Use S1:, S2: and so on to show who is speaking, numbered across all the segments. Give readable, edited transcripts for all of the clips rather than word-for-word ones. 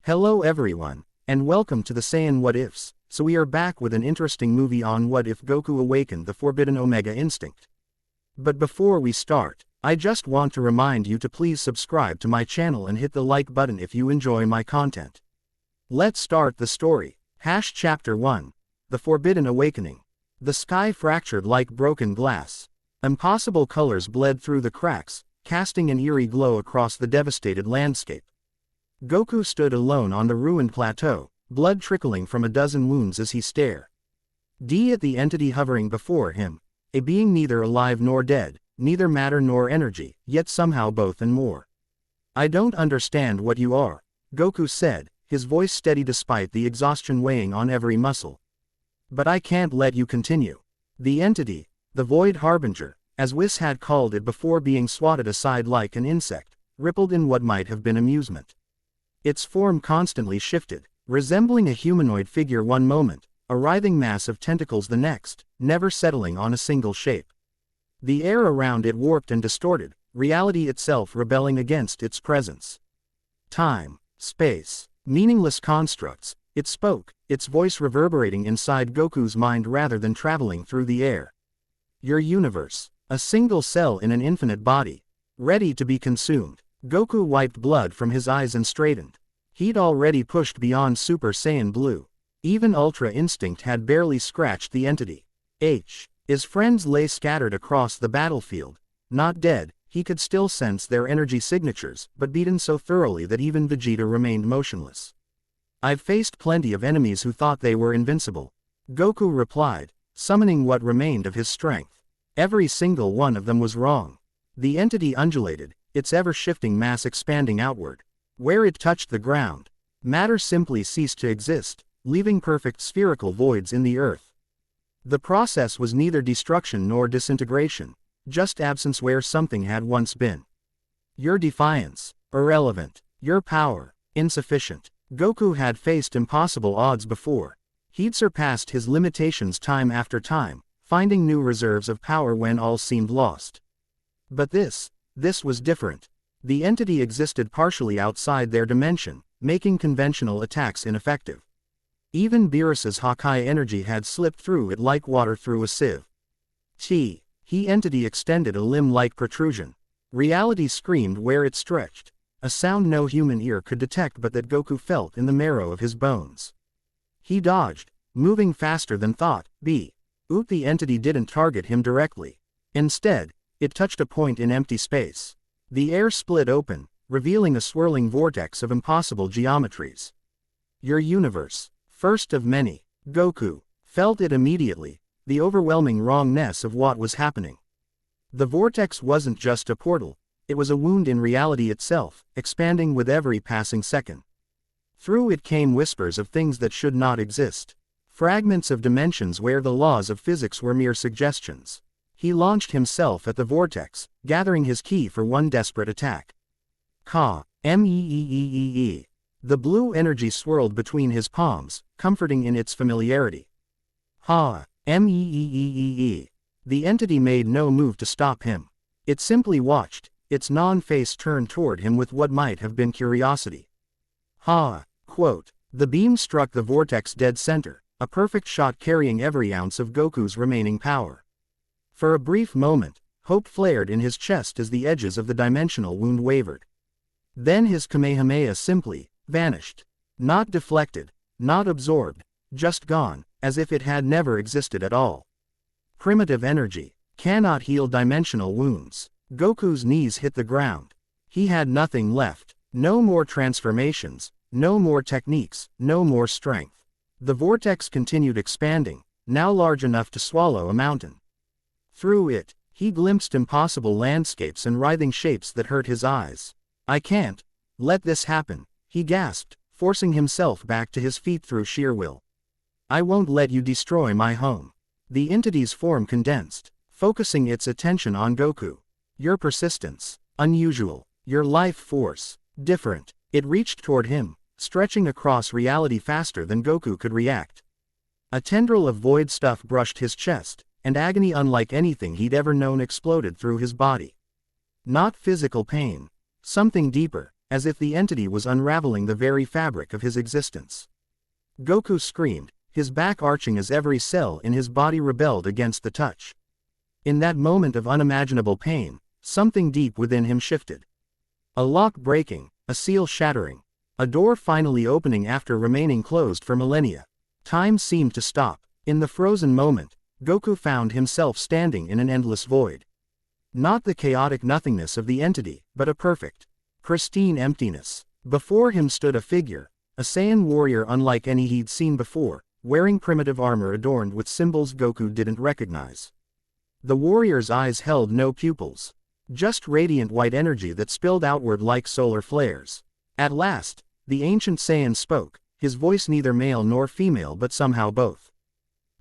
S1: Hello everyone, and welcome to the Saiyan What Ifs. So we are back with an interesting movie on what if Goku awakened the forbidden Omega instinct. But before we start, I just want to remind you to please subscribe to my channel and hit the like button if you enjoy my content. Let's start the story. Chapter 1. The Forbidden Awakening. The sky fractured like broken glass. Impossible colors bled through the cracks, casting an eerie glow across the devastated landscape. Goku stood alone on the ruined plateau, blood trickling from a dozen wounds as he stared at the entity hovering before him, a being neither alive nor dead, neither matter nor energy, yet somehow both and more. "I don't understand what you are," Goku said, his voice steady despite the exhaustion weighing on every muscle. "But I can't let you continue." The entity, the Void Harbinger, as Whis had called it before being swatted aside like an insect, rippled in what might have been amusement. Its form constantly shifted, resembling a humanoid figure one moment, a writhing mass of tentacles the next, never settling on a single shape. The air around it warped and distorted, reality itself rebelling against its presence. Time, space, meaningless constructs, it spoke, its voice reverberating inside Goku's mind rather than traveling through the air. "Your universe, a single cell in an infinite body, ready to be consumed." Goku wiped blood from his eyes and straightened. He'd already pushed beyond Super Saiyan Blue. Even Ultra Instinct had barely scratched the entity. His friends lay scattered across the battlefield. Not dead, he could still sense their energy signatures, but beaten so thoroughly that even Vegeta remained motionless. "I've faced plenty of enemies who thought they were invincible," Goku replied, summoning what remained of his strength. "Every single one of them was wrong." The entity undulated, its ever-shifting mass expanding outward. Where it touched the ground, matter simply ceased to exist, leaving perfect spherical voids in the earth. The process was neither destruction nor disintegration, just absence where something had once been. "Your defiance, irrelevant. Your power, insufficient." Goku had faced impossible odds before. He'd surpassed his limitations time after time, finding new reserves of power when all seemed lost. But this was different. The entity existed partially outside their dimension, making conventional attacks ineffective. Even Beerus's Hawkeye energy had slipped through it like water through a sieve. Entity extended a limb-like protrusion. Reality screamed where it stretched, a sound no human ear could detect but that Goku felt in the marrow of his bones. He dodged, moving faster than thought. The entity didn't target him directly. Instead, it touched a point in empty space. The air split open, revealing a swirling vortex of impossible geometries. "Your universe, first of many." Goku felt it immediately, the overwhelming wrongness of what was happening. The vortex wasn't just a portal, it was a wound in reality itself, expanding with every passing second. Through it came whispers of things that should not exist, fragments of dimensions where the laws of physics were mere suggestions. He launched himself at the vortex, gathering his ki for one desperate attack. The blue energy swirled between his palms, comforting in its familiarity. The entity made no move to stop him. It simply watched, its non-face turned toward him with what might have been curiosity. The beam struck the vortex dead center, a perfect shot carrying every ounce of Goku's remaining power. For a brief moment, hope flared in his chest as the edges of the dimensional wound wavered. Then his Kamehameha simply vanished. Not deflected, not absorbed, just gone, as if it had never existed at all. Primitive energy cannot heal dimensional wounds. Goku's knees hit the ground. He had nothing left. No more transformations, no more techniques, no more strength. The vortex continued expanding, now large enough to swallow a mountain. Through it, he glimpsed impossible landscapes and writhing shapes that hurt his eyes. "I can't let this happen," he gasped, forcing himself back to his feet through sheer will. "I won't let you destroy my home." The entity's form condensed, focusing its attention on Goku. "Your persistence, unusual. Your life force, different." It reached toward him, stretching across reality faster than Goku could react. A tendril of void stuff brushed his chest, and agony unlike anything he'd ever known exploded through his body. Not physical pain. Something deeper, as if the entity was unraveling the very fabric of his existence. Goku screamed, his back arching as every cell in his body rebelled against the touch. In that moment of unimaginable pain, something deep within him shifted. A lock breaking, a seal shattering, a door finally opening after remaining closed for millennia. Time seemed to stop. In the frozen moment, Goku found himself standing in an endless void. Not the chaotic nothingness of the entity, but a perfect, pristine emptiness. Before him stood a figure, a Saiyan warrior unlike any he'd seen before, wearing primitive armor adorned with symbols Goku didn't recognize. The warrior's eyes held no pupils, just radiant white energy that spilled outward like solar flares. At last, the ancient Saiyan spoke, his voice neither male nor female but somehow both.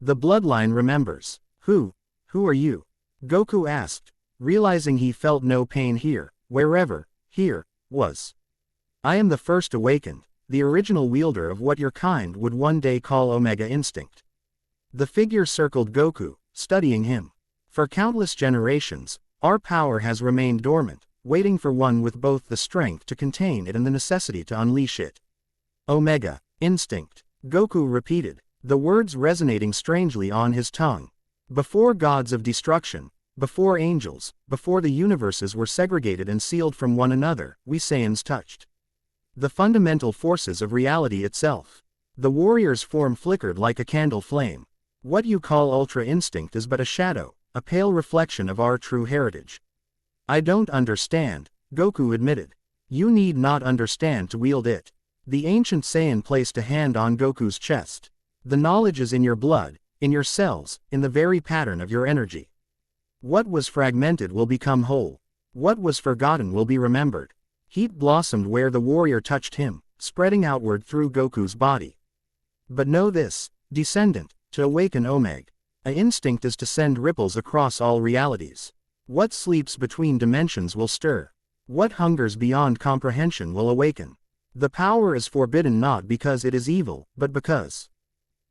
S1: The bloodline remembers. Who are you? Goku asked, realizing he felt no pain here, wherever, here, was. I am the first awakened, the original wielder of what your kind would one day call Omega Instinct. The figure circled Goku, studying him. For countless generations, our power has remained dormant, waiting for one with both the strength to contain it and the necessity to unleash it. Omega Instinct, Goku repeated, the words resonating strangely on his tongue. Before gods of destruction, before angels, before the universes were segregated and sealed from one another, we Saiyans touched the fundamental forces of reality itself. The warrior's form flickered like a candle flame. What you call Ultra Instinct is but a shadow, a pale reflection of our true heritage. I don't understand, Goku admitted. You need not understand to wield it. The ancient Saiyan placed a hand on Goku's chest. The knowledge is in your blood, in your cells, in the very pattern of your energy. What was fragmented will become whole. What was forgotten will be remembered. Heat blossomed where the warrior touched him, spreading outward through Goku's body. But know this, descendant, to awaken Omega Instinct is to send ripples across all realities. What sleeps between dimensions will stir. What hungers beyond comprehension will awaken. The power is forbidden not because it is evil, but because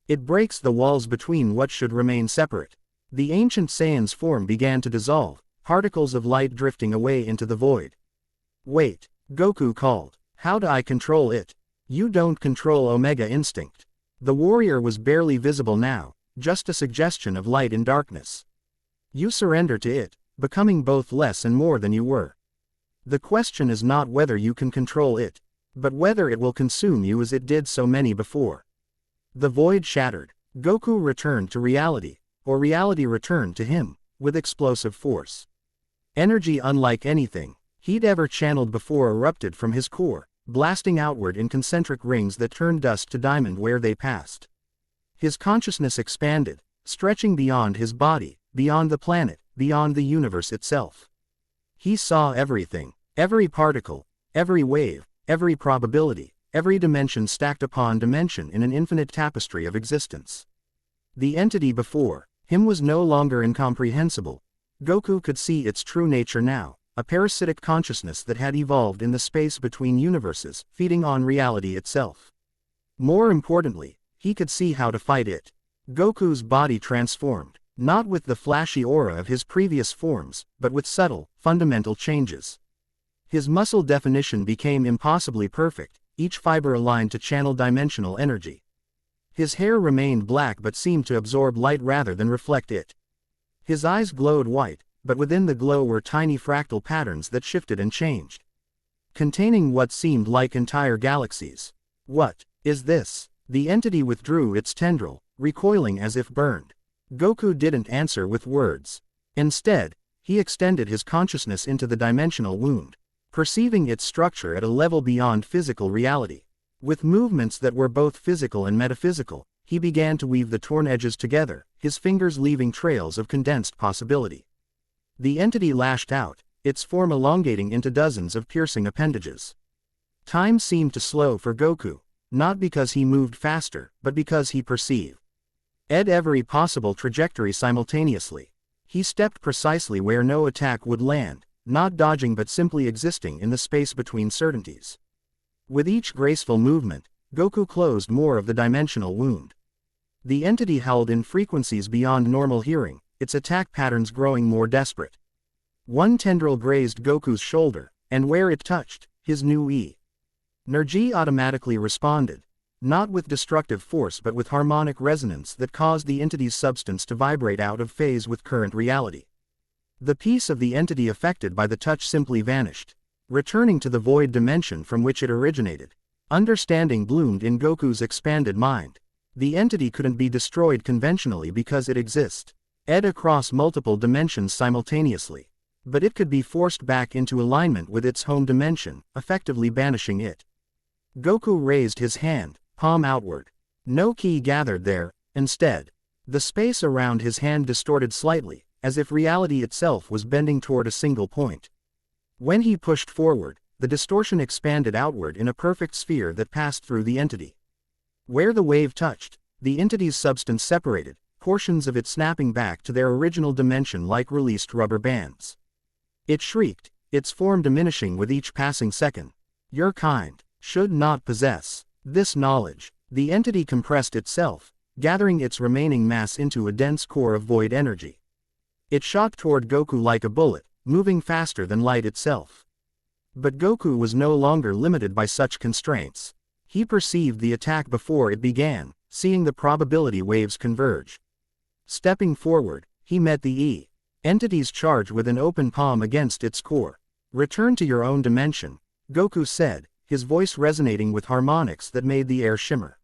S1: it breaks the walls between what should remain separate. The ancient Saiyan's form began to dissolve, particles of light drifting away into the void. Wait, Goku called. How do I control it? You don't control Omega Instinct. The warrior was barely visible now, just a suggestion of light in darkness. You surrender to it, becoming both less and more than you were. The question is not whether you can control it, but whether it will consume you as it did so many before. The void shattered. Goku returned to reality, or reality returned to him, with explosive force. Energy unlike anything he'd ever channeled before erupted from his core, blasting outward in concentric rings that turned dust to diamond where they passed. His consciousness expanded, stretching beyond his body, beyond the planet, beyond the universe itself. He saw everything, every particle, every wave, every probability, every dimension stacked upon dimension in an infinite tapestry of existence. The entity before him was no longer incomprehensible. Goku could see its true nature now, a parasitic consciousness that had evolved in the space between universes, feeding on reality itself. More importantly, he could see how to fight it. Goku's body transformed, not with the flashy aura of his previous forms, but with subtle, fundamental changes. His muscle definition became impossibly perfect, each fiber aligned to channel dimensional energy. His hair remained black but seemed to absorb light rather than reflect it. His eyes glowed white, but within the glow were tiny fractal patterns that shifted and changed, containing what seemed like entire galaxies. What is this? The entity withdrew its tendril, recoiling as if burned. Goku didn't answer with words. Instead, he extended his consciousness into the dimensional wound, perceiving its structure at a level beyond physical reality. With movements that were both physical and metaphysical, he began to weave the torn edges together, his fingers leaving trails of condensed possibility. The entity lashed out, its form elongating into dozens of piercing appendages. Time seemed to slow for Goku, not because he moved faster, but because he perceived every possible trajectory simultaneously. He stepped precisely where no attack would land, not dodging but simply existing in the space between certainties. With each graceful movement, Goku closed more of the dimensional wound. The entity howled in frequencies beyond normal hearing, its attack patterns growing more desperate. One tendril grazed Goku's shoulder, and where it touched, his new energy automatically responded, not with destructive force but with harmonic resonance that caused the entity's substance to vibrate out of phase with current reality. The piece of the entity affected by the touch simply vanished, returning to the void dimension from which it originated. Understanding bloomed in Goku's expanded mind. The entity couldn't be destroyed conventionally because it exists across multiple dimensions simultaneously. But it could be forced back into alignment with its home dimension, effectively banishing it. Goku raised his hand, palm outward. No ki gathered there. Instead, the space around his hand distorted slightly, as if reality itself was bending toward a single point. When he pushed forward, the distortion expanded outward in a perfect sphere that passed through the entity. Where the wave touched, the entity's substance separated, portions of it snapping back to their original dimension like released rubber bands. It shrieked, its form diminishing with each passing second. Your kind should not possess this knowledge. The entity compressed itself, gathering its remaining mass into a dense core of void energy. It shot toward Goku like a bullet, moving faster than light itself. But Goku was no longer limited by such constraints. He perceived the attack before it began, seeing the probability waves converge. Stepping forward, he met the entity's charge with an open palm against its core. Return to your own dimension, Goku said, his voice resonating with harmonics that made the air shimmer.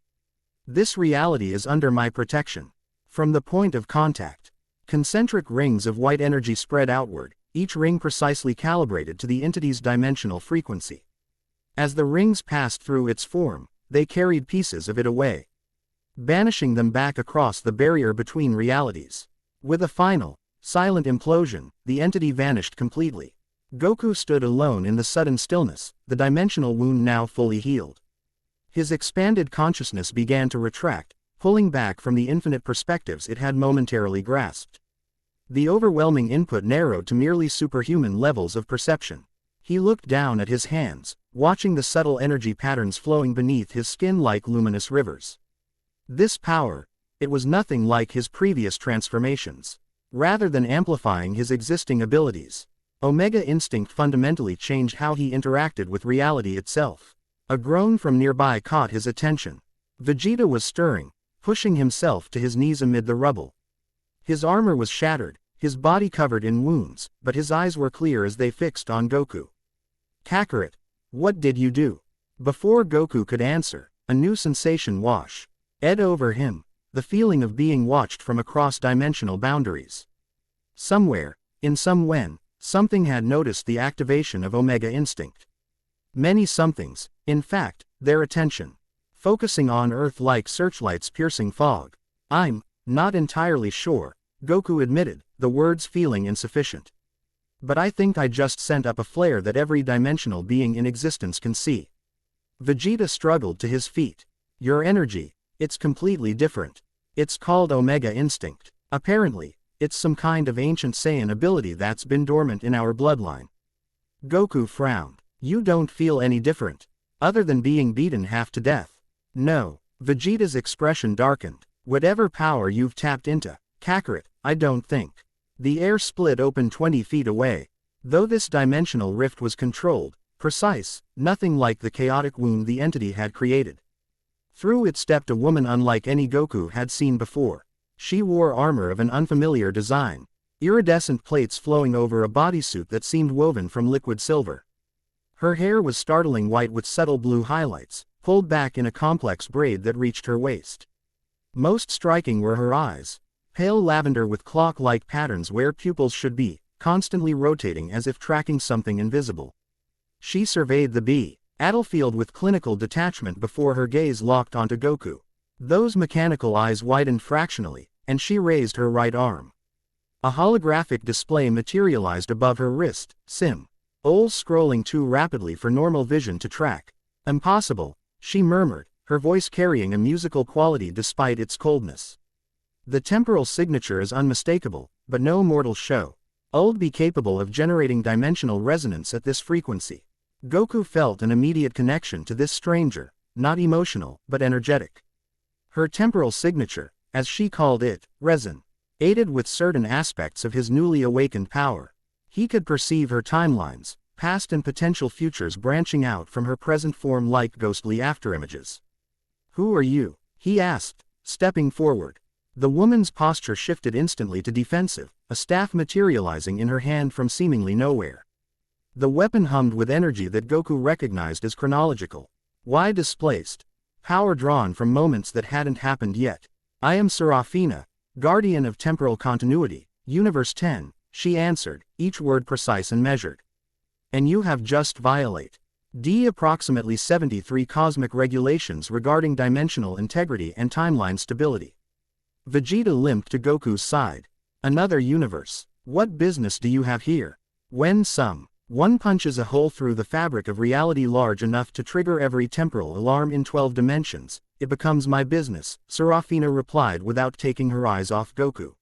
S1: This reality is under my protection. From the point of contact, concentric rings of white energy spread outward, each ring precisely calibrated to the entity's dimensional frequency. As the rings passed through its form, they carried pieces of it away, banishing them back across the barrier between realities. With a final, silent implosion, the entity vanished completely. Goku stood alone in the sudden stillness, the dimensional wound now fully healed. His expanded consciousness began to retract, pulling back from the infinite perspectives it had momentarily grasped. The overwhelming input narrowed to merely superhuman levels of perception. He looked down at his hands, watching the subtle energy patterns flowing beneath his skin like luminous rivers. This power, it was nothing like his previous transformations. Rather than amplifying his existing abilities, Omega Instinct fundamentally changed how he interacted with reality itself. A groan from nearby caught his attention. Vegeta was stirring, pushing himself to his knees amid the rubble. His armor was shattered, his body covered in wounds, but his eyes were clear as they fixed on Goku. Kakarot, what did you do? Before Goku could answer, a new sensation washed over him, the feeling of being watched from across dimensional boundaries. Somewhere, in some when, something had noticed the activation of Omega Instinct. Many somethings, in fact, their attention, focusing on Earth like searchlights piercing fog. I'm not entirely sure, Goku admitted, the words feeling insufficient. But I think I just sent up a flare that every dimensional being in existence can see. Vegeta struggled to his feet. Your energy, it's completely different. It's called Omega Instinct. Apparently, it's some kind of ancient Saiyan ability that's been dormant in our bloodline. Goku frowned. You don't feel any different, other than being beaten half to death. No, Vegeta's expression darkened. Whatever power you've tapped into, Kakarot, I don't think. The air split open 20 feet away. Though this dimensional rift was controlled, precise, nothing like the chaotic wound the entity had created. Through it stepped a woman unlike any Goku had seen before. She wore armor of an unfamiliar design, iridescent plates flowing over a bodysuit that seemed woven from liquid silver. Her hair was startling white with subtle blue highlights, pulled back in a complex braid that reached her waist. Most striking were her eyes, pale lavender with clock-like patterns where pupils should be, constantly rotating as if tracking something invisible. She surveyed the battlefield with clinical detachment before her gaze locked onto Goku. Those mechanical eyes widened fractionally, and she raised her right arm. A holographic display materialized above her wrist, scrolling too rapidly for normal vision to track. Impossible, she murmured, her voice carrying a musical quality despite its coldness. The temporal signature is unmistakable, but no mortal would be capable of generating dimensional resonance at this frequency. Goku felt an immediate connection to this stranger, not emotional, but energetic. Her temporal signature, as she called it, resonated with certain aspects of his newly awakened power. He could perceive her timelines, past and potential futures branching out from her present form like ghostly afterimages. "Who are you?" he asked, stepping forward. The woman's posture shifted instantly to defensive, a staff materializing in her hand from seemingly nowhere. The weapon hummed with energy that Goku recognized as chronological. Why displaced? Power drawn from moments that hadn't happened yet. "I am Serafina, guardian of temporal continuity, Universe 10, she answered, each word precise and measured. "And you have just violate approximately 73 cosmic regulations regarding dimensional integrity and timeline stability." Vegeta limped to Goku's side. "Another universe. What business do you have here? When one punches a hole through the fabric of reality large enough to trigger every temporal alarm in 12 dimensions, it becomes my business," Serafina replied without taking her eyes off Goku.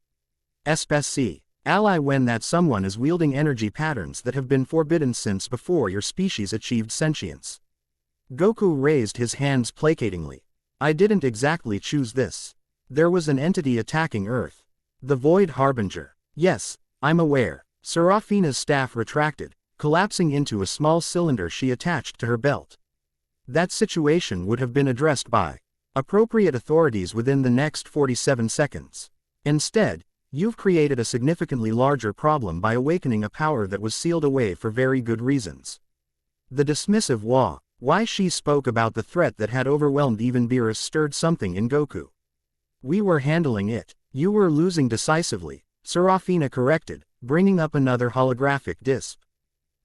S1: "Especially, ally, when that someone is wielding energy patterns that have been forbidden since before your species achieved sentience." Goku raised his hands placatingly. "I didn't exactly choose this. There was an entity attacking Earth. The Void Harbinger." "Yes, I'm aware." Serafina's staff retracted, collapsing into a small cylinder she attached to her belt. "That situation would have been addressed by appropriate authorities within the next 47 seconds. Instead, you've created a significantly larger problem by awakening a power that was sealed away for very good reasons." The dismissive why she spoke about the threat that had overwhelmed even Beerus stirred something in Goku. "We were handling it. You were losing decisively," Serafina corrected, bringing up another holographic disc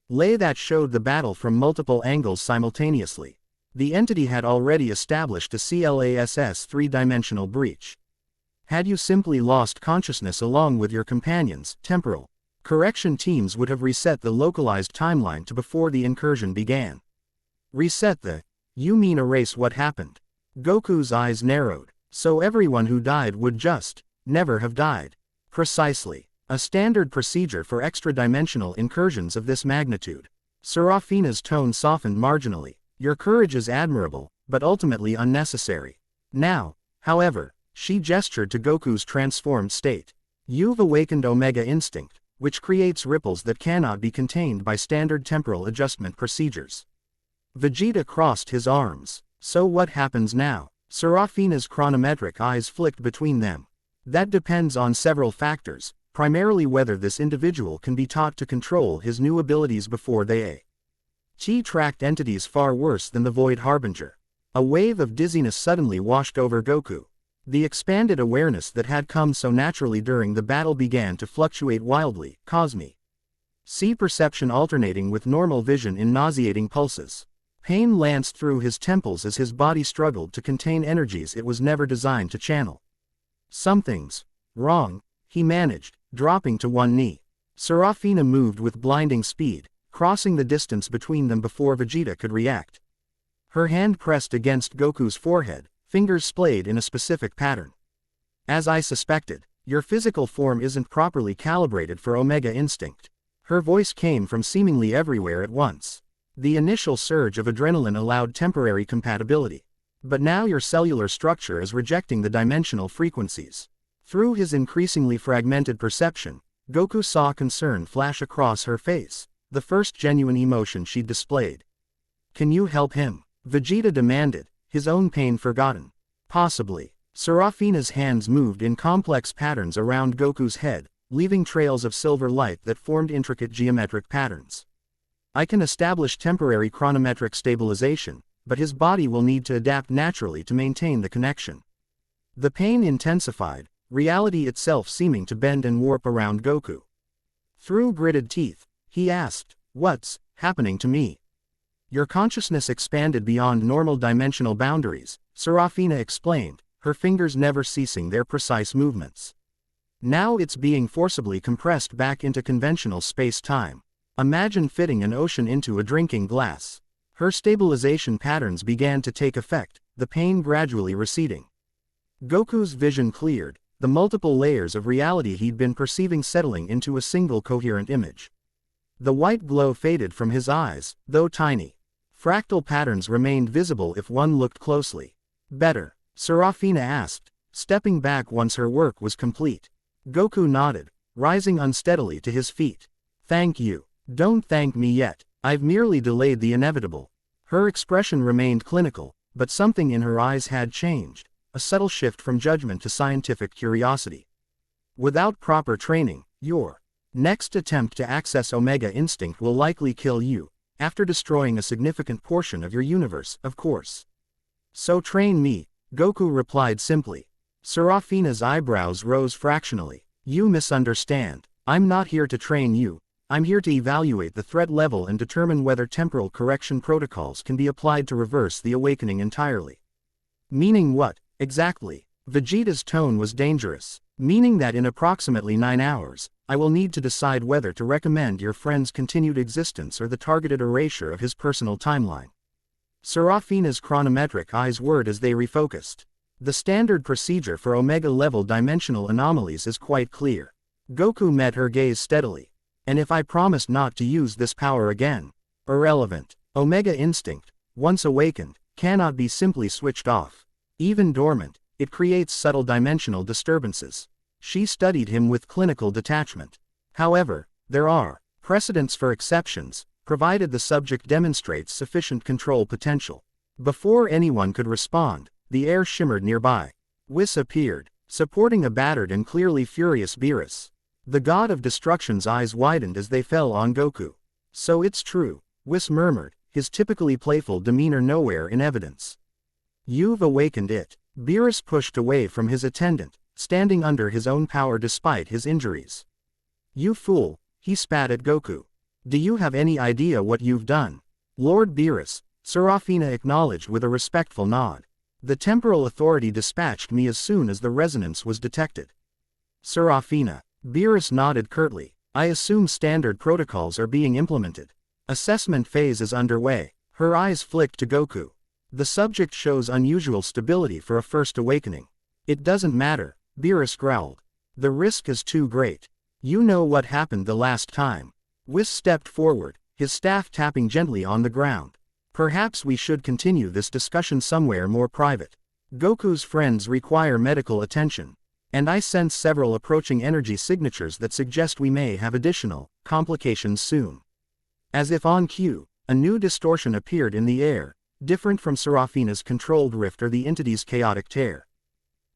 S1: that showed the battle from multiple angles simultaneously. The entity had already established a CLASS three-dimensional breach. Had you simply lost consciousness along with your companions, temporal correction teams would have reset the localized timeline to before the incursion began. "Reset you mean erase what happened?" Goku's eyes narrowed. "So everyone who died would just never have died." "Precisely. A standard procedure for extra-dimensional incursions of this magnitude." Serafina's tone softened marginally. "Your courage is admirable, but ultimately unnecessary. Now, however," she gestured to Goku's transformed state, "you've awakened Omega Instinct, which creates ripples that cannot be contained by standard temporal adjustment procedures." Vegeta crossed his arms. "So what happens now?" Serafina's chronometric eyes flicked between them. "That depends on several factors, primarily whether this individual can be taught to control his new abilities before they tracked entities far worse than the Void Harbinger." A wave of dizziness suddenly washed over Goku. The expanded awareness that had come so naturally during the battle began to fluctuate wildly, see perception alternating with normal vision in nauseating pulses. Pain lanced through his temples as his body struggled to contain energies it was never designed to channel. "Something's wrong," he managed, dropping to one knee. Serafina moved with blinding speed, crossing the distance between them before Vegeta could react. Her hand pressed against Goku's forehead, fingers splayed in a specific pattern. "As I suspected, your physical form isn't properly calibrated for Omega Instinct." Her voice came from seemingly everywhere at once. The initial surge of adrenaline allowed temporary compatibility. "But now your cellular structure is rejecting the dimensional frequencies." Through his increasingly fragmented perception, Goku saw concern flash across her face, the first genuine emotion she'd displayed. "Can you help him?" Vegeta demanded, his own pain forgotten. "Possibly." Serafina's hands moved in complex patterns around Goku's head, leaving trails of silver light that formed intricate geometric patterns. "I can establish temporary chronometric stabilization, but his body will need to adapt naturally to maintain the connection." The pain intensified, reality itself seeming to bend and warp around Goku. Through gritted teeth, he asked, "What's happening to me?" "Your consciousness expanded beyond normal dimensional boundaries," Serafina explained, her fingers never ceasing their precise movements. "Now it's being forcibly compressed back into conventional space-time. Imagine fitting an ocean into a drinking glass." Her stabilization patterns began to take effect, the pain gradually receding. Goku's vision cleared, the multiple layers of reality he'd been perceiving settling into a single coherent image. The white glow faded from his eyes, though tiny fractal patterns remained visible if one looked closely. "Better?" Serafina asked, stepping back once her work was complete. Goku nodded, rising unsteadily to his feet. "Thank you." "Don't thank me yet. I've merely delayed the inevitable. Her expression remained clinical, but something in her eyes had changed, a subtle shift from judgment to scientific curiosity. Without proper training, your next attempt to access Omega Instinct will likely kill you, after destroying a significant portion of your universe, of course. So train me, Goku replied simply. Serafina's eyebrows rose fractionally. You misunderstand. I'm not here to train you. I'm here to evaluate the threat level and determine whether temporal correction protocols can be applied to reverse the awakening entirely. Meaning what, exactly? Vegeta's tone was dangerous. Meaning that in approximately 9 hours, I will need to decide whether to recommend your friend's continued existence or the targeted erasure of his personal timeline. Serafina's chronometric eyes whirred as they refocused. The standard procedure for Omega-level dimensional anomalies is quite clear. Goku met her gaze steadily. And if I promised not to use this power again? Irrelevant. Omega Instinct, once awakened, cannot be simply switched off. Even dormant, it creates subtle dimensional disturbances. She studied him with clinical detachment. However, there are precedents for exceptions, provided the subject demonstrates sufficient control potential. Before anyone could respond, the air shimmered nearby. Whis appeared, supporting a battered and clearly furious Beerus. The god of destruction's eyes widened as they fell on Goku. So it's true, Whis murmured, his typically playful demeanor nowhere in evidence. You've awakened it. Beerus pushed away from his attendant, standing under his own power despite his injuries. You fool, he spat at Goku. Do you have any idea what you've done? Lord Beerus, Serafina acknowledged with a respectful nod. The temporal authority dispatched me as soon as the resonance was detected. Serafina. Beerus nodded curtly. I assume standard protocols are being implemented. Assessment phase is underway. Her eyes flicked to Goku. The subject shows unusual stability for a first awakening. It doesn't matter, Beerus growled. The risk is too great. You know what happened the last time. Whis stepped forward, his staff tapping gently on the ground. Perhaps we should continue this discussion somewhere more private. Goku's friends require medical attention. And I sense several approaching energy signatures that suggest we may have additional complications soon. As if on cue, a new distortion appeared in the air, different from Serafina's controlled rift or the entity's chaotic tear.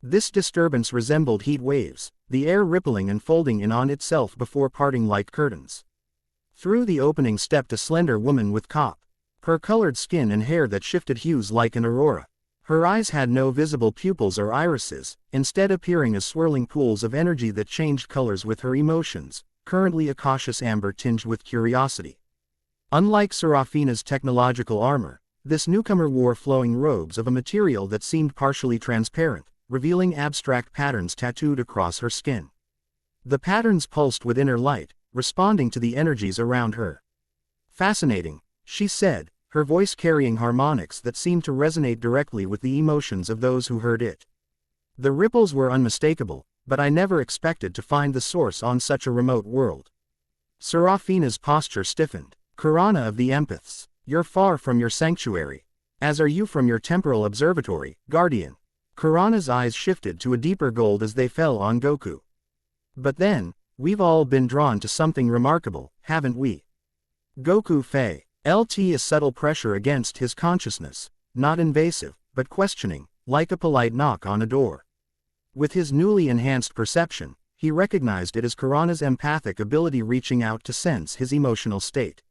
S1: This disturbance resembled heat waves, the air rippling and folding in on itself before parting like curtains. Through the opening stepped a slender woman with copper-colored skin and hair that shifted hues like an aurora. Her eyes had no visible pupils or irises, instead appearing as swirling pools of energy that changed colors with her emotions, currently a cautious amber tinged with curiosity. Unlike Serafina's technological armor, this newcomer wore flowing robes of a material that seemed partially transparent, revealing abstract patterns tattooed across her skin. The patterns pulsed with inner light, responding to the energies around her. Fascinating, she said, her voice carrying harmonics that seemed to resonate directly with the emotions of those who heard it. The ripples were unmistakable, but I never expected to find the source on such a remote world. Serafina's posture stiffened. Karana of the Empaths, you're far from your sanctuary. As are you from your temporal observatory, Guardian. Karana's eyes shifted to a deeper gold as they fell on Goku. But then, we've all been drawn to something remarkable, haven't we? Goku felt a subtle pressure against his consciousness, not invasive, but questioning, like a polite knock on a door. With his newly enhanced perception, he recognized it as Karana's empathic ability reaching out to sense his emotional state.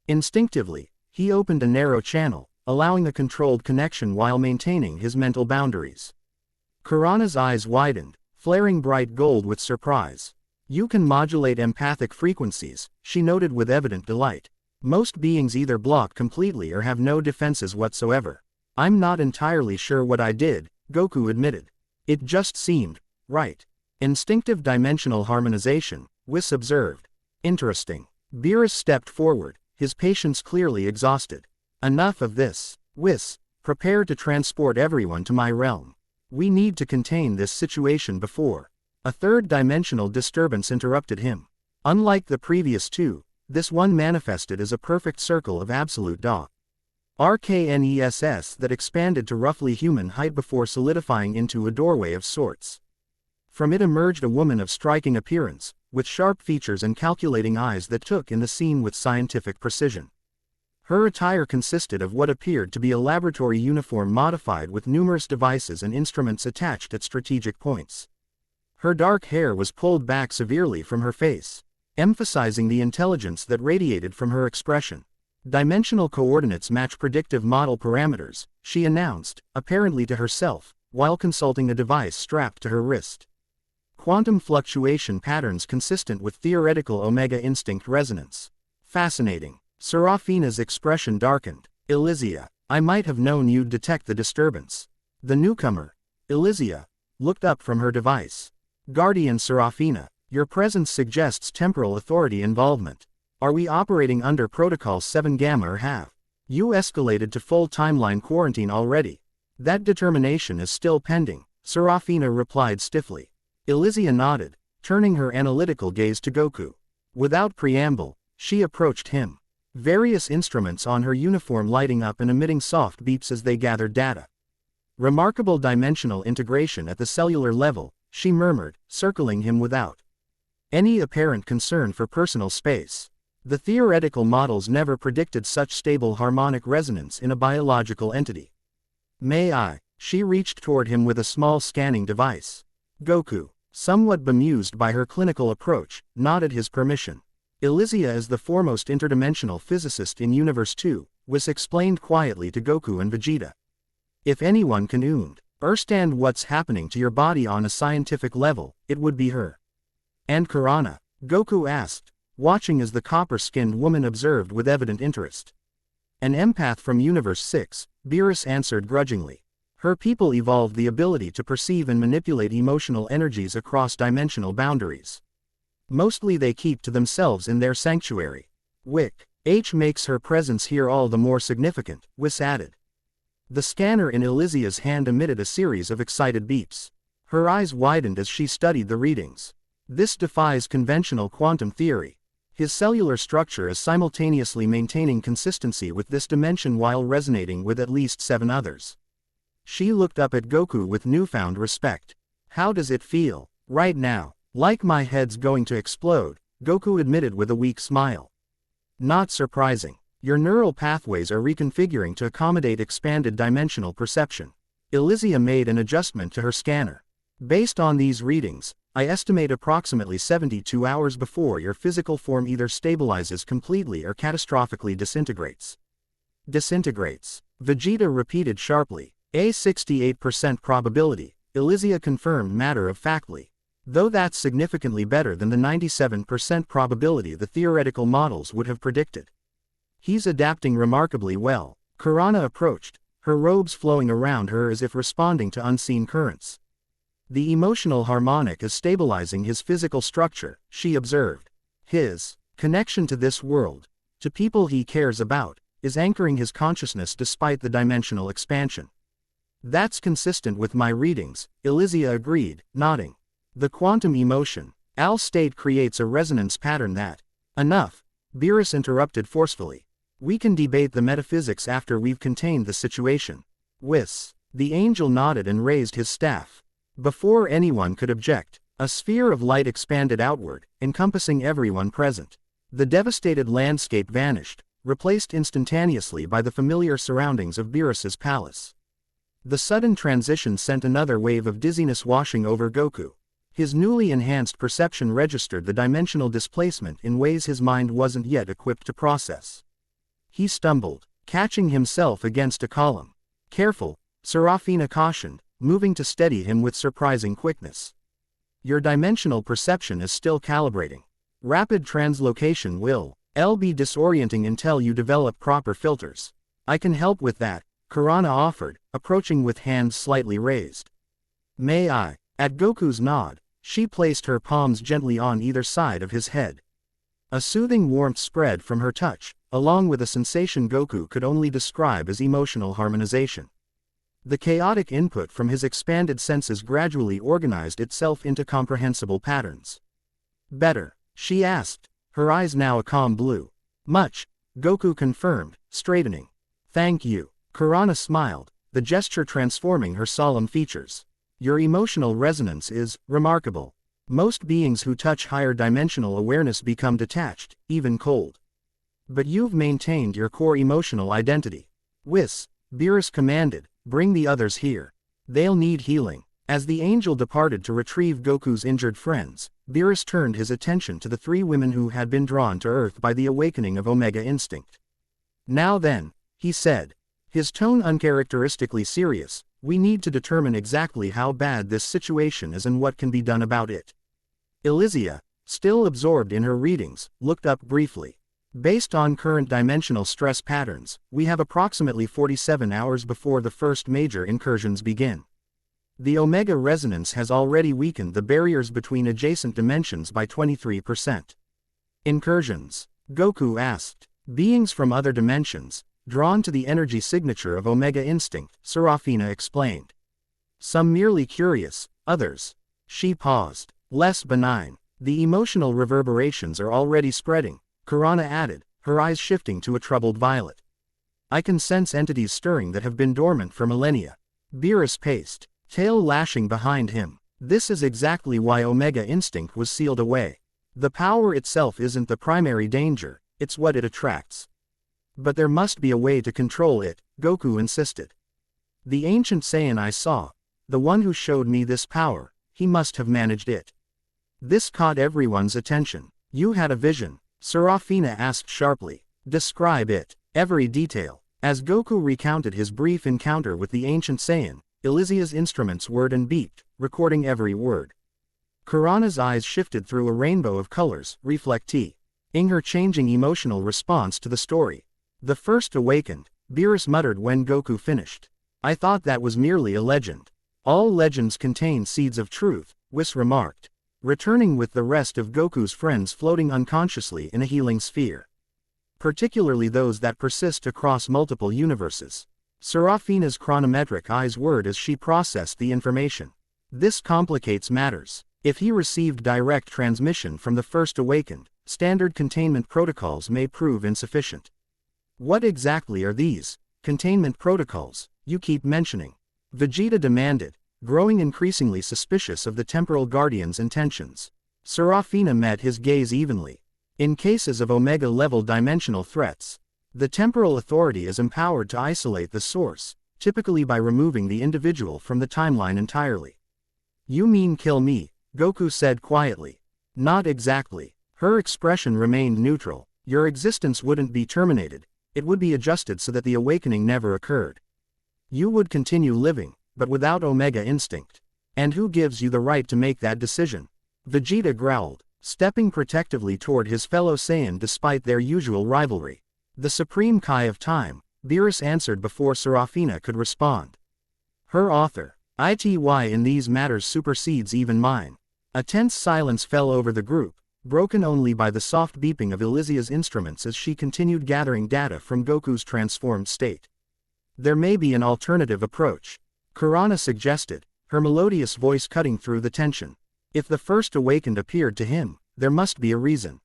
S1: Instinctively, he opened a narrow channel, allowing a controlled connection while maintaining his mental boundaries. Karana's eyes widened, flaring bright gold with surprise. You can modulate empathic frequencies, she noted with evident delight. Most beings either block completely or have no defenses whatsoever. I'm not entirely sure what I did, Goku admitted. It just seemed right. Instinctive dimensional harmonization, Whis observed. Interesting. Beerus stepped forward, his patience clearly exhausted. Enough of this. Whis, prepare to transport everyone to my realm. We need to contain this situation before a third-dimensional disturbance interrupted him. Unlike the previous two, this one manifested as a perfect circle of absolute RKNESS that expanded to roughly human height before solidifying into a doorway of sorts. From it emerged a woman of striking appearance, with sharp features and calculating eyes that took in the scene with scientific precision. Her attire consisted of what appeared to be a laboratory uniform modified with numerous devices and instruments attached at strategic points. Her dark hair was pulled back severely from her face, emphasizing the intelligence that radiated from her expression. Dimensional coordinates match predictive model parameters, she announced, apparently to herself, while consulting a device strapped to her wrist. Quantum fluctuation patterns consistent with theoretical omega instinct resonance. Fascinating. Serafina's expression darkened. Elysia, I might have known you'd detect the disturbance. The newcomer, Elysia, looked up from her device. Guardian Serafina, your presence suggests temporal authority involvement. Are we operating under Protocol 7 Gamma or have you escalated to full timeline quarantine already? That determination is still pending, Serafina replied stiffly. Elysia nodded, turning her analytical gaze to Goku. Without preamble, she approached him. Various instruments on her uniform lighting up and emitting soft beeps as they gathered data. Remarkable dimensional integration at the cellular level, she murmured, circling him without any apparent concern for personal space. The theoretical models never predicted such stable harmonic resonance in a biological entity. May I? She reached toward him with a small scanning device. Goku, somewhat bemused by her clinical approach, nodded his permission. Elysia is the foremost interdimensional physicist in Universe 2, was explained quietly to Goku and Vegeta. If anyone can understand what's happening to your body on a scientific level, it would be her. And Kurana? Goku asked, watching as the copper-skinned woman observed with evident interest. An empath from Universe 6, Beerus answered grudgingly. Her people evolved the ability to perceive and manipulate emotional energies across dimensional boundaries. Mostly they keep to themselves in their sanctuary. Wick H makes her presence here all the more significant, Whis added. The scanner in Elysia's hand emitted a series of excited beeps. Her eyes widened as she studied the readings. This defies conventional quantum theory. His cellular structure is simultaneously maintaining consistency with this dimension while resonating with at least 7 others. She looked up at Goku with newfound respect. How does it feel, right now? Like my head's going to explode, Goku admitted with a weak smile. Not surprising. Your neural pathways are reconfiguring to accommodate expanded dimensional perception. Elysia made an adjustment to her scanner. Based on these readings, I estimate approximately 72 hours before your physical form either stabilizes completely or catastrophically disintegrates. Disintegrates. Vegeta repeated sharply. A 68% probability, Elysia confirmed matter-of-factly. Though that's significantly better than the 97% probability the theoretical models would have predicted. He's adapting remarkably well. Kurana approached, her robes flowing around her as if responding to unseen currents. The emotional harmonic is stabilizing his physical structure, she observed. His connection to this world, to people he cares about, is anchoring his consciousness despite the dimensional expansion. That's consistent with my readings, Elysia agreed, nodding. The quantum emotion, Al state creates a resonance pattern that. Enough, Beerus interrupted forcefully. We can debate the metaphysics after we've contained the situation. Whis. The angel nodded and raised his staff. Before anyone could object, a sphere of light expanded outward, encompassing everyone present. The devastated landscape vanished, replaced instantaneously by the familiar surroundings of Beerus's palace. The sudden transition sent another wave of dizziness washing over Goku. His newly enhanced perception registered the dimensional displacement in ways his mind wasn't yet equipped to process. He stumbled, catching himself against a column. Careful, Serafina cautioned, moving to steady him with surprising quickness. Your dimensional perception is still calibrating. Rapid translocation will be disorienting until you develop proper filters. I can help with that, Kurana offered, approaching with hands slightly raised. May I? At Goku's nod, she placed her palms gently on either side of his head. A soothing warmth spread from her touch, along with a sensation Goku could only describe as emotional harmonization. The chaotic input from his expanded senses gradually organized itself into comprehensible patterns. Better, she asked, her eyes now a calm blue. Much, Goku confirmed, straightening. Thank you. Kurana smiled, the gesture transforming her solemn features. Your emotional resonance is remarkable. Most beings who touch higher dimensional awareness become detached, even cold. But you've maintained your core emotional identity. Whis, Beerus commanded, bring the others here. They'll need healing. As the angel departed to retrieve Goku's injured friends, Beerus turned his attention to the three women who had been drawn to Earth by the awakening of Omega Instinct. Now then, he said, his tone uncharacteristically serious, we need to determine exactly how bad this situation is and what can be done about it. Elysia, still absorbed in her readings, looked up briefly. Based on current dimensional stress patterns, we have approximately 47 hours before the first major incursions begin. The Omega resonance has already weakened the barriers between adjacent dimensions by 23%. Incursions? Goku asked. Beings from other dimensions, drawn to the energy signature of Omega Instinct, Serafina explained. Some merely curious, others. She paused. Less benign. The emotional reverberations are already spreading, Kurana added, her eyes shifting to a troubled violet. I can sense entities stirring that have been dormant for millennia. Beerus paced, tail lashing behind him. This is exactly why Omega Instinct was sealed away. The power itself isn't the primary danger, it's what it attracts. But there must be a way to control it, Goku insisted. The ancient Saiyan I saw, the one who showed me this power, he must have managed it. This caught everyone's attention. You had a vision, Serafina asked sharply. Describe it. Every detail. As Goku recounted his brief encounter with the ancient Saiyan, Elysia's instruments whirred and beeped, recording every word. Kurana's eyes shifted through a rainbow of colors, reflecting her changing emotional response to the story. The first awakened, Beerus muttered when Goku finished. I thought that was merely a legend. All legends contain seeds of truth, Whis remarked, returning with the rest of Goku's friends floating unconsciously in a healing sphere. Particularly those that persist across multiple universes. Serafina's chronometric eyes whirred as she processed the information. This complicates matters. If he received direct transmission from the first awakened, standard containment protocols may prove insufficient. What exactly are these containment protocols you keep mentioning? Vegeta demanded, growing increasingly suspicious of the temporal guardian's intentions. Serafina met his gaze evenly. In cases of Omega-level dimensional threats, the temporal authority is empowered to isolate the source, typically by removing the individual from the timeline entirely. You mean kill me, Goku said quietly. Not exactly. Her expression remained neutral. Your existence wouldn't be terminated, it would be adjusted so that the awakening never occurred. You would continue living, but without Omega Instinct. And who gives you the right to make that decision? Vegeta growled, stepping protectively toward his fellow Saiyan despite their usual rivalry. The Supreme Kai of Time, Beerus answered before Serafina could respond. Her author, ity in these matters supersedes even mine. A tense silence fell over the group, broken only by the soft beeping of Elysia's instruments as she continued gathering data from Goku's transformed state. There may be an alternative approach, Kurana suggested, her melodious voice cutting through the tension. If the first awakened appeared to him, there must be a reason.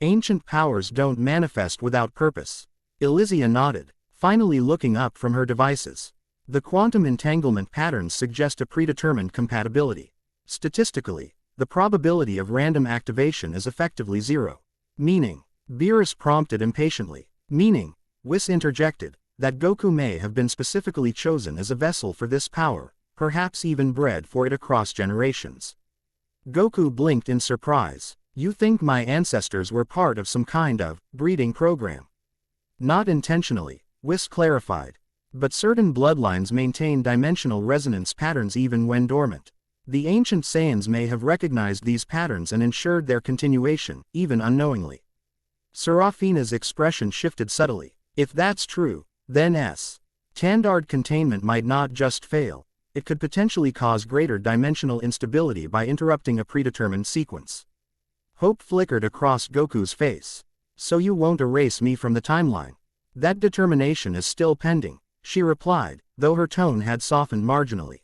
S1: Ancient powers don't manifest without purpose. Elysia nodded, finally looking up from her devices. The quantum entanglement patterns suggest a predetermined compatibility. Statistically, the probability of random activation is effectively zero. Meaning, Beerus prompted impatiently. Meaning, Whis interjected, that Goku may have been specifically chosen as a vessel for this power, perhaps even bred for it across generations. Goku blinked in surprise. You think my ancestors were part of some kind of breeding program? Not intentionally, Whis clarified. But certain bloodlines maintain dimensional resonance patterns even when dormant. The ancient Saiyans may have recognized these patterns and ensured their continuation, even unknowingly. Serafina's expression shifted subtly. If that's true, then standard containment might not just fail, it could potentially cause greater dimensional instability by interrupting a predetermined sequence. Hope flickered across Goku's face. So you won't erase me from the timeline? That determination is still pending, she replied, though her tone had softened marginally.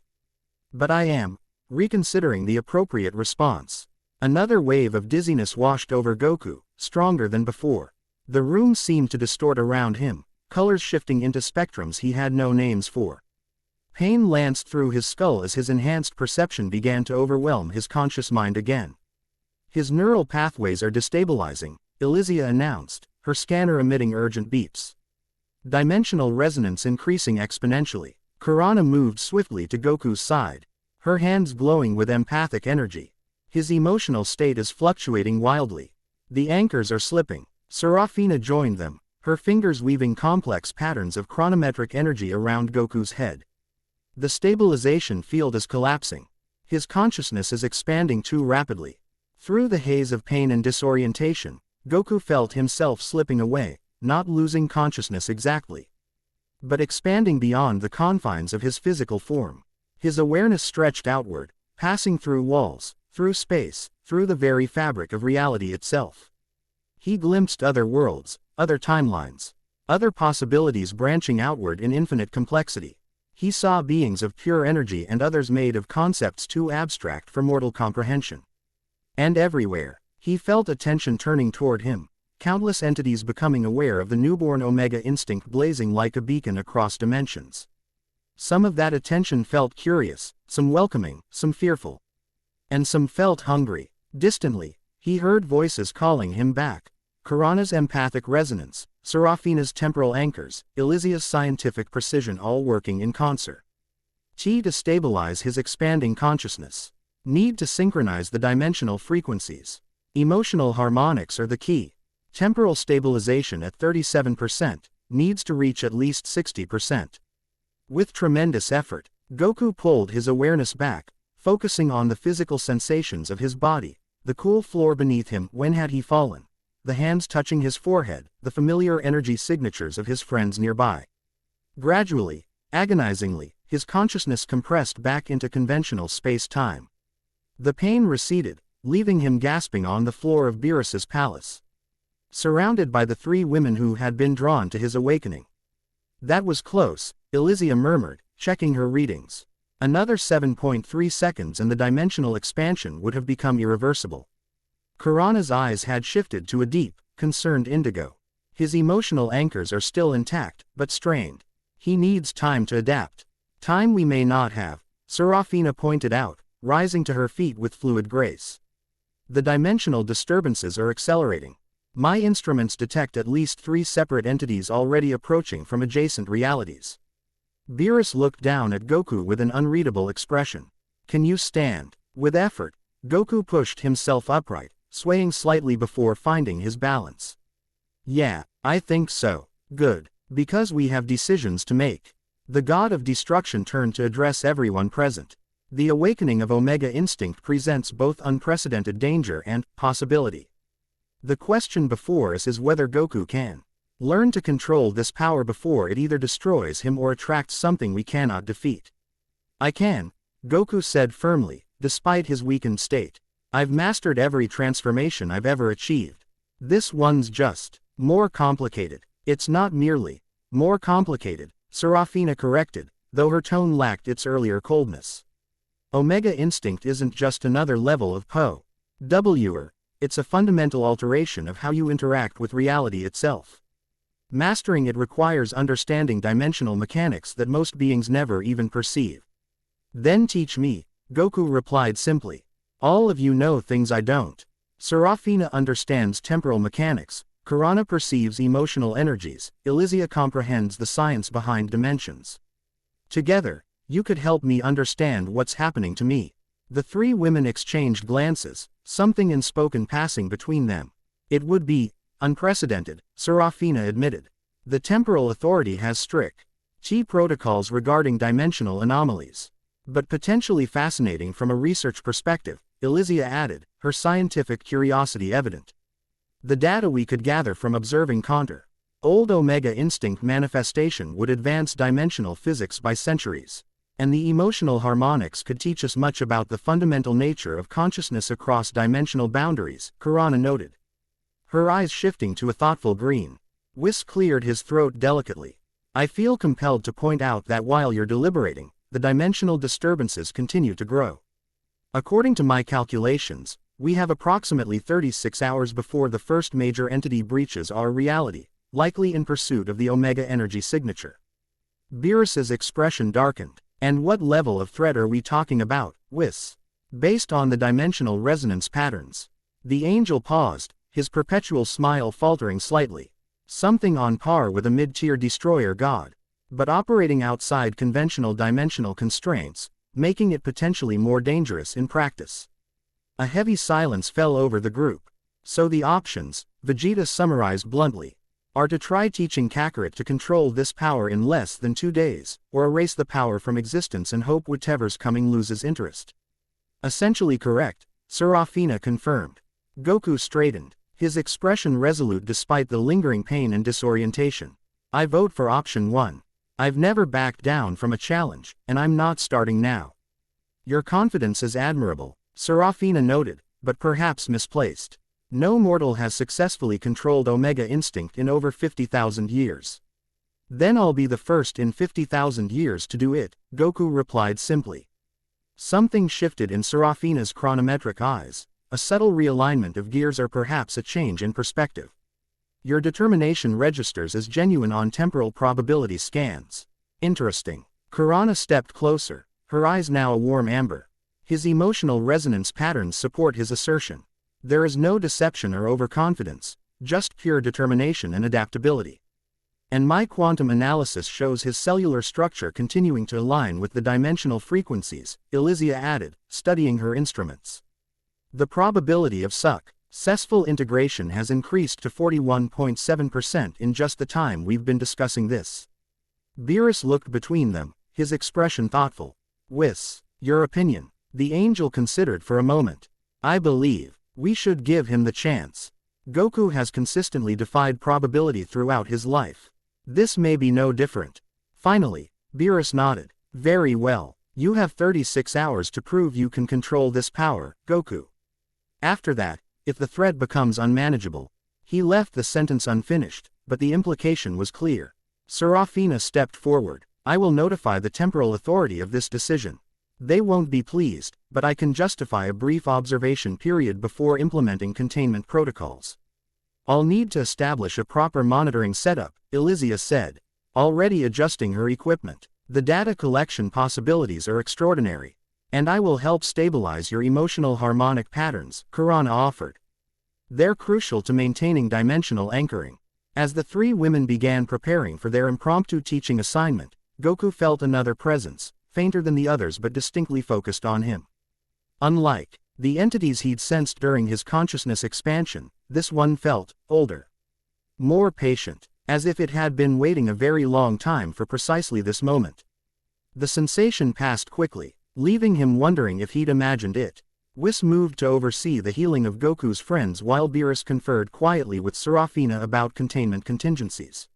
S1: But I am reconsidering the appropriate response. Another wave of dizziness washed over Goku, stronger than before. The room seemed to distort around him, colors shifting into spectrums he had no names for. Pain lanced through his skull as his enhanced perception began to overwhelm his conscious mind again. His neural pathways are destabilizing, Elysia announced, her scanner emitting urgent beeps. Dimensional resonance increasing exponentially. Kurana moved swiftly to Goku's side, her hands glowing with empathic energy. His emotional state is fluctuating wildly. The anchors are slipping. Serafina joined them, her fingers weaving complex patterns of chronometric energy around Goku's head. The stabilization field is collapsing. His consciousness is expanding too rapidly. Through the haze of pain and disorientation, Goku felt himself slipping away, not losing consciousness exactly, but expanding beyond the confines of his physical form. His awareness stretched outward, passing through walls, through space, through the very fabric of reality itself. He glimpsed other worlds, other timelines, other possibilities branching outward in infinite complexity. He saw beings of pure energy and others made of concepts too abstract for mortal comprehension. And everywhere, he felt attention turning toward him, countless entities becoming aware of the newborn Omega instinct blazing like a beacon across dimensions. Some of that attention felt curious, some welcoming, some fearful. And some felt hungry. Distantly, he heard voices calling him back. Kurana's empathic resonance, Serafina's temporal anchors, Elysia's scientific precision all working in concert. Chi to stabilize his expanding consciousness. Need to synchronize the dimensional frequencies. Emotional harmonics are the key. Temporal stabilization at 37%, needs to reach at least 60%. With tremendous effort, Goku pulled his awareness back, focusing on the physical sensations of his body, the cool floor beneath him when had he fallen, the hands touching his forehead, the familiar energy signatures of his friends nearby. Gradually, agonizingly, his consciousness compressed back into conventional space-time. The pain receded, leaving him gasping on the floor of Beerus's palace, surrounded by the three women who had been drawn to his awakening. That was close, Elysia murmured, checking her readings. Another 7.3 seconds and the dimensional expansion would have become irreversible. Kurana's eyes had shifted to a deep, concerned indigo. His emotional anchors are still intact, but strained. He needs time to adapt. Time we may not have, Serafina pointed out, rising to her feet with fluid grace. The dimensional disturbances are accelerating. My instruments detect at least 3 separate entities already approaching from adjacent realities. Beerus looked down at Goku with an unreadable expression. Can you stand? With effort, Goku pushed himself upright, swaying slightly before finding his balance. Yeah, I think so. Good. Because we have decisions to make. The god of destruction turned to address everyone present. The awakening of Omega Instinct presents both unprecedented danger and possibility. The question before us is whether Goku can learn to control this power before it either destroys him or attracts something we cannot defeat. I can, Goku said firmly, despite his weakened state. I've mastered every transformation I've ever achieved. This one's just more complicated. It's not merely more complicated, Serafina corrected, though her tone lacked its earlier coldness. Omega Instinct isn't just another level of PoWer. It's a fundamental alteration of how you interact with reality itself. Mastering it requires understanding dimensional mechanics that most beings never even perceive. Then teach me, Goku replied simply. All of you know things I don't. Serafina understands temporal mechanics, Kurana perceives emotional energies, Elysia comprehends the science behind dimensions. Together, you could help me understand what's happening to me. The three women exchanged glances, something unspoken passing between them. It would be unprecedented, Serafina admitted. The temporal authority has strict Chi protocols regarding dimensional anomalies. But potentially fascinating from a research perspective, Elysia added, her scientific curiosity evident. The data we could gather from observing old Omega Instinct manifestation would advance dimensional physics by centuries. And the emotional harmonics could teach us much about the fundamental nature of consciousness across dimensional boundaries, Kurana noted. Her eyes shifting to a thoughtful green. Whis cleared his throat delicately. I feel compelled to point out that while you're deliberating, the dimensional disturbances continue to grow. According to my calculations, we have approximately 36 hours before the first major entity breaches our reality, likely in pursuit of the Omega energy signature. Beerus's expression darkened. And what level of threat are we talking about, Whis? Based on the dimensional resonance patterns. The angel paused, his perpetual smile faltering slightly. Something on par with a mid-tier destroyer god, but operating outside conventional dimensional constraints, making it potentially more dangerous in practice. A heavy silence fell over the group. So the options, Vegeta summarized bluntly, are to try teaching Kakarot to control this power in less than 2 days, or erase the power from existence and hope whatever's coming loses interest. Essentially correct, Serafina confirmed. Goku straightened, his expression resolute despite the lingering pain and disorientation. I vote for option 1. I've never backed down from a challenge, and I'm not starting now. Your confidence is admirable, Serafina noted, but perhaps misplaced. No mortal has successfully controlled Omega Instinct in over 50,000 years. Then I'll be the first in 50,000 years to do it, Goku replied simply. Something shifted in Serafina's chronometric eyes, a subtle realignment of gears or perhaps a change in perspective. Your determination registers as genuine on temporal probability scans. Interesting. Kurana stepped closer, her eyes now a warm amber. His emotional resonance patterns support his assertion. There is no deception or overconfidence, just pure determination and adaptability. And my quantum analysis shows his cellular structure continuing to align with the dimensional frequencies, Elysia added, studying her instruments. The probability of successful integration has increased to 41.7% in just the time we've been discussing this. Beerus looked between them, his expression thoughtful. Whis, your opinion? The angel considered for a moment. I believe we should give him the chance. Goku has consistently defied probability throughout his life. This may be no different. Finally, Beerus nodded. Very well. You have 36 hours to prove you can control this power, Goku. After that, if the threat becomes unmanageable. He left the sentence unfinished, but the implication was clear. Serafina stepped forward. I will notify the temporal authority of this decision. They won't be pleased, but I can justify a brief observation period before implementing containment protocols. I'll need to establish a proper monitoring setup, Elysia said, already adjusting her equipment. The data collection possibilities are extraordinary. And I will help stabilize your emotional harmonic patterns, Kurana offered. They're crucial to maintaining dimensional anchoring. As the three women began preparing for their impromptu teaching assignment, Goku felt another presence, fainter than the others but distinctly focused on him. Unlike the entities he'd sensed during his consciousness expansion, this one felt older. More patient, as if it had been waiting a very long time for precisely this moment. The sensation passed quickly, leaving him wondering if he'd imagined it. Whis moved to oversee the healing of Goku's friends while Beerus conferred quietly with Serafina about containment contingencies.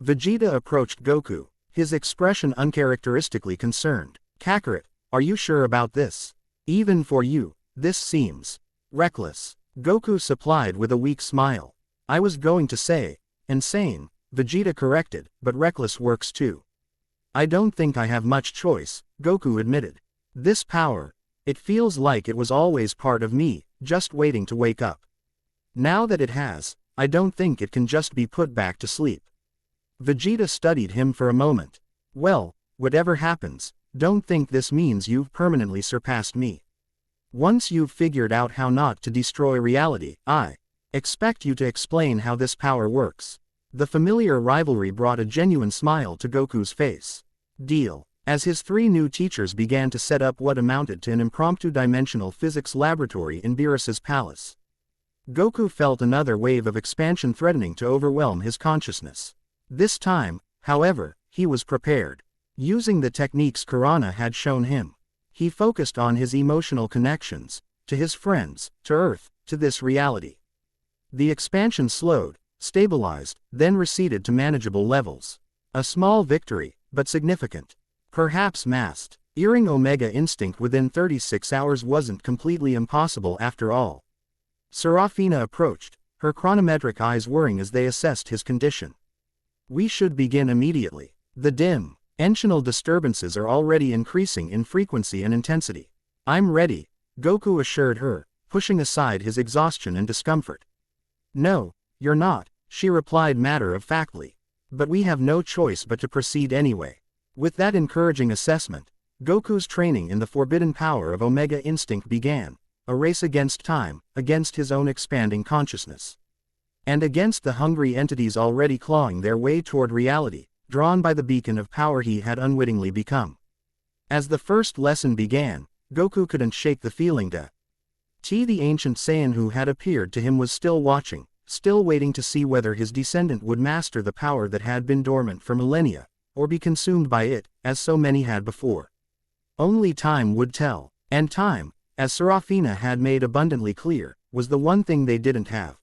S1: Vegeta approached Goku, his expression uncharacteristically concerned. Kakarot, are you sure about this? Even for you, this seems reckless. Goku supplied with a weak smile. I was going to say, insane, Vegeta corrected, but reckless works too. I don't think I have much choice, Goku admitted. This power, it feels like it was always part of me, just waiting to wake up. Now that it has, I don't think it can just be put back to sleep. Vegeta studied him for a moment. Well, whatever happens, don't think this means you've permanently surpassed me. Once you've figured out how not to destroy reality, I expect you to explain how this power works. The familiar rivalry brought a genuine smile to Goku's face. Deal. As his three new teachers began to set up what amounted to an impromptu dimensional physics laboratory in Beerus's palace, Goku felt another wave of expansion threatening to overwhelm his consciousness. This time, however, he was prepared. Using the techniques Kurana had shown him, he focused on his emotional connections, to his friends, to Earth, to this reality. The expansion slowed, stabilized, then receded to manageable levels. A small victory, but significant. Perhaps masked. Earring Omega Instinct within 36 hours wasn't completely impossible after all. Serafina approached, her chronometric eyes whirring as they assessed his condition. We should begin immediately. The dimensional disturbances are already increasing in frequency and intensity. I'm ready, Goku assured her, pushing aside his exhaustion and discomfort. No, you're not, she replied matter-of-factly. But we have no choice but to proceed anyway. With that encouraging assessment, Goku's training in the forbidden power of Omega Instinct began, a race against time, against his own expanding consciousness. And against the hungry entities already clawing their way toward reality, drawn by the beacon of power he had unwittingly become. As the first lesson began, Goku couldn't shake the feeling that the ancient Saiyan who had appeared to him was still watching, still waiting to see whether his descendant would master the power that had been dormant for millennia, or be consumed by it, as so many had before. Only time would tell, and time, as Serafina had made abundantly clear, was the one thing they didn't have.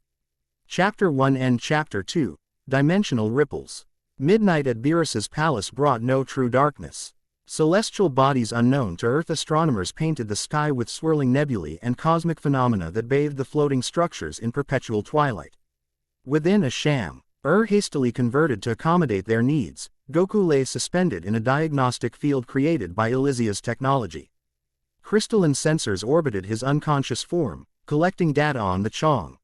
S1: Chapter 1 and Chapter 2, Dimensional Ripples. Midnight at Beerus's palace brought no true darkness. Celestial bodies unknown to Earth astronomers painted the sky with swirling nebulae and cosmic phenomena that bathed the floating structures in perpetual twilight. Within a sham, hastily converted to accommodate their needs, Goku lay suspended in a diagnostic field created by Elysia's technology. Crystalline sensors orbited his unconscious form, collecting data on the Chang's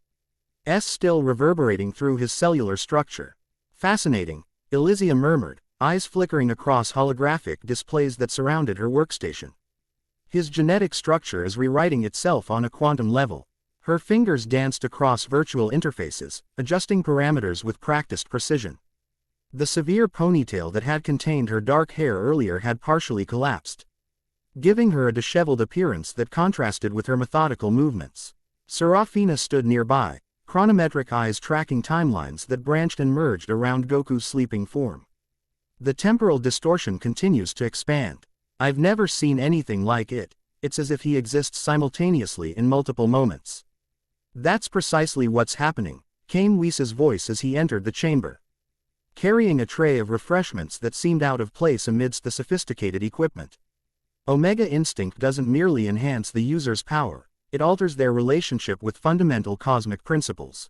S1: still reverberating through his cellular structure. Fascinating, Elysia murmured, eyes flickering across holographic displays that surrounded her workstation. His genetic structure is rewriting itself on a quantum level. Her fingers danced across virtual interfaces, adjusting parameters with practiced precision. The severe ponytail that had contained her dark hair earlier had partially collapsed, giving her a disheveled appearance that contrasted with her methodical movements. Serafina stood nearby, chronometric eyes tracking timelines that branched and merged around Goku's sleeping form. The temporal distortion continues to expand. I've never seen anything like it. It's as if he exists simultaneously in multiple moments. That's precisely what's happening, came Whis' voice as he entered the chamber, carrying a tray of refreshments that seemed out of place amidst the sophisticated equipment. Omega Instinct doesn't merely enhance the user's power, it alters their relationship with fundamental cosmic principles.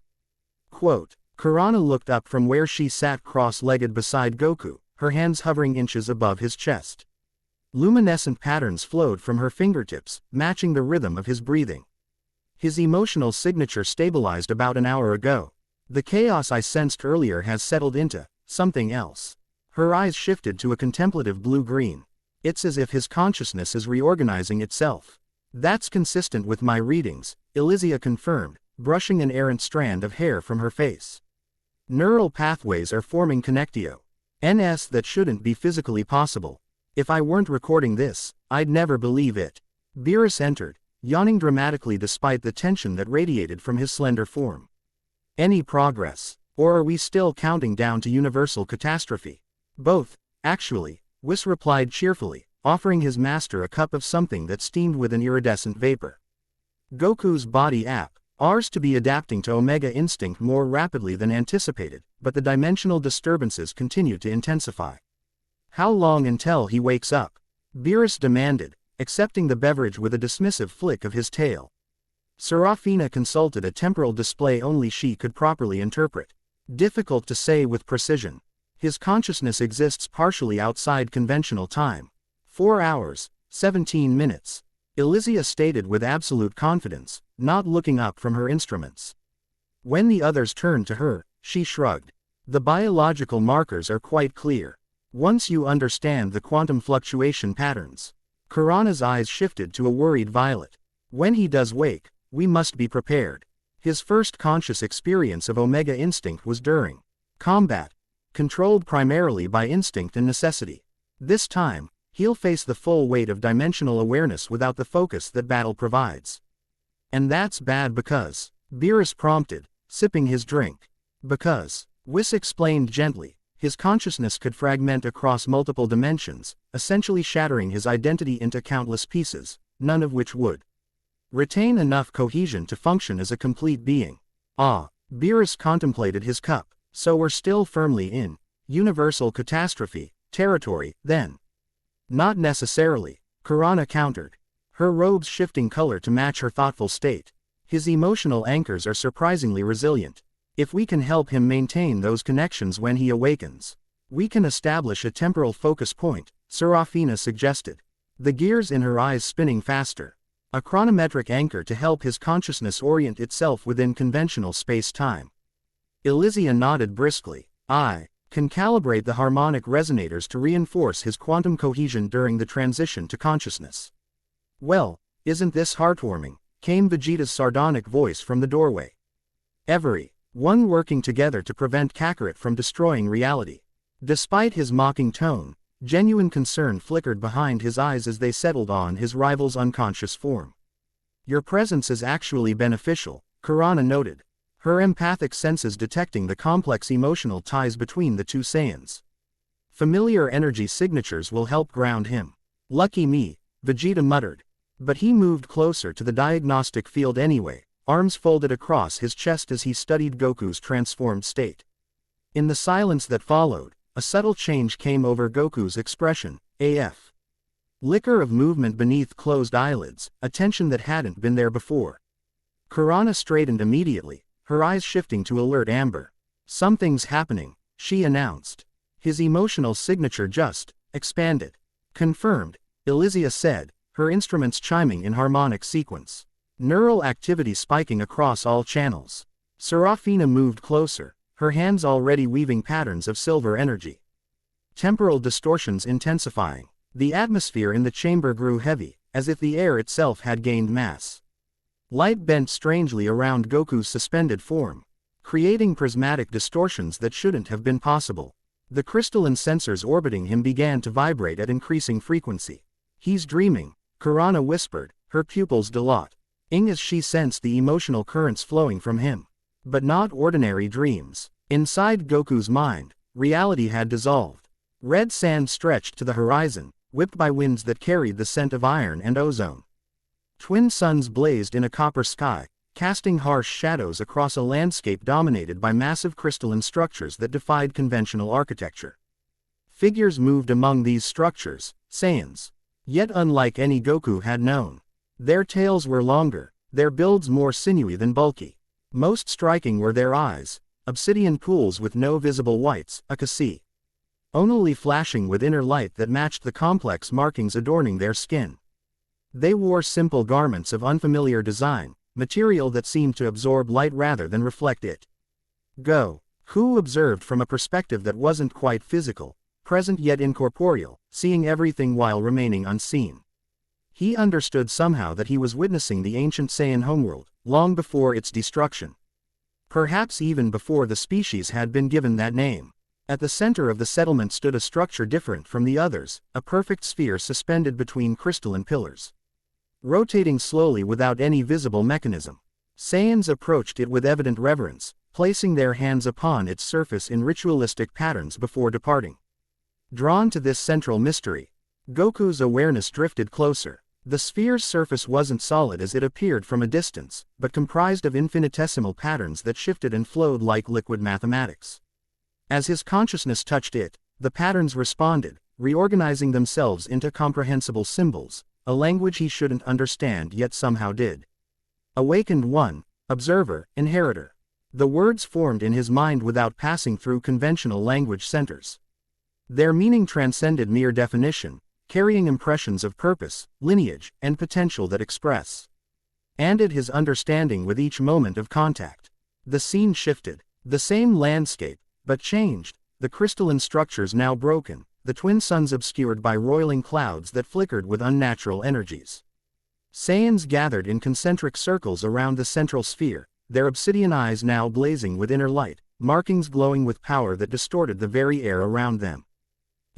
S1: Quote, Kurana looked up from where she sat cross-legged beside Goku, her hands hovering inches above his chest. Luminescent patterns flowed from her fingertips, matching the rhythm of his breathing. His emotional signature stabilized about an hour ago. The chaos I sensed earlier has settled into something else. Her eyes shifted to a contemplative blue-green. It's as if his consciousness is reorganizing itself. That's consistent with my readings, Elysia confirmed, brushing an errant strand of hair from her face. Neural pathways are forming connectio. NS that shouldn't be physically possible. If I weren't recording this, I'd never believe it. Beerus entered, yawning dramatically despite the tension that radiated from his slender form. Any progress? Or are we still counting down to universal catastrophe? Both, actually, Whis replied cheerfully, offering his master a cup of something that steamed with an iridescent vapor. Goku's body ours to be adapting to Omega Instinct more rapidly than anticipated, but the dimensional disturbances continue to intensify. How long until he wakes up? Beerus demanded, accepting the beverage with a dismissive flick of his tail. Serafina consulted a temporal display only she could properly interpret. Difficult to say with precision. His consciousness exists partially outside conventional time. 4 hours, 17 minutes. Elysia stated with absolute confidence, not looking up from her instruments. When the others turned to her, she shrugged. The biological markers are quite clear. Once you understand the quantum fluctuation patterns. Kurana's eyes shifted to a worried violet. When he does wake, we must be prepared. His first conscious experience of Omega Instinct was during combat, controlled primarily by instinct and necessity. This time, he'll face the full weight of dimensional awareness without the focus that battle provides. And that's bad because, Beerus prompted, sipping his drink. Because, Whis explained gently, his consciousness could fragment across multiple dimensions, essentially shattering his identity into countless pieces, none of which would retain enough cohesion to function as a complete being. Beerus contemplated his cup, so we're still firmly in universal catastrophe territory, then. Not necessarily, Kurana countered, her robes shifting color to match her thoughtful state. His emotional anchors are surprisingly resilient. If we can help him maintain those connections when he awakens, we can establish a temporal focus point, Serafina suggested, the gears in her eyes spinning faster. A chronometric anchor to help his consciousness orient itself within conventional space-time. Elysia nodded briskly. I can calibrate the harmonic resonators to reinforce his quantum cohesion during the transition to consciousness. Well, isn't this heartwarming? Came Vegeta's sardonic voice from the doorway. Every one working together to prevent Kakarot from destroying reality. Despite his mocking tone, genuine concern flickered behind his eyes as they settled on his rival's unconscious form. Your presence is actually beneficial, Kurana noted, her empathic senses detecting the complex emotional ties between the two Saiyans. Familiar energy signatures will help ground him. Lucky me, Vegeta muttered. But he moved closer to the diagnostic field anyway, arms folded across his chest as he studied Goku's transformed state. In the silence that followed, a subtle change came over Goku's expression, AF. Flicker of movement beneath closed eyelids, a tension that hadn't been there before. Kurana straightened immediately, her eyes shifting to alert amber. Something's happening, she announced. His emotional signature just expanded. Confirmed, Elysia said, her instruments chiming in harmonic sequence. Neural activity spiking across all channels. Serafina moved closer, her hands already weaving patterns of silver energy. Temporal distortions intensifying. The atmosphere in the chamber grew heavy, as if the air itself had gained mass. Light bent strangely around Goku's suspended form, creating prismatic distortions that shouldn't have been possible. The crystalline sensors orbiting him began to vibrate at increasing frequency. He's dreaming, Kurana whispered, her pupils dilating as she sensed the emotional currents flowing from him. But not ordinary dreams. Inside Goku's mind, reality had dissolved. Red sand stretched to the horizon, whipped by winds that carried the scent of iron and ozone. Twin suns blazed in a copper sky, casting harsh shadows across a landscape dominated by massive crystalline structures that defied conventional architecture. Figures moved among these structures, Saiyans. Yet unlike any Goku had known. Their tails were longer, their builds more sinewy than bulky. Most striking were their eyes, obsidian pools with no visible whites, akasi. Only flashing with inner light that matched the complex markings adorning their skin. They wore simple garments of unfamiliar design, material that seemed to absorb light rather than reflect it. Goku observed from a perspective that wasn't quite physical, present yet incorporeal, seeing everything while remaining unseen. He understood somehow that he was witnessing the ancient Saiyan homeworld, long before its destruction. Perhaps even before the species had been given that name. At the center of the settlement stood a structure different from the others, a perfect sphere suspended between crystalline pillars. Rotating slowly without any visible mechanism. Saiyans approached it with evident reverence, placing their hands upon its surface in ritualistic patterns before departing. Drawn to this central mystery, Goku's awareness drifted closer. The sphere's surface wasn't solid as it appeared from a distance, but comprised of infinitesimal patterns that shifted and flowed like liquid mathematics. As his consciousness touched it, the patterns responded, reorganizing themselves into comprehensible symbols, a language he shouldn't understand yet somehow did. Awakened one, observer, inheritor. The words formed in his mind without passing through conventional language centers. Their meaning transcended mere definition, carrying impressions of purpose, lineage, and potential that expanded his understanding with each moment of contact. The scene shifted. The same landscape, but changed, the crystalline structures now broken, the twin suns obscured by roiling clouds that flickered with unnatural energies. Saiyans gathered in concentric circles around the central sphere, their obsidian eyes now blazing with inner light, markings glowing with power that distorted the very air around them.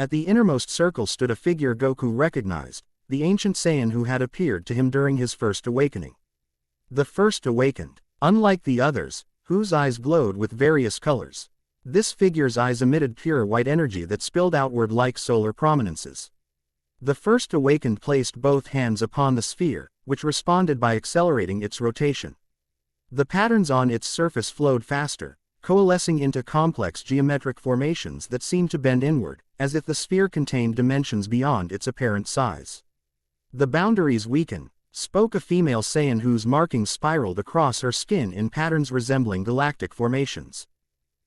S1: At the innermost circle stood a figure Goku recognized, the ancient Saiyan who had appeared to him during his first awakening. The first awakened, unlike the others, whose eyes glowed with various colors. This figure's eyes emitted pure white energy that spilled outward like solar prominences. The first awakened placed both hands upon the sphere, which responded by accelerating its rotation. The patterns on its surface flowed faster, coalescing into complex geometric formations that seemed to bend inward, as if the sphere contained dimensions beyond its apparent size. The boundaries weaken, spoke a female Saiyan whose markings spiraled across her skin in patterns resembling galactic formations.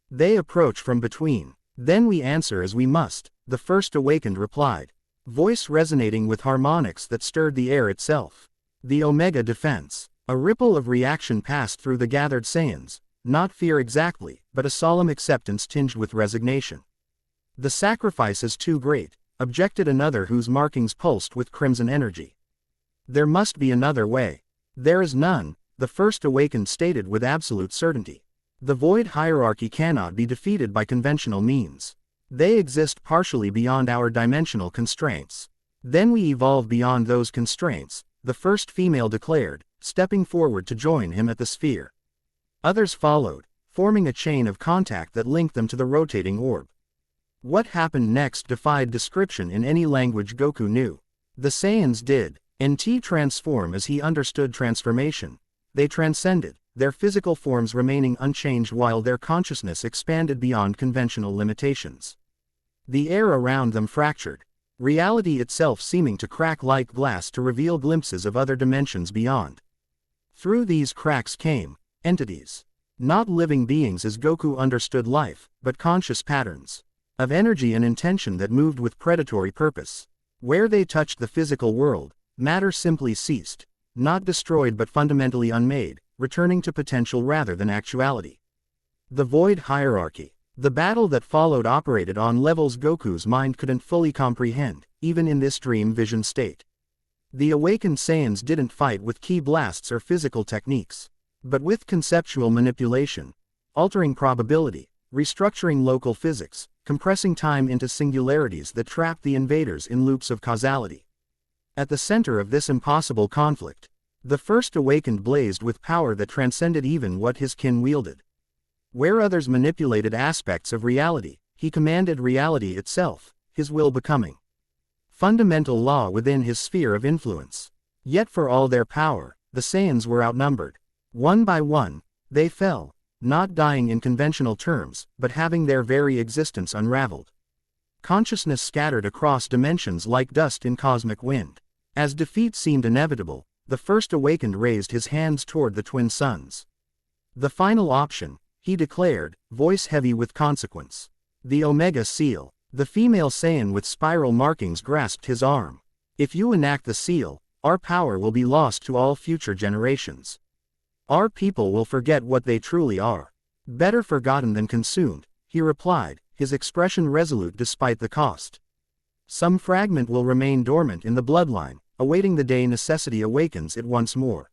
S1: They approach from between. Then we answer as we must, the first awakened replied. Voice resonating with harmonics that stirred the air itself. The Omega Defense. A ripple of reaction passed through the gathered Saiyans, not fear exactly, but a solemn acceptance tinged with resignation. The sacrifice is too great, objected another whose markings pulsed with crimson energy. There must be another way. There is none, the first awakened stated with absolute certainty. The void hierarchy cannot be defeated by conventional means. They exist partially beyond our dimensional constraints. Then we evolve beyond those constraints, the first female declared, stepping forward to join him at the sphere. Others followed, forming a chain of contact that linked them to the rotating orb. What happened next defied description in any language Goku knew. The Saiyans did, transform as he understood transformation. They transcended, their physical forms remaining unchanged while their consciousness expanded beyond conventional limitations. The air around them fractured, reality itself seeming to crack like glass to reveal glimpses of other dimensions beyond. Through these cracks came entities. Not living beings as Goku understood life, but conscious patterns of energy and intention that moved with predatory purpose. Where they touched the physical world, matter simply ceased, not destroyed but fundamentally unmade, returning to potential rather than actuality. The void hierarchy. The battle that followed operated on levels Goku's mind couldn't fully comprehend, even in this dream vision state. The awakened Saiyans didn't fight with ki blasts or physical techniques, but with conceptual manipulation, altering probability, restructuring local physics, compressing time into singularities that trapped the invaders in loops of causality. At the center of this impossible conflict, the first awakened blazed with power that transcended even what his kin wielded. Where others manipulated aspects of reality, he commanded reality itself, his will becoming fundamental law within his sphere of influence. Yet for all their power, the Saiyans were outnumbered. One by one, they fell, not dying in conventional terms, but having their very existence unraveled. Consciousness scattered across dimensions like dust in cosmic wind. As defeat seemed inevitable, the first awakened raised his hands toward the twin suns. The final option, he declared, voice heavy with consequence. The Omega Seal. The female Saiyan with spiral markings grasped his arm. If you enact the seal, our power will be lost to all future generations. Our people will forget what they truly are. Better forgotten than consumed, he replied, his expression resolute despite the cost. Some fragment will remain dormant in the bloodline, awaiting the day necessity awakens it once more.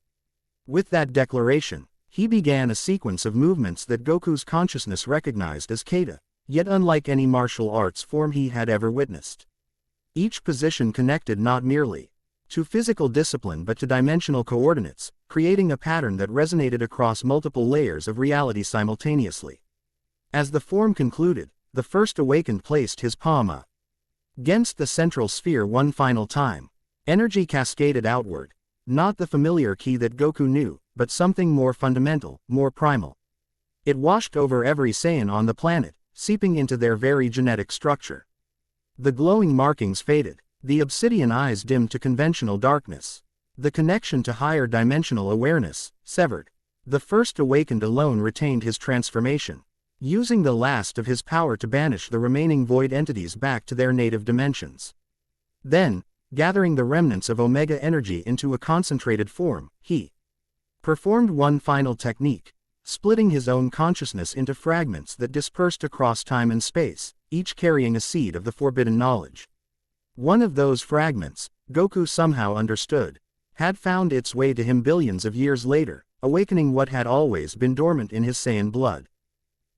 S1: With that declaration, he began a sequence of movements that Goku's consciousness recognized as kata, yet unlike any martial arts form he had ever witnessed. Each position connected not merely to physical discipline but to dimensional coordinates, creating a pattern that resonated across multiple layers of reality simultaneously. As the form concluded, the first awakened placed his palm against the central sphere one final time. Energy cascaded outward, not the familiar ki that Goku knew, but something more fundamental, more primal. It washed over every Saiyan on the planet, seeping into their very genetic structure. The glowing markings faded, the obsidian eyes dimmed to conventional darkness. The connection to higher dimensional awareness, severed. The first awakened alone retained his transformation, using the last of his power to banish the remaining void entities back to their native dimensions. Then, gathering the remnants of Omega energy into a concentrated form, he performed one final technique, splitting his own consciousness into fragments that dispersed across time and space, each carrying a seed of the forbidden knowledge. One of those fragments, Goku somehow understood, had found its way to him billions of years later, awakening what had always been dormant in his Saiyan blood.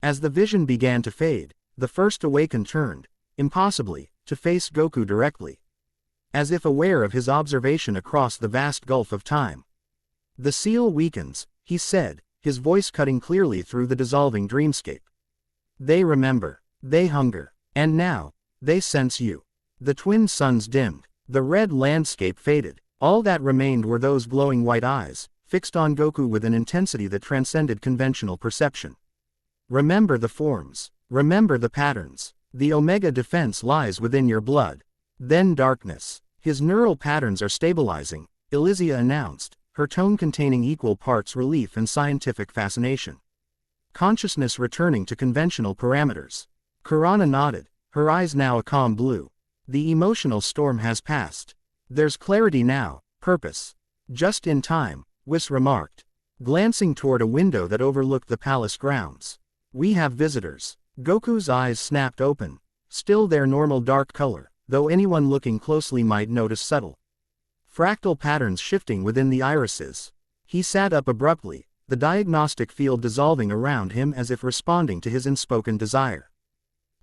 S1: As the vision began to fade, the first awakened turned, impossibly, to face Goku directly, as if aware of his observation across the vast gulf of time. The seal weakens, he said, his voice cutting clearly through the dissolving dreamscape. They remember, they hunger, and now, they sense you. The twin suns dimmed, the red landscape faded, all that remained were those glowing white eyes, fixed on Goku with an intensity that transcended conventional perception. Remember the forms, remember the patterns, the Omega defense lies within your blood. Then darkness. His neural patterns are stabilizing, Elysia announced, her tone containing equal parts relief and scientific fascination. Consciousness returning to conventional parameters. Kurana nodded, her eyes now a calm blue. The emotional storm has passed. There's clarity now, purpose. Just in time, Whis remarked, glancing toward a window that overlooked the palace grounds. We have visitors. Goku's eyes snapped open, still their normal dark color, though anyone looking closely might notice subtle fractal patterns shifting within the irises. He sat up abruptly, the diagnostic field dissolving around him as if responding to his unspoken desire.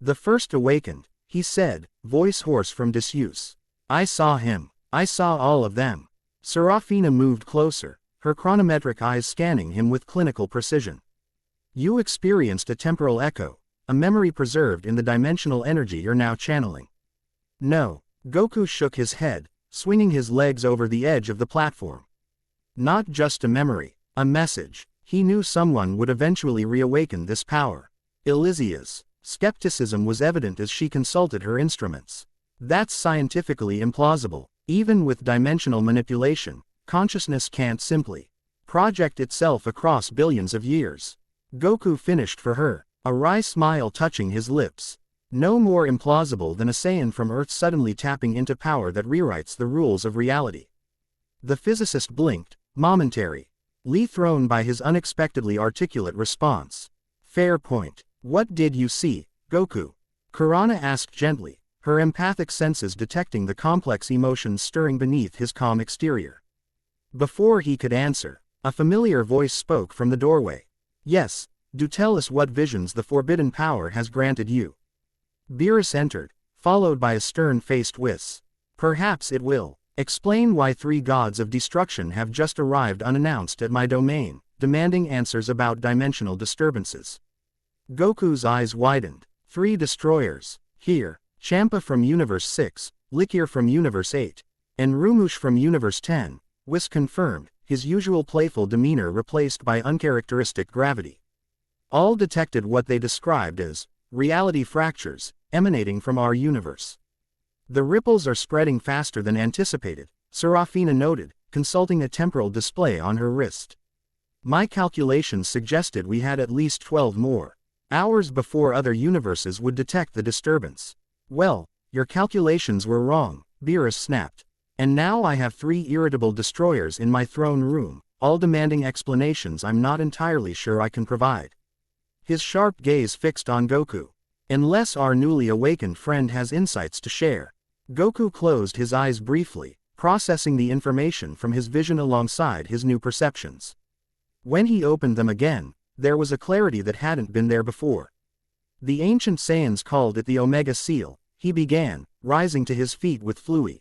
S1: "The first awakened," he said, voice hoarse from disuse. "I saw him. I saw all of them." Serafina moved closer, her chronometric eyes scanning him with clinical precision. "You experienced a temporal echo, a memory preserved in the dimensional energy you're now channeling." "No." Goku shook his head, swinging his legs over the edge of the platform. "Not just a memory, a message." He knew someone would eventually reawaken this power. Elysia's skepticism was evident as she consulted her instruments. "That's scientifically implausible. Even with dimensional manipulation, consciousness can't simply project itself across billions of years." Goku finished for her, a wry smile touching his lips. "No more implausible than a Saiyan from Earth suddenly tapping into power that rewrites the rules of reality." The physicist blinked, momentary, thrown by his unexpectedly articulate response. "Fair point. What did you see, Goku?" Kurana asked gently, her empathic senses detecting the complex emotions stirring beneath his calm exterior. Before he could answer, a familiar voice spoke from the doorway. "Yes, do tell us what visions the forbidden power has granted you." Beerus entered, followed by a stern-faced Whis. "Perhaps it will explain why 3 gods of destruction have just arrived unannounced at my domain, demanding answers about dimensional disturbances." Goku's eyes widened. 3 destroyers, here, Champa from Universe 6, Likir from Universe 8, and Rumush from Universe 10, Whis confirmed, his usual playful demeanor replaced by uncharacteristic gravity. "All detected what they described as reality fractures, emanating from our universe. The ripples are spreading faster than anticipated," Serafina noted, consulting a temporal display on her wrist. "My calculations suggested we had at least 12 more hours before other universes would detect the disturbance." "Well, your calculations were wrong," Beerus snapped. "And now I have 3 irritable destroyers in my throne room, all demanding explanations I'm not entirely sure I can provide." His sharp gaze fixed on Goku. "Unless our newly awakened friend has insights to share." Goku closed his eyes briefly, processing the information from his vision alongside his new perceptions. When he opened them again, there was a clarity that hadn't been there before. "The ancient Saiyans called it the Omega Seal," he began, rising to his feet with fluid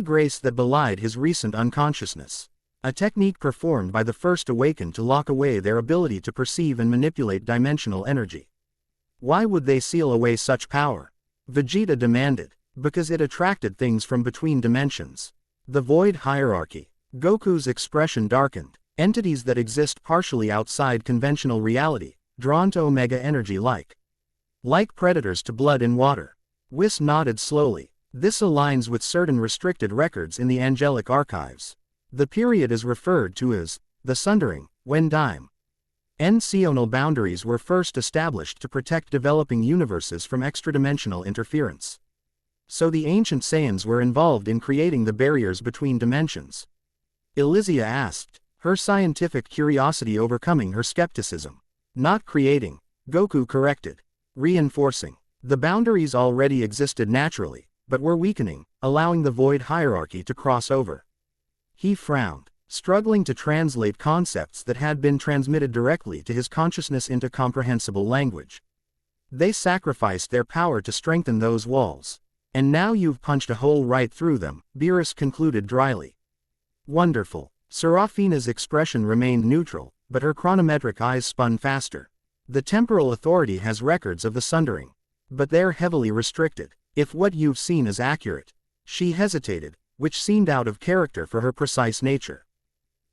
S1: grace that belied his recent unconsciousness. "A technique performed by the first awakened to lock away their ability to perceive and manipulate dimensional energy." "Why would they seal away such power?" Vegeta demanded. "Because it attracted things from between dimensions. The void hierarchy." Goku's expression darkened. "Entities that exist partially outside conventional reality, drawn to Omega energy like predators to blood and water." Whis nodded slowly. "This aligns with certain restricted records in the angelic archives. The period is referred to as the Sundering, when dimensional boundaries were first established to protect developing universes from extradimensional interference. So the ancient Saiyans were involved in creating the barriers between dimensions?" Elysia asked, her scientific curiosity overcoming her skepticism. "Not creating," Goku corrected. "Reinforcing. The boundaries already existed naturally, but were weakening, allowing the void hierarchy to cross over." He frowned, struggling to translate concepts that had been transmitted directly to his consciousness into comprehensible language. "They sacrificed their power to strengthen those walls. And now you've punched a hole right through them," Beerus concluded dryly. "Wonderful." Serafina's expression remained neutral, but her chronometric eyes spun faster. "The temporal authority has records of the Sundering. But they're heavily restricted. If what you've seen is accurate." She hesitated, which seemed out of character for her precise nature.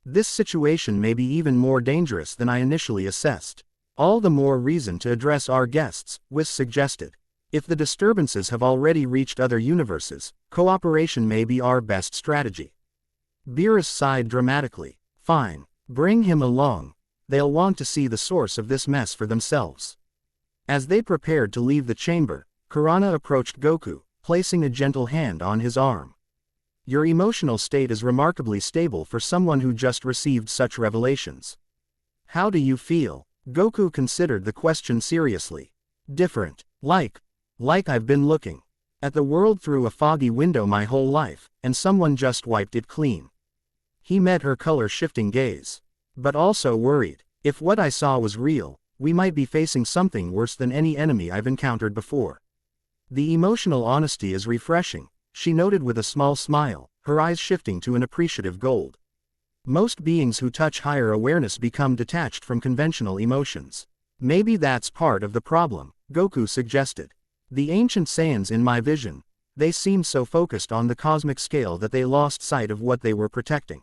S1: "This situation may be even more dangerous than I initially assessed." "All the more reason to address our guests," Whis suggested. "If the disturbances have already reached other universes, cooperation may be our best strategy." Beerus sighed dramatically. "Fine. Bring him along. They'll want to see the source of this mess for themselves." As they prepared to leave the chamber, Kurana approached Goku, placing a gentle hand on his arm. "Your emotional state is remarkably stable for someone who just received such revelations. How do you feel?" Goku considered the question seriously. "Different. Like I've been looking at the world through a foggy window my whole life, and someone just wiped it clean." He met her color-shifting gaze. But also worried. If what I saw was real, we might be facing something worse than any enemy I've encountered before. The emotional honesty is refreshing, she noted with a small smile, her eyes shifting to an appreciative gold. Most beings who touch higher awareness become detached from conventional emotions. Maybe that's part of the problem, Goku suggested. The ancient Saiyans in my vision, they seemed so focused on the cosmic scale that they lost sight of what they were protecting.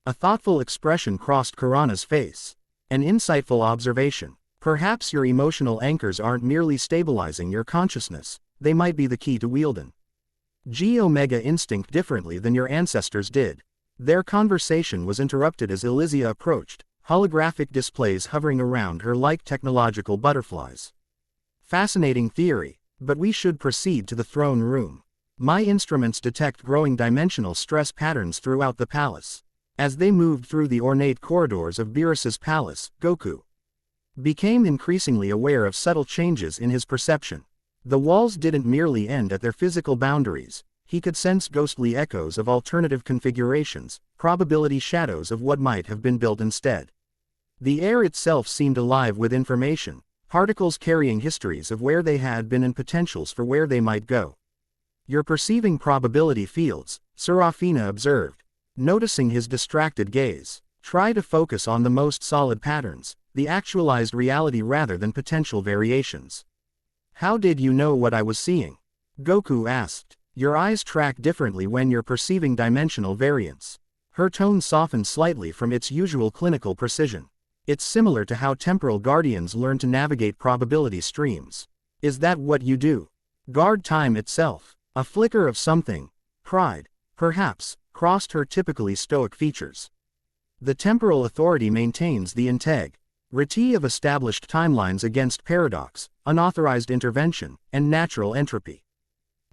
S1: A thoughtful expression crossed Kurana's face. An insightful observation. Perhaps your emotional anchors aren't merely stabilizing your consciousness, they might be the key to wielding G-Omega instinct differently than your ancestors did. Their conversation was interrupted as Elysia approached, holographic displays hovering around her like technological butterflies. Fascinating theory, but we should proceed to the throne room. My instruments detect growing dimensional stress patterns throughout the palace. As they moved through the ornate corridors of Beerus's palace, Goku became increasingly aware of subtle changes in his perception. The walls didn't merely end at their physical boundaries, he could sense ghostly echoes of alternative configurations, probability shadows of what might have been built instead. The air itself seemed alive with information, particles carrying histories of where they had been and potentials for where they might go. You're perceiving probability fields, Serafina observed, noticing his distracted gaze. Try to focus on the most solid patterns, the actualized reality rather than potential variations. How did you know what I was seeing? Goku asked. Your eyes track differently when you're perceiving dimensional variance. Her tone softened slightly from its usual clinical precision. It's similar to how temporal guardians learn to navigate probability streams. Is that what you do? Guard time itself. A flicker of something, pride, perhaps, crossed her typically stoic features. The temporal authority maintains the integrity of established timelines against paradox, unauthorized intervention, and natural entropy.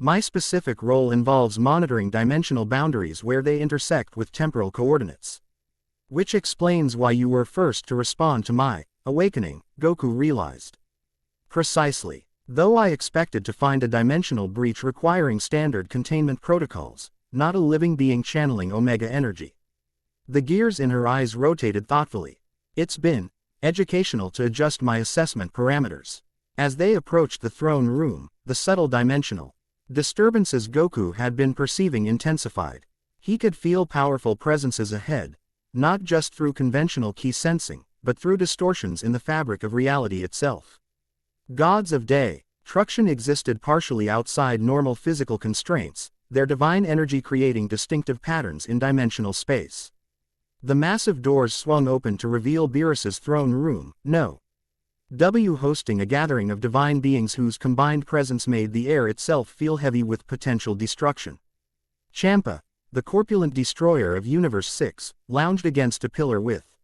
S1: My specific role involves monitoring dimensional boundaries where they intersect with temporal coordinates. Which explains why you were first to respond to my awakening, Goku realized. Precisely. Though I expected to find a dimensional breach requiring standard containment protocols, not a living being channeling Omega energy. The gears in her eyes rotated thoughtfully. It's been educational to adjust my assessment parameters. As they approached the throne room, the subtle dimensional disturbances Goku had been perceiving intensified. He could feel powerful presences ahead, not just through conventional key sensing, but through distortions in the fabric of reality itself. Gods of destruction existed partially outside normal physical constraints, their divine energy creating distinctive patterns in dimensional space. The massive doors swung open to reveal Beerus's throne room, hosting a gathering of divine beings whose combined presence made the air itself feel heavy with potential destruction. Champa, the corpulent destroyer of Universe 6, lounged against a pillar with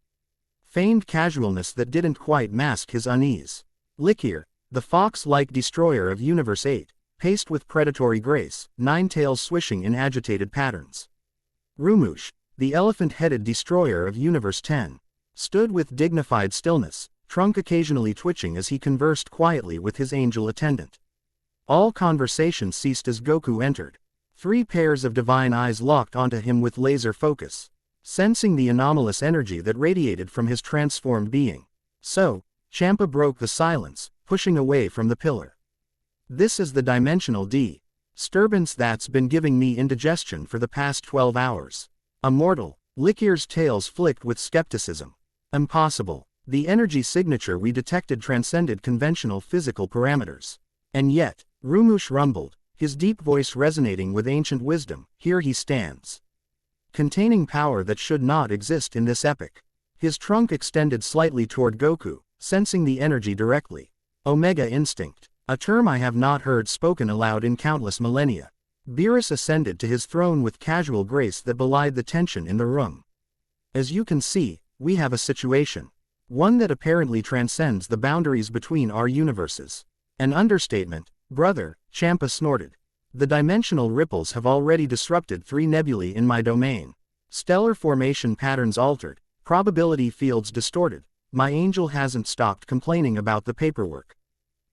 S1: feigned casualness that didn't quite mask his unease. Likir, the fox-like destroyer of Universe 8, paced with predatory grace, nine tails swishing in agitated patterns. Rumush, the elephant-headed destroyer of Universe 10, stood with dignified stillness, trunk occasionally twitching as he conversed quietly with his angel attendant. All conversation ceased as Goku entered. 3 pairs of divine eyes locked onto him with laser focus, sensing the anomalous energy that radiated from his transformed being. So, Champa broke the silence, pushing away from the pillar. This is the dimensional disturbance that's been giving me indigestion for the past 12 hours. A mortal, Likir's tails flicked with skepticism. Impossible. The energy signature we detected transcended conventional physical parameters. And yet, Rumush rumbled, his deep voice resonating with ancient wisdom, here he stands. Containing power that should not exist in this epoch. His trunk extended slightly toward Goku, sensing the energy directly. Omega instinct, a term I have not heard spoken aloud in countless millennia. Beerus ascended to his throne with casual grace that belied the tension in the room. As you can see, we have a situation. One that apparently transcends the boundaries between our universes. An understatement, brother, Champa snorted. The dimensional ripples have already disrupted 3 nebulae in my domain. Stellar formation patterns altered, probability fields distorted. My angel hasn't stopped complaining about the paperwork.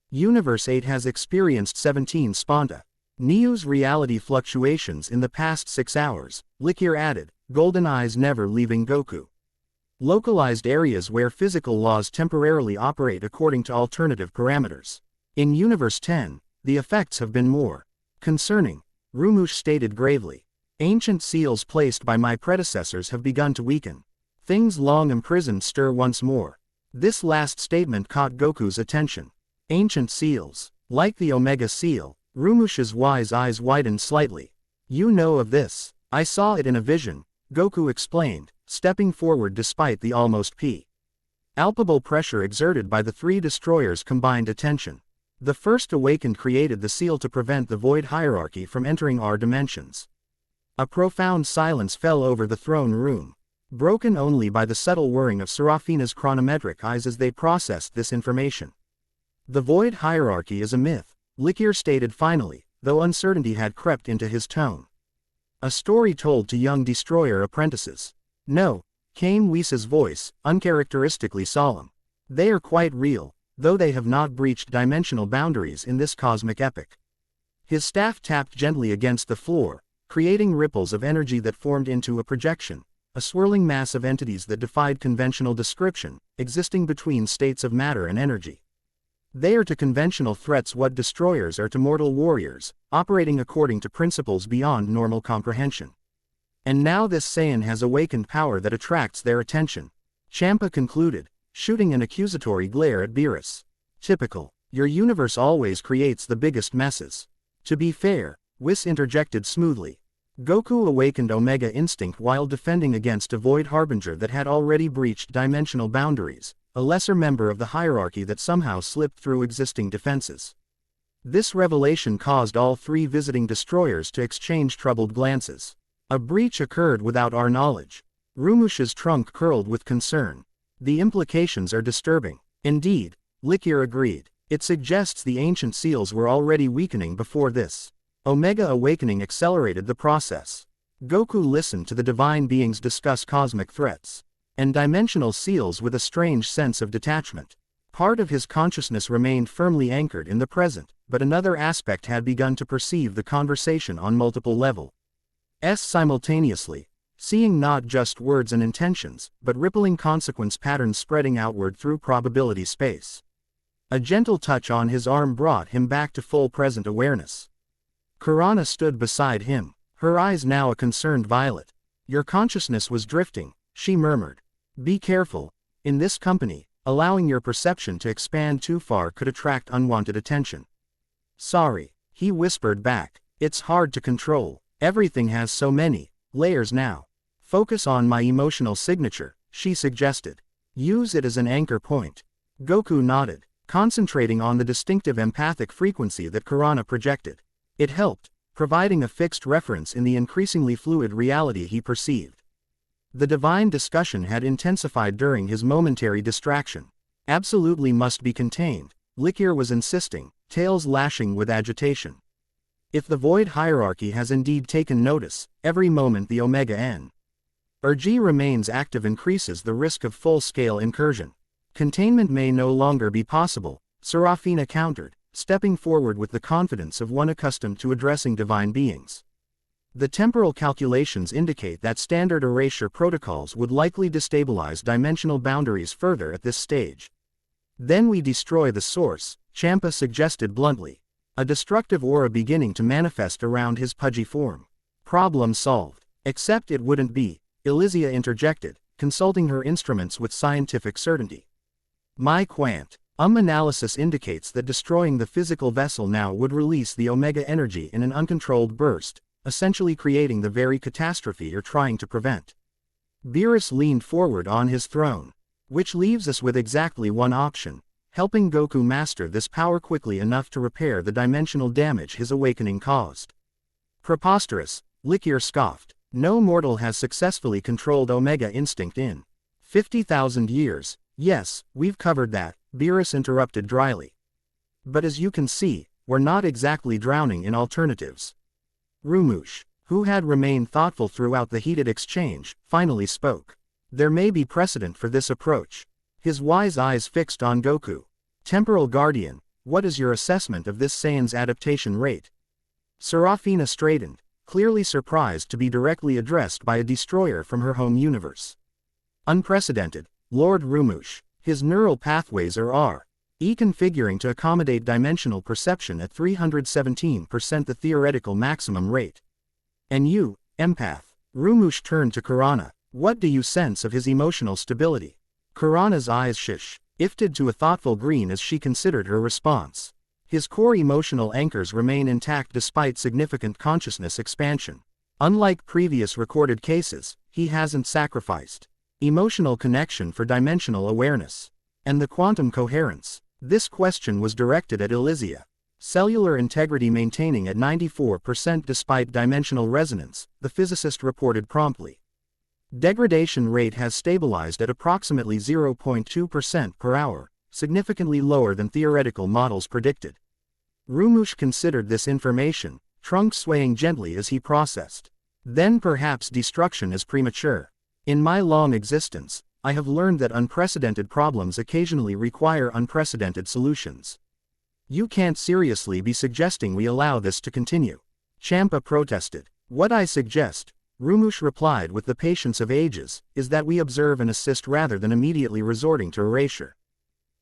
S1: Universe 8 has experienced 17 sponta. Neo's reality fluctuations in the past 6 hours, Likir added, golden eyes never leaving Goku. localized areas where physical laws temporarily operate according to alternative parameters. In Universe 10, the effects have been more concerning, Rumush stated gravely. Ancient seals placed by my predecessors have begun to weaken. Things long imprisoned stir once more. This last statement caught Goku's attention. Ancient seals. Like the Omega seal, Rumush's wise eyes widened slightly. You know of this. I saw it in a vision, Goku explained, stepping forward despite the almost palpable pressure exerted by the three destroyers' combined attention. The first awakened created the seal to prevent the void hierarchy from entering our dimensions. A profound silence fell over the throne room, broken only by the subtle whirring of Serafina's chronometric eyes as they processed this information. The void hierarchy is a myth, Likir stated finally, though uncertainty had crept into his tone. A story told to young destroyer apprentices. No, came Whisa's voice, uncharacteristically solemn. They are quite real, though they have not breached dimensional boundaries in this cosmic epoch. His staff tapped gently against the floor, creating ripples of energy that formed into a projection, a swirling mass of entities that defied conventional description, existing between states of matter and energy. They are to conventional threats what destroyers are to mortal warriors, operating according to principles beyond normal comprehension. And now this Saiyan has awakened power that attracts their attention, Champa concluded, shooting an accusatory glare at Beerus. Typical. Your universe always creates the biggest messes. To be fair, Whis interjected smoothly. Goku awakened Omega Instinct while defending against a void harbinger that had already breached dimensional boundaries, a lesser member of the hierarchy that somehow slipped through existing defenses. This revelation caused all three visiting destroyers to exchange troubled glances. A breach occurred without our knowledge. Rumush's trunk curled with concern. The implications are disturbing. Indeed, Likir agreed. It suggests the ancient seals were already weakening before this Omega awakening accelerated the process. Goku listened to the divine beings discuss cosmic threats and dimensional seals with a strange sense of detachment. Part of his consciousness remained firmly anchored in the present, but another aspect had begun to perceive the conversation on multiple levels simultaneously, seeing not just words and intentions, but rippling consequence patterns spreading outward through probability space. A gentle touch on his arm brought him back to full present awareness. Kurana stood beside him, her eyes now a concerned violet. Your consciousness was drifting, she murmured. Be careful. In this company, allowing your perception to expand too far could attract unwanted attention. Sorry, he whispered back. It's hard to control. Everything has so many layers now. Focus on my emotional signature, she suggested. Use it as an anchor point. Goku nodded, concentrating on the distinctive empathic frequency that Kurana projected. It helped, providing a fixed reference in the increasingly fluid reality he perceived. The divine discussion had intensified during his momentary distraction. Absolutely must be contained, Likir was insisting, tails lashing with agitation. If the void hierarchy has indeed taken notice, every moment the Omega Energy remains active increases the risk of full-scale incursion. Containment may no longer be possible, Serafina countered, stepping forward with the confidence of one accustomed to addressing divine beings. The temporal calculations indicate that standard erasure protocols would likely destabilize dimensional boundaries further at this stage. Then we destroy the source, Champa suggested bluntly. A destructive aura beginning to manifest around his pudgy form. Problem solved. Except it wouldn't be, Elysia interjected, consulting her instruments with scientific certainty. My quant. Analysis indicates that destroying the physical vessel now would release the Omega energy in an uncontrolled burst, essentially creating the very catastrophe you're trying to prevent. Beerus leaned forward on his throne. Which leaves us with exactly one option, helping Goku master this power quickly enough to repair the dimensional damage his awakening caused. Preposterous, Likir scoffed. No mortal has successfully controlled Omega Instinct in 50,000 years. Yes, we've covered that, Beerus interrupted dryly. But as you can see, we're not exactly drowning in alternatives. Rumush, who had remained thoughtful throughout the heated exchange, finally spoke. There may be precedent for this approach. His wise eyes fixed on Goku. Temporal Guardian, what is your assessment of this Saiyan's adaptation rate? Serafina straightened, clearly surprised to be directly addressed by a destroyer from her home universe. Unprecedented, Lord Rumush. His neural pathways are R.E. configuring to accommodate dimensional perception at 317% the theoretical maximum rate. And you, empath. Rumush turned to Kirana. What do you sense of his emotional stability? Kirana's eyes shifted to a thoughtful green as she considered her response. His core emotional anchors remain intact despite significant consciousness expansion. Unlike previous recorded cases, he hasn't sacrificed emotional connection for dimensional awareness. And the quantum coherence? This question was directed at Elysia. Cellular integrity maintaining at 94% despite dimensional resonance, the physicist reported promptly. Degradation rate has stabilized at approximately 0.2% per hour, significantly lower than theoretical models predicted. Rumush considered this information, trunk swaying gently as he processed. Then perhaps destruction is premature. In my long existence, I have learned that unprecedented problems occasionally require unprecedented solutions. You can't seriously be suggesting we allow this to continue. Champa protested. What I suggest, Rumush replied with the patience of ages, is that we observe and assist rather than immediately resorting to erasure.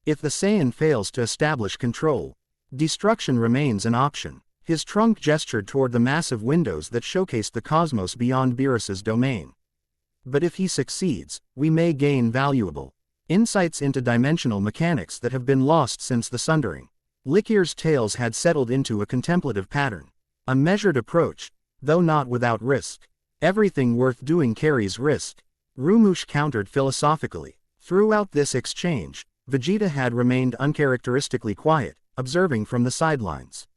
S1: If the Saiyan fails to establish control, destruction remains an option. His trunk gestured toward the massive windows that showcased the cosmos beyond Beerus's domain. But if he succeeds, we may gain valuable insights into dimensional mechanics that have been lost since the sundering. Likir's tales had settled into a contemplative pattern. A measured approach, though not without risk. Everything worth doing carries risk. Rumush countered philosophically. Throughout this exchange, Vegeta had remained uncharacteristically quiet, observing from the sidelines.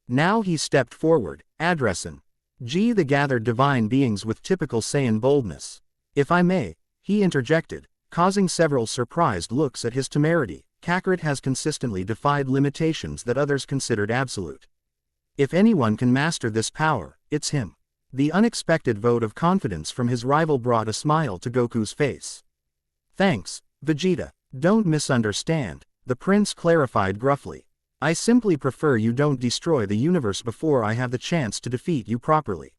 S1: Now he stepped forward, addressing the gathered divine beings with typical Saiyan boldness. If I may, he interjected, causing several surprised looks at his temerity. Kakarot has consistently defied limitations that others considered absolute. If anyone can master this power, it's him. The unexpected vote of confidence from his rival brought a smile to Goku's face. Thanks, Vegeta. Don't misunderstand, the prince clarified gruffly. I simply prefer you don't destroy the universe before I have the chance to defeat you properly.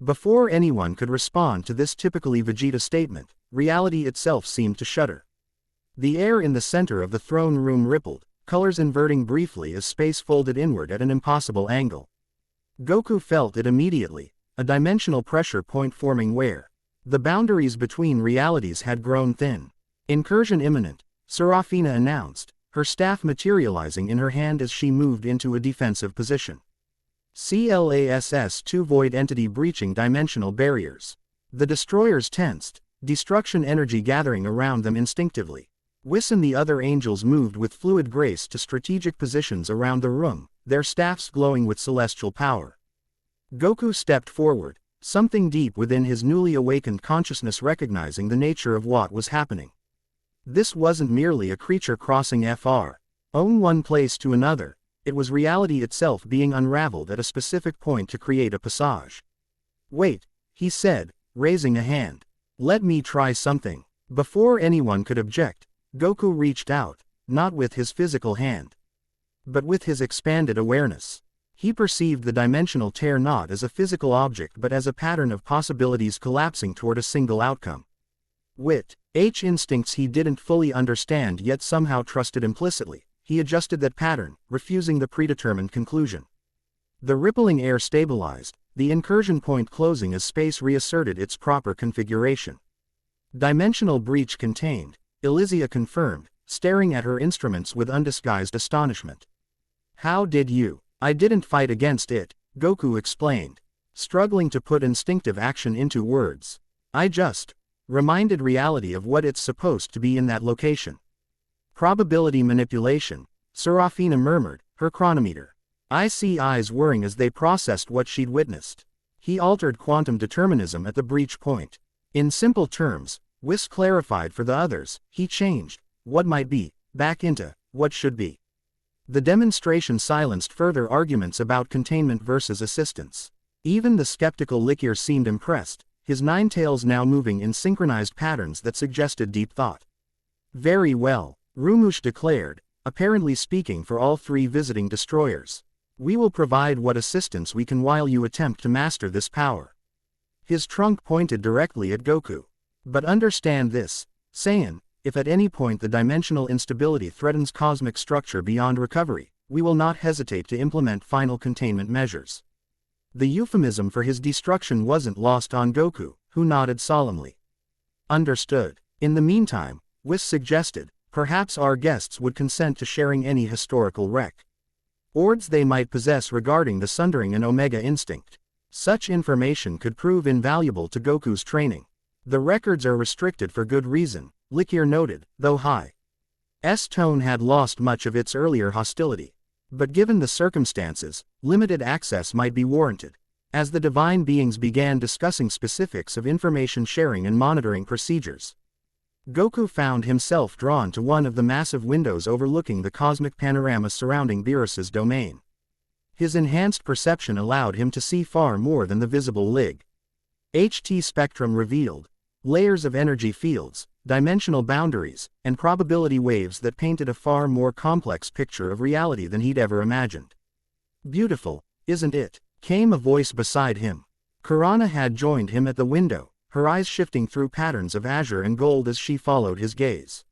S1: Before anyone could respond to this typically Vegeta statement, reality itself seemed to shudder. The air in the center of the throne room rippled, colors inverting briefly as space folded inward at an impossible angle. Goku felt it immediately, a dimensional pressure point forming where the boundaries between realities had grown thin. Incursion imminent, Serafina announced, her staff materializing in her hand as she moved into a defensive position. CLASS-2 void entity breaching dimensional barriers. The destroyers tensed, destruction energy gathering around them instinctively. Whis and the other angels moved with fluid grace to strategic positions around the room, their staffs glowing with celestial power. Goku stepped forward, something deep within his newly awakened consciousness recognizing the nature of what was happening. This wasn't merely a creature crossing from one place to another. It was reality itself being unraveled at a specific point to create a passage. Wait, he said, raising a hand. Let me try something. Before anyone could object, Goku reached out, not with his physical hand, but with his expanded awareness. He perceived the dimensional tear not as a physical object but as a pattern of possibilities collapsing toward a single outcome. Instincts he didn't fully understand yet somehow trusted implicitly. He adjusted that pattern, refusing the predetermined conclusion. The rippling air stabilized, the incursion point closing as space reasserted its proper configuration. Dimensional breach contained, Elysia confirmed, staring at her instruments with undisguised astonishment. How did you? I didn't fight against it, Goku explained, struggling to put instinctive action into words. I just reminded reality of what it's supposed to be in that location. Probability manipulation, Serafina murmured, her chronometer. I see eyes whirring as they processed what she'd witnessed. He altered quantum determinism at the breach point. In simple terms, Whis clarified for the others, he changed what might be back into what should be. The demonstration silenced further arguments about containment versus assistance. Even the skeptical Likir seemed impressed, his nine tails now moving in synchronized patterns that suggested deep thought. Very well, Rumush declared, apparently speaking for all three visiting destroyers. We will provide what assistance we can while you attempt to master this power. His trunk pointed directly at Goku. But understand this, Saiyan, if at any point the dimensional instability threatens cosmic structure beyond recovery, we will not hesitate to implement final containment measures. The euphemism for his destruction wasn't lost on Goku, who nodded solemnly. Understood. In the meantime, Whis suggested, perhaps our guests would consent to sharing any historical records they might possess regarding the Sundering and Omega instinct. Such information could prove invaluable to Goku's training. The records are restricted for good reason, Likier noted, though High's tone had lost much of its earlier hostility. But given the circumstances, limited access might be warranted. As the divine beings began discussing specifics of information sharing and monitoring procedures, Goku found himself drawn to one of the massive windows overlooking the cosmic panorama surrounding Beerus's domain. His enhanced perception allowed him to see far more than the visible HT spectrum revealed. Layers of energy fields, dimensional boundaries, and probability waves that painted a far more complex picture of reality than he'd ever imagined. Beautiful, isn't it? Came a voice beside him. Kurana had joined him at the window, her eyes shifting through patterns of azure and gold as she followed his gaze.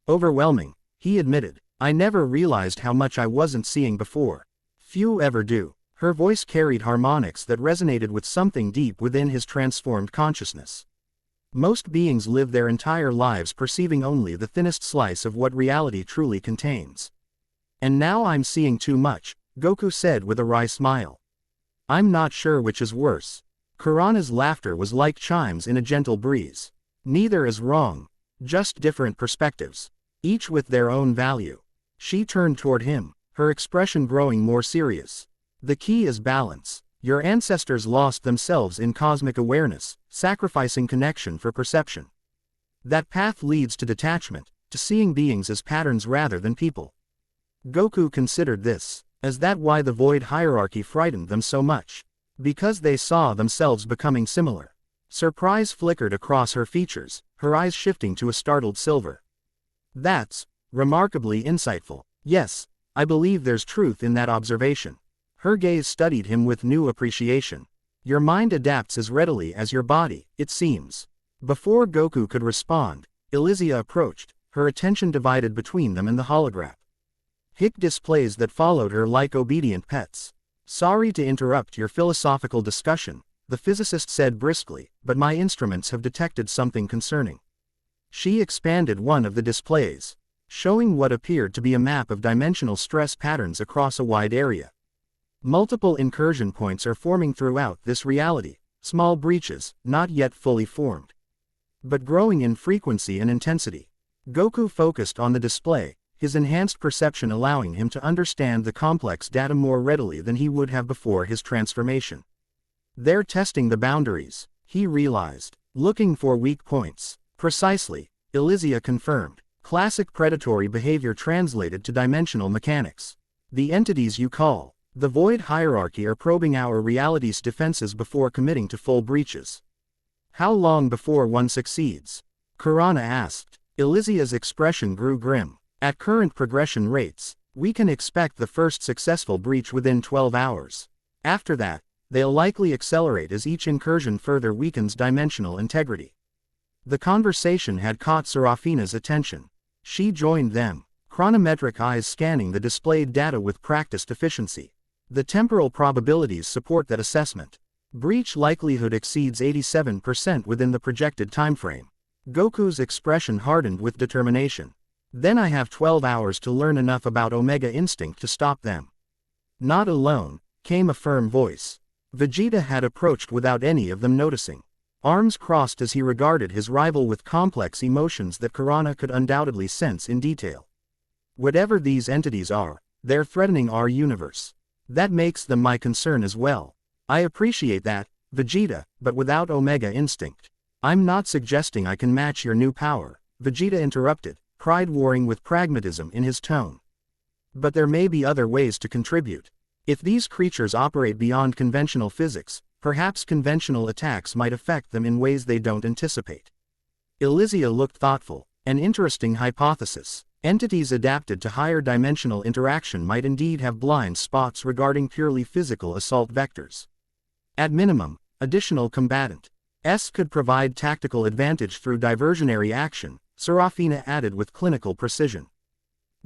S1: Overwhelming, he admitted. I never realized how much I wasn't seeing before. Few ever do. Her voice carried harmonics that resonated with something deep within his transformed consciousness. Most beings live their entire lives perceiving only the thinnest slice of what reality truly contains. And now I'm seeing too much, Goku said with a wry smile. I'm not sure which is worse. Kurana's laughter was like chimes in a gentle breeze. Neither is wrong. Just different perspectives. Each with their own value. She turned toward him, her expression growing more serious. The key is balance. Your ancestors lost themselves in cosmic awareness, sacrificing connection for perception. That path leads to detachment, to seeing beings as patterns rather than people. Goku considered this. Is that why the void hierarchy frightened them so much? Because they saw themselves becoming similar. Surprise flickered across her features, her eyes shifting to a startled silver. That's remarkably insightful. Yes, I believe there's truth in that observation. Her gaze studied him with new appreciation. Your mind adapts as readily as your body, it seems. Before Goku could respond, Elysia approached, her attention divided between them and the holograph. Hick displays that followed her like obedient pets. Sorry to interrupt your philosophical discussion, the physicist said briskly, but my instruments have detected something concerning. She expanded one of the displays, showing what appeared to be a map of dimensional stress patterns across a wide area. Multiple incursion points are forming throughout this reality, small breaches, not yet fully formed, but growing in frequency and intensity. Goku focused on the display, his enhanced perception allowing him to understand the complex data more readily than he would have before his transformation. They're testing the boundaries, he realized, looking for weak points. Precisely, Elysia confirmed. Classic predatory behavior translated to dimensional mechanics. The entities you call the void hierarchy are probing our reality's defenses before committing to full breaches. How long before one succeeds? Kurana asked. Elysia's expression grew grim. At current progression rates, we can expect the first successful breach within 12 hours. After that, they'll likely accelerate as each incursion further weakens dimensional integrity. The conversation had caught Serafina's attention. She joined them, chronometric eyes scanning the displayed data with practiced efficiency. The temporal probabilities support that assessment. Breach likelihood exceeds 87% within the projected timeframe. Goku's expression hardened with determination. Then I have 12 hours to learn enough about Omega Instinct to stop them. Not alone, came a firm voice. Vegeta had approached without any of them noticing. Arms crossed as he regarded his rival with complex emotions that Kurana could undoubtedly sense in detail. Whatever these entities are, they're threatening our universe. That makes them my concern as well. I appreciate that, Vegeta, but without Omega Instinct. I'm not suggesting I can match your new power, Vegeta interrupted, pride warring with pragmatism in his tone. But there may be other ways to contribute. If these creatures operate beyond conventional physics, perhaps conventional attacks might affect them in ways they don't anticipate. Elysia looked thoughtful. An interesting hypothesis. Entities adapted to higher dimensional interaction might indeed have blind spots regarding purely physical assault vectors. At minimum, additional combatant. S could provide tactical advantage through diversionary action, Serafina added with clinical precision.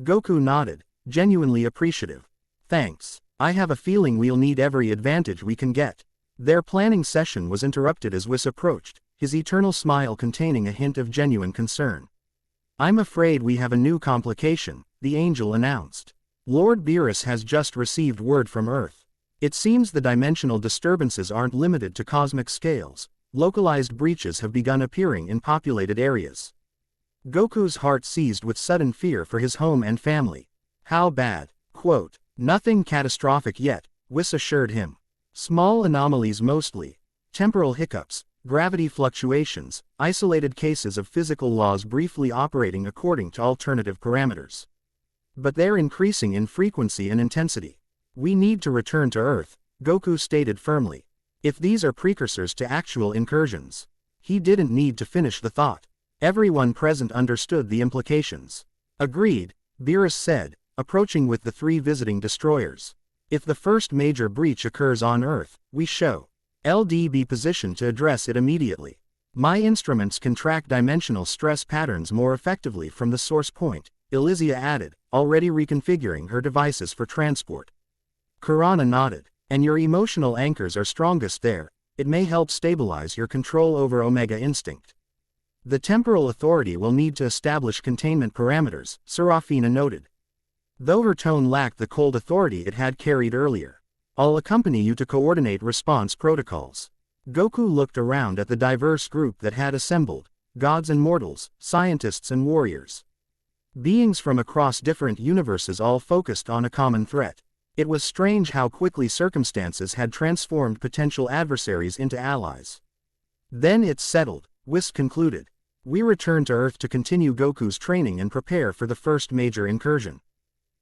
S1: Goku nodded, genuinely appreciative. Thanks. I have a feeling we'll need every advantage we can get. Their planning session was interrupted as Whis approached, his eternal smile containing a hint of genuine concern. I'm afraid we have a new complication, the angel announced. Lord Beerus has just received word from Earth. It seems the dimensional disturbances aren't limited to cosmic scales. Localized breaches have begun appearing in populated areas. Goku's heart seized with sudden fear for his home and family. How bad? Quote, nothing catastrophic yet, Whis assured him. Small anomalies mostly. Temporal hiccups, gravity fluctuations, isolated cases of physical laws briefly operating according to alternative parameters. But they're increasing in frequency and intensity. We need to return to Earth, Goku stated firmly. If these are precursors to actual incursions. He didn't need to finish the thought. Everyone present understood the implications. Agreed, Beerus said, approaching with the 3 visiting destroyers. If the first major breach occurs on Earth, we shall be positioned to address it immediately. My instruments can track dimensional stress patterns more effectively from the source point, Elysia added, already reconfiguring her devices for transport. Kurana nodded. And your emotional anchors are strongest there, it may help stabilize your control over Omega Instinct. The temporal authority will need to establish containment parameters, Serafina noted. Though her tone lacked the cold authority it had carried earlier. I'll accompany you to coordinate response protocols. Goku looked around at the diverse group that had assembled, gods and mortals, scientists and warriors. Beings from across different universes all focused on a common threat. It was strange how quickly circumstances had transformed potential adversaries into allies. Then it's settled, Whis concluded. We return to Earth to continue Goku's training and prepare for the first major incursion.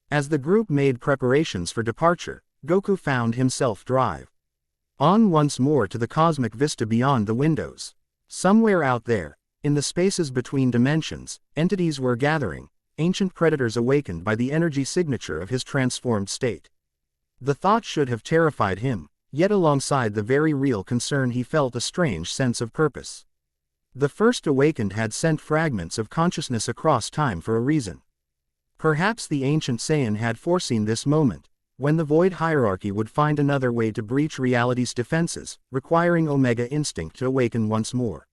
S1: As the group made preparations for departure, Goku found himself drive on once more to the cosmic vista beyond the windows. Somewhere out there, in the spaces between dimensions, entities were gathering, ancient predators awakened by the energy signature of his transformed state. The thought should have terrified him, yet alongside the very real concern he felt a strange sense of purpose. The first awakened had sent fragments of consciousness across time for a reason. Perhaps the ancient Saiyan had foreseen this moment, when the void hierarchy would find another way to breach reality's defenses, requiring Omega Instinct to awaken once more.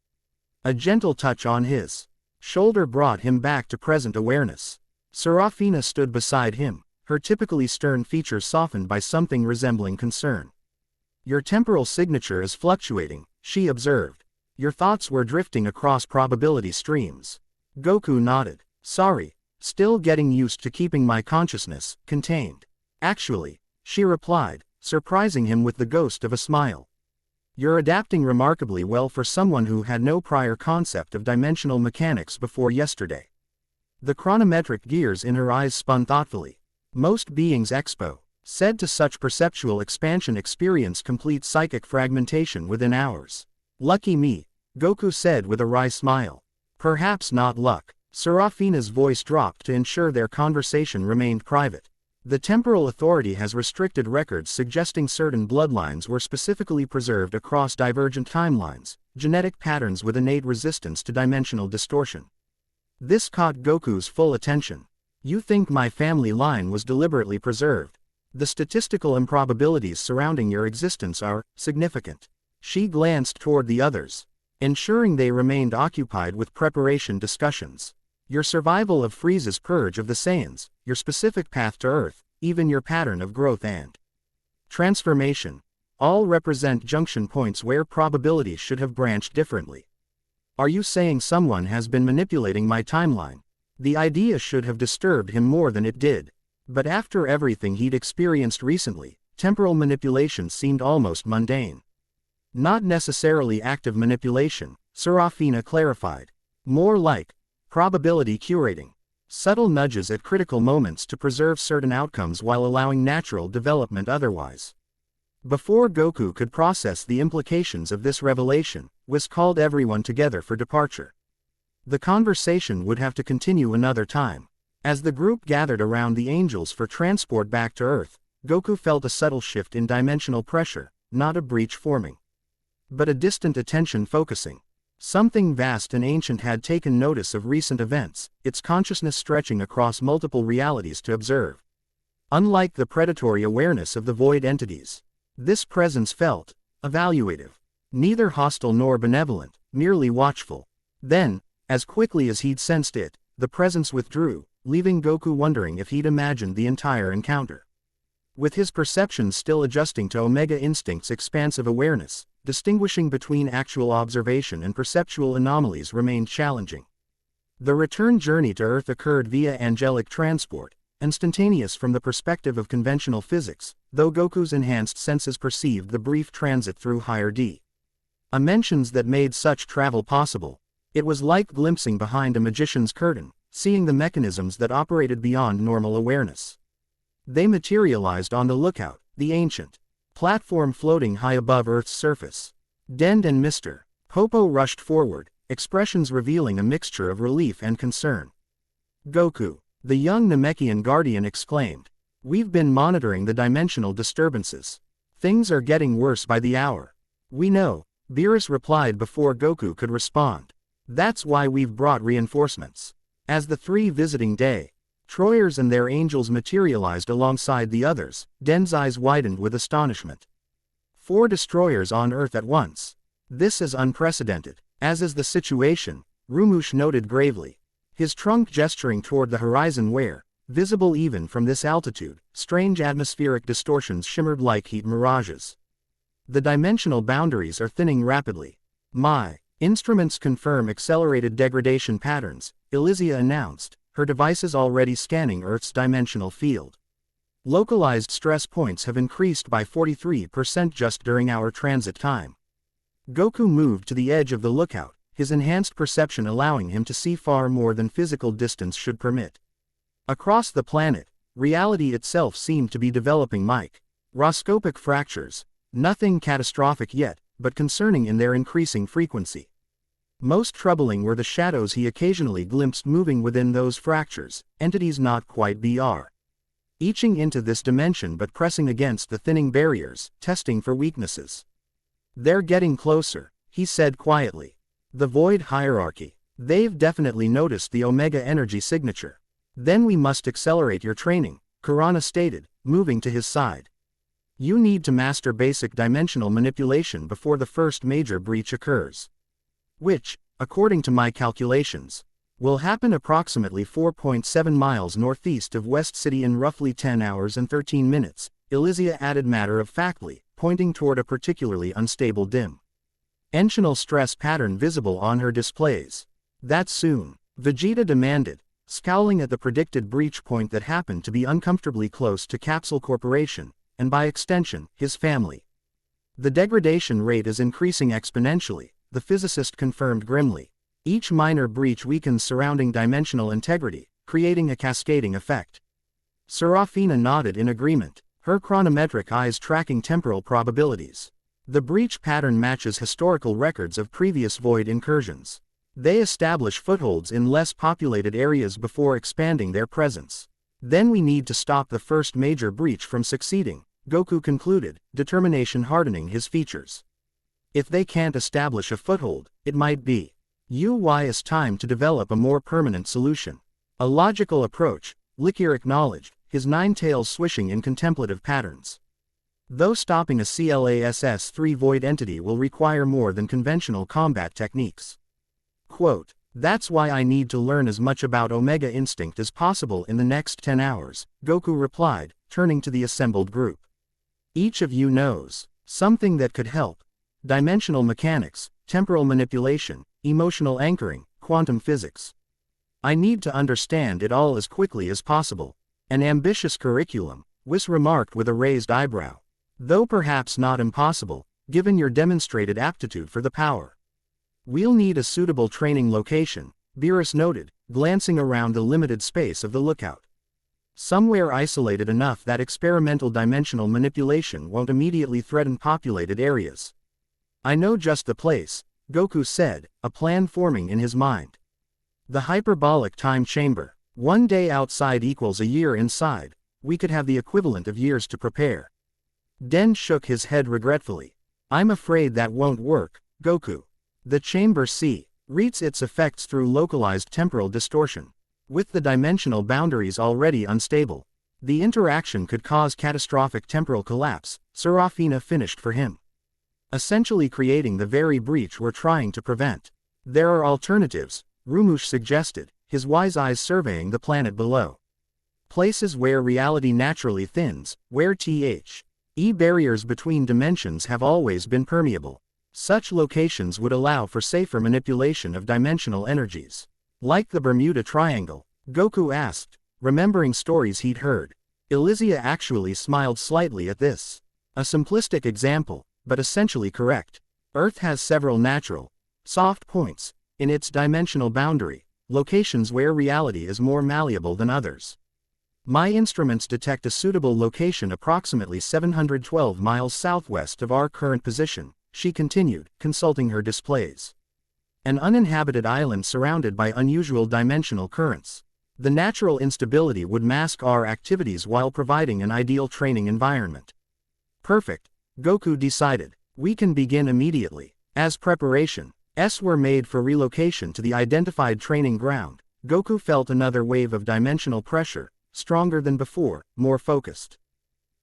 S1: A gentle touch on his shoulder brought him back to present awareness. Serafina stood beside him, her typically stern features softened by something resembling concern. Your temporal signature is fluctuating, she observed. Your thoughts were drifting across probability streams. Goku nodded. Sorry, still getting used to keeping my consciousness contained. Actually, she replied, surprising him with the ghost of a smile. You're adapting remarkably well for someone who had no prior concept of dimensional mechanics before yesterday. The chronometric gears in her eyes spun thoughtfully. Most beings said to such perceptual expansion experience complete psychic fragmentation within hours. Lucky me, Goku said with a wry smile. Perhaps not luck. Serafina's voice dropped to ensure their conversation remained private. The temporal authority has restricted records suggesting certain bloodlines were specifically preserved across divergent timelines, genetic patterns with innate resistance to dimensional distortion. This caught Goku's full attention. You think my family line was deliberately preserved? The statistical improbabilities surrounding your existence are significant. She glanced toward the others, ensuring they remained occupied with preparation discussions. Your survival of Frieza's purge of the Saiyans, your specific path to Earth, even your pattern of growth and transformation, all represent junction points where probabilities should have branched differently. Are you saying someone has been manipulating my timeline? The idea should have disturbed him more than it did. But after everything he'd experienced recently, temporal manipulation seemed almost mundane. Not necessarily active manipulation, Serafina clarified. More like probability curating. Subtle nudges at critical moments to preserve certain outcomes while allowing natural development otherwise. Before Goku could process the implications of this revelation, Whis called everyone together for departure. The conversation would have to continue another time. As the group gathered around the angels for transport back to Earth, Goku felt a subtle shift in dimensional pressure, not a breach forming, but a distant attention focusing. Something vast and ancient had taken notice of recent events, its consciousness stretching across multiple realities to observe. Unlike the predatory awareness of the void entities, this presence felt evaluative. Neither hostile nor benevolent, merely watchful. Then, as quickly as he'd sensed it, the presence withdrew, leaving Goku wondering if he'd imagined the entire encounter. With his perceptions still adjusting to Omega Instinct's expansive awareness, distinguishing between actual observation and perceptual anomalies remained challenging. The return journey to Earth occurred via angelic transport, instantaneous from the perspective of conventional physics, though Goku's enhanced senses perceived the brief transit through higher dimensions that made such travel possible. It was like glimpsing behind a magician's curtain, seeing the mechanisms that operated beyond normal awareness. They materialized on the lookout, the ancient platform floating high above Earth's surface. Den and Mr. Popo rushed forward, expressions revealing a mixture of relief and concern. Goku, the young Namekian guardian exclaimed. We've been monitoring the dimensional disturbances. Things are getting worse by the hour. We know, Beerus replied before Goku could respond. That's why we've brought reinforcements. As the three visiting Troyers and their angels materialized alongside the others, Den's eyes widened with astonishment. 4 destroyers on Earth at once. This is unprecedented. As is the situation, Rumush noted gravely, his trunk gesturing toward the horizon where, visible even from this altitude, strange atmospheric distortions shimmered like heat mirages. The dimensional boundaries are thinning rapidly. My instruments confirm accelerated degradation patterns, Elysia announced, her devices already scanning Earth's dimensional field. Localized stress points have increased by 43% just during our transit time. Goku moved to the edge of the lookout, his enhanced perception allowing him to see far more than physical distance should permit. Across the planet, reality itself seemed to be developing microscopic fractures, nothing catastrophic yet, but concerning in their increasing frequency. Most troubling were the shadows he occasionally glimpsed moving within those fractures, entities not quite eaching into this dimension but pressing against the thinning barriers, testing for weaknesses. They're getting closer, he said quietly. The void hierarchy. They've definitely noticed the Omega energy signature. Then we must accelerate your training, Kurana stated, moving to his side. You need to master basic dimensional manipulation before the first major breach occurs. Which, according to my calculations, will happen approximately 4.7 miles northeast of West City in roughly 10 hours and 13 minutes, Elysia added matter-of-factly, pointing toward a particularly unstable dimensional stress pattern visible on her displays. That soon, Vegeta demanded, scowling at the predicted breach point that happened to be uncomfortably close to Capsule Corporation, and by extension, his family. The degradation rate is increasing exponentially, the physicist confirmed grimly. Each minor breach weakens surrounding dimensional integrity, creating a cascading effect. Serafina nodded in agreement, her chronometric eyes tracking temporal probabilities. The breach pattern matches historical records of previous void incursions. They establish footholds in less populated areas before expanding their presence. Then we need to stop the first major breach from succeeding, Goku concluded, determination hardening his features. If they can't establish a foothold, it might be UY's time to develop a more permanent solution. A logical approach, Likier acknowledged, his 9 tails swishing in contemplative patterns. Though stopping a CLASS-3 void entity will require more than conventional combat techniques. Quote, that's why I need to learn as much about Omega Instinct as possible in the next 10 hours, Goku replied, turning to the assembled group. Each of you knows something that could help. Dimensional mechanics, temporal manipulation, emotional anchoring, quantum physics. I need to understand it all as quickly as possible. An ambitious curriculum, Whis remarked with a raised eyebrow. Though perhaps not impossible, given your demonstrated aptitude for the power. We'll need a suitable training location, Beerus noted, glancing around the limited space of the lookout. Somewhere isolated enough that experimental dimensional manipulation won't immediately threaten populated areas. I know just the place, Goku said, a plan forming in his mind. The hyperbolic time chamber. 1 day outside equals a year inside. We could have the equivalent of years to prepare. Den shook his head regretfully. I'm afraid that won't work, Goku. The Chamber C reads its effects through localized temporal distortion. With the dimensional boundaries already unstable, the interaction could cause catastrophic temporal collapse, Serafina finished for him. Essentially creating the very breach we're trying to prevent. There are alternatives, Rumush suggested, his wise eyes surveying the planet below. Places where reality naturally thins, where barriers between dimensions have always been permeable. Such locations would allow for safer manipulation of dimensional energies. Like the Bermuda Triangle, Goku asked, remembering stories he'd heard. Elysia actually smiled slightly at this. A simplistic example, but essentially correct. Earth has several natural, soft points in its dimensional boundary, locations where reality is more malleable than others. My instruments detect a suitable location approximately 712 miles southwest of our current position, she continued, consulting her displays. An uninhabited island surrounded by unusual dimensional currents. The natural instability would mask our activities while providing an ideal training environment. Perfect, Goku decided. We can begin immediately. As preparations were made for relocation to the identified training ground, Goku felt another wave of dimensional pressure, stronger than before, more focused.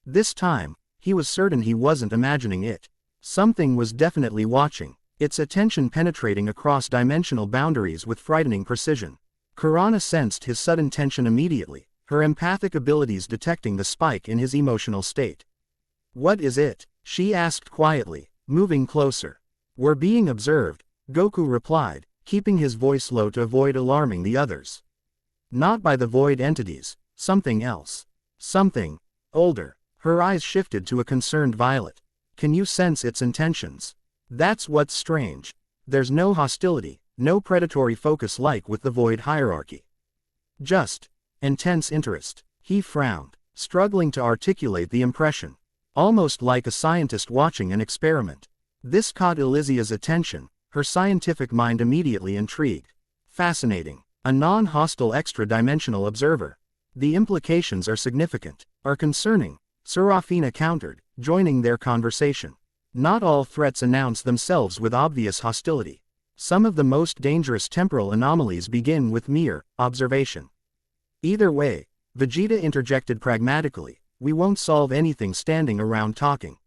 S1: This time, he was certain he wasn't imagining it. Something was definitely watching, its attention penetrating across dimensional boundaries with frightening precision. Kurana sensed his sudden tension immediately, her empathic abilities detecting the spike in his emotional state. What is it? She asked quietly, moving closer. We're being observed, Goku replied, keeping his voice low to avoid alarming the others. Not by the void entities, something else. Something older. Her eyes shifted to a concerned Violet. Can you sense its intentions? That's what's strange. There's no hostility, no predatory focus like with the void hierarchy. Just intense interest. He frowned, struggling to articulate the impression. Almost like a scientist watching an experiment. This caught Elysia's attention, her scientific mind immediately intrigued. Fascinating. A non-hostile extra-dimensional observer. The implications are significant, are concerning, Serafina countered, joining their conversation. Not all threats announce themselves with obvious hostility. Some of the most dangerous temporal anomalies begin with mere observation. Either way, Vegeta interjected pragmatically, we won't solve anything standing around talking.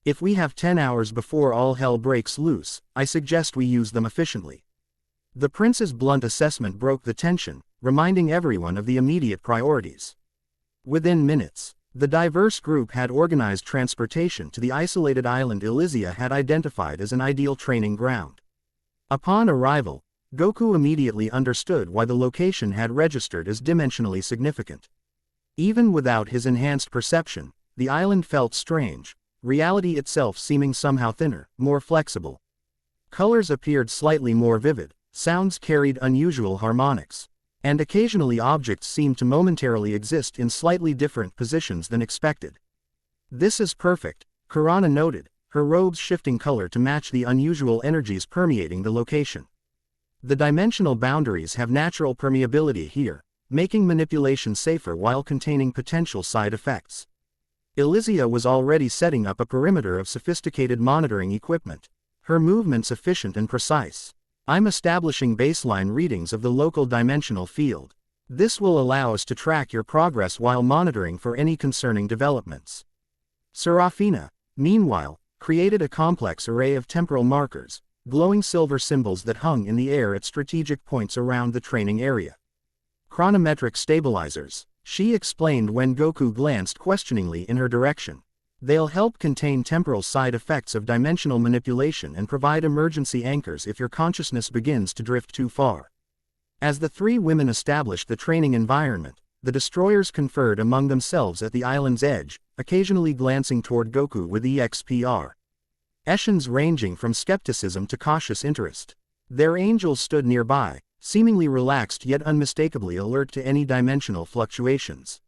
S1: If we have 10 hours before all hell breaks loose, I suggest we use them efficiently. The prince's blunt assessment broke the tension, reminding everyone of the immediate priorities. Within minutes, the diverse group had organized transportation to the isolated island Elysia had identified as an ideal training ground. Upon arrival, Goku immediately understood why the location had registered as dimensionally significant. Even without his enhanced perception, the island felt strange, reality itself seeming somehow thinner, more flexible. Colors appeared slightly more vivid, sounds carried unusual harmonics, and occasionally objects seemed to momentarily exist in slightly different positions than expected. This is perfect, Kurana noted, her robes shifting color to match the unusual energies permeating the location. The dimensional boundaries have natural permeability here, making manipulation safer while containing potential side effects. Elysia was already setting up a perimeter of sophisticated monitoring equipment, her movements efficient and precise. I'm establishing baseline readings of the local dimensional field. This will allow us to track your progress while monitoring for any concerning developments. Serafina, meanwhile, created a complex array of temporal markers, glowing silver symbols that hung in the air at strategic points around the training area. Chronometric stabilizers, she explained when Goku glanced questioningly in her direction. They'll help contain temporal side effects of dimensional manipulation and provide emergency anchors if your consciousness begins to drift too far. As the three women established the training environment, the destroyers conferred among themselves at the island's edge, occasionally glancing toward Goku with expr. Essions ranging from skepticism to cautious interest. Their angels stood nearby, seemingly relaxed yet unmistakably alert to any dimensional fluctuations.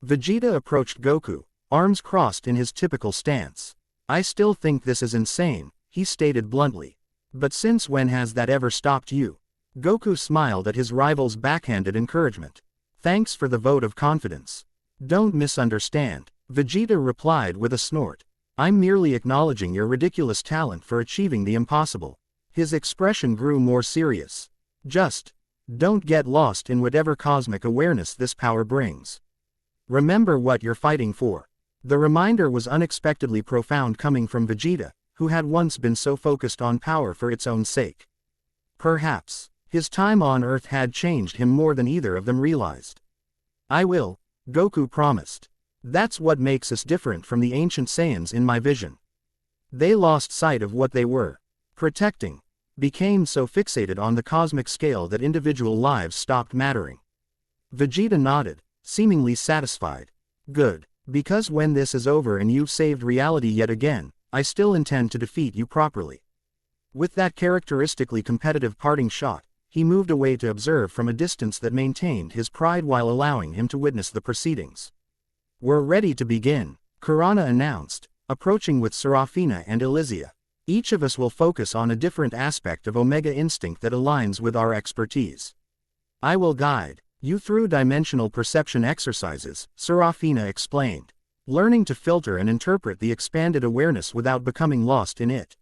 S1: Vegeta approached Goku, arms crossed in his typical stance. I still think this is insane, he stated bluntly. But since when has that ever stopped you? Goku smiled at his rival's backhanded encouragement. Thanks for the vote of confidence. Don't misunderstand, Vegeta replied with a snort. I'm merely acknowledging your ridiculous talent for achieving the impossible. His expression grew more serious. Just don't get lost in whatever cosmic awareness this power brings. Remember what you're fighting for. The reminder was unexpectedly profound coming from Vegeta, who had once been so focused on power for its own sake. Perhaps his time on Earth had changed him more than either of them realized. I will, Goku promised. That's what makes us different from the ancient Saiyans in my vision. They lost sight of what they were protecting, became so fixated on the cosmic scale that individual lives stopped mattering. Vegeta nodded, seemingly satisfied. Good, because when this is over and you've saved reality yet again, I still intend to defeat you properly. With that characteristically competitive parting shot, he moved away to observe from a distance that maintained his pride while allowing him to witness the proceedings. We're ready to begin, Kurana announced, approaching with Serafina and Elysia. Each of us will focus on a different aspect of Omega Instinct that aligns with our expertise. I will guide you through dimensional perception exercises, Serafina explained, learning to filter and interpret the expanded awareness without becoming lost in it.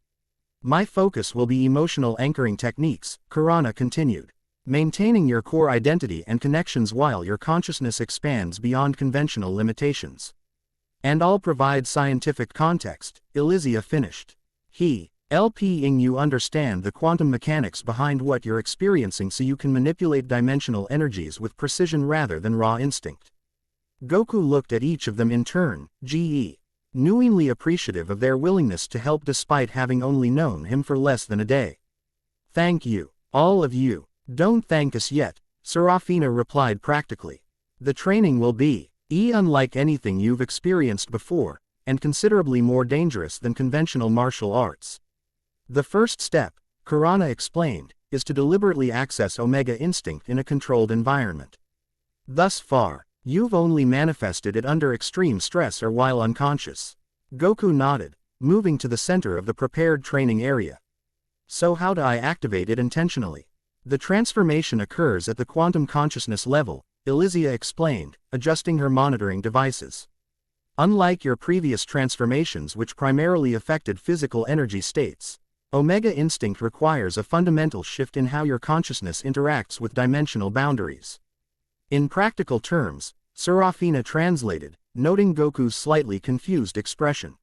S1: My focus will be emotional anchoring techniques, Kurana continued, maintaining your core identity and connections while your consciousness expands beyond conventional limitations. And I'll provide scientific context, Elysia finished. Helping you understand the quantum mechanics behind what you're experiencing so you can manipulate dimensional energies with precision rather than raw instinct. Goku looked at each of them in turn, knowingly appreciative of their willingness to help despite having only known him for less than a day. Thank you, all of you. Don't thank us yet, Serafina replied practically. The training will be unlike anything you've experienced before, and considerably more dangerous than conventional martial arts. The first step, Kurana explained, is to deliberately access Omega Instinct in a controlled environment. Thus far, you've only manifested it under extreme stress or while unconscious. Goku nodded, moving to the center of the prepared training area. So how do I activate it intentionally? The transformation occurs at the quantum consciousness level, Elysia explained, adjusting her monitoring devices. Unlike your previous transformations which primarily affected physical energy states, Omega Instinct requires a fundamental shift in how your consciousness interacts with dimensional boundaries. In practical terms, Serafina translated, noting Goku's slightly confused expression.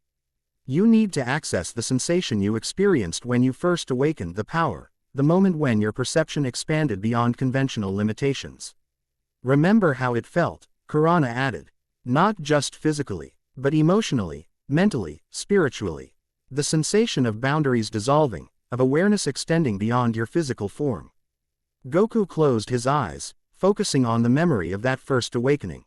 S1: You need to access the sensation you experienced when you first awakened the power, the moment when your perception expanded beyond conventional limitations. Remember how it felt, Kurana added. Not just physically, but emotionally, mentally, spiritually. The sensation of boundaries dissolving, of awareness extending beyond your physical form. Goku closed his eyes, focusing on the memory of that first awakening.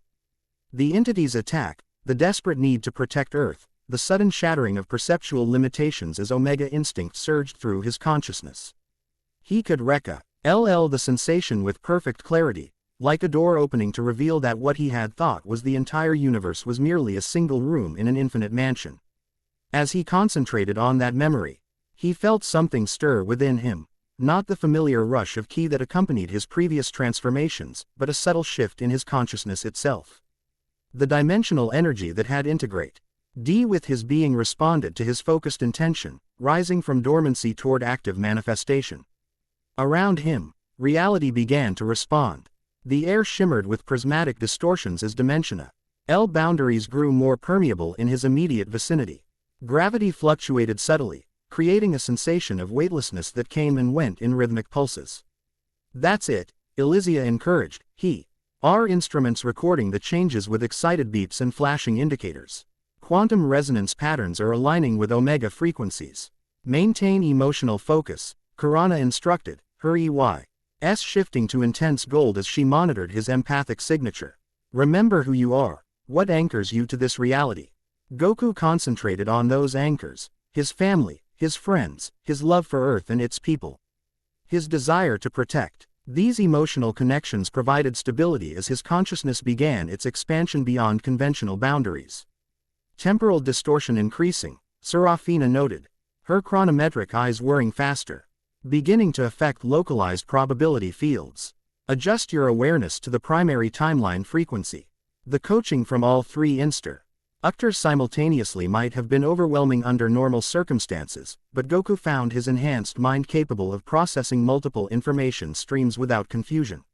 S1: The entity's attack, the desperate need to protect Earth, the sudden shattering of perceptual limitations as Omega Instinct surged through his consciousness. He could recall the sensation with perfect clarity, like a door opening to reveal that what he had thought was the entire universe was merely a single room in an infinite mansion. As he concentrated on that memory, he felt something stir within him, not the familiar rush of ki that accompanied his previous transformations, but a subtle shift in his consciousness itself. The dimensional energy that had integrated with his being responded to his focused intention, rising from dormancy toward active manifestation. Around him, reality began to respond. The air shimmered with prismatic distortions as dimensional boundaries grew more permeable in his immediate vicinity. Gravity fluctuated subtly, creating a sensation of weightlessness that came and went in rhythmic pulses. That's it, Elysia encouraged, our instruments recording the changes with excited beeps and flashing indicators. Quantum resonance patterns are aligning with omega frequencies. Maintain emotional focus, Kurana instructed, her EY's shifting to intense gold as she monitored his empathic signature. Remember who you are, what anchors you to this reality. Goku concentrated on those anchors, his family, his friends, his love for Earth and its people. His desire to protect. These emotional connections provided stability as his consciousness began its expansion beyond conventional boundaries. Temporal distortion increasing, Serafina noted, her chronometric eyes whirring faster, beginning to affect localized probability fields. Adjust your awareness to the primary timeline frequency. The coaching from all three Actors simultaneously might have been overwhelming under normal circumstances, but Goku found his enhanced mind capable of processing multiple information streams without confusion.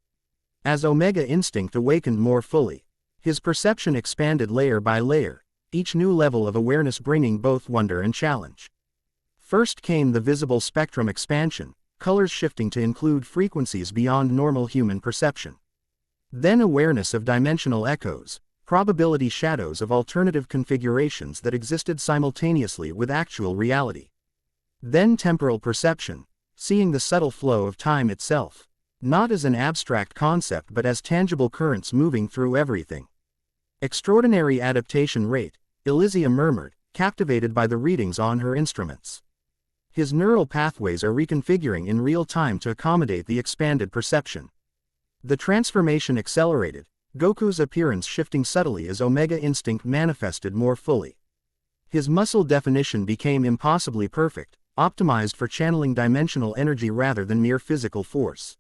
S1: As Omega Instinct awakened more fully, his perception expanded layer by layer, each new level of awareness bringing both wonder and challenge. First came the visible spectrum expansion, colors shifting to include frequencies beyond normal human perception. Then awareness of dimensional echoes, probability shadows of alternative configurations that existed simultaneously with actual reality. Then temporal perception, seeing the subtle flow of time itself, not as an abstract concept but as tangible currents moving through everything. Extraordinary adaptation rate, Elysia murmured, captivated by the readings on her instruments. His neural pathways are reconfiguring in real time to accommodate the expanded perception. The transformation accelerated, Goku's appearance shifting subtly as Omega Instinct manifested more fully. His muscle definition became impossibly perfect, optimized for channeling dimensional energy rather than mere physical force.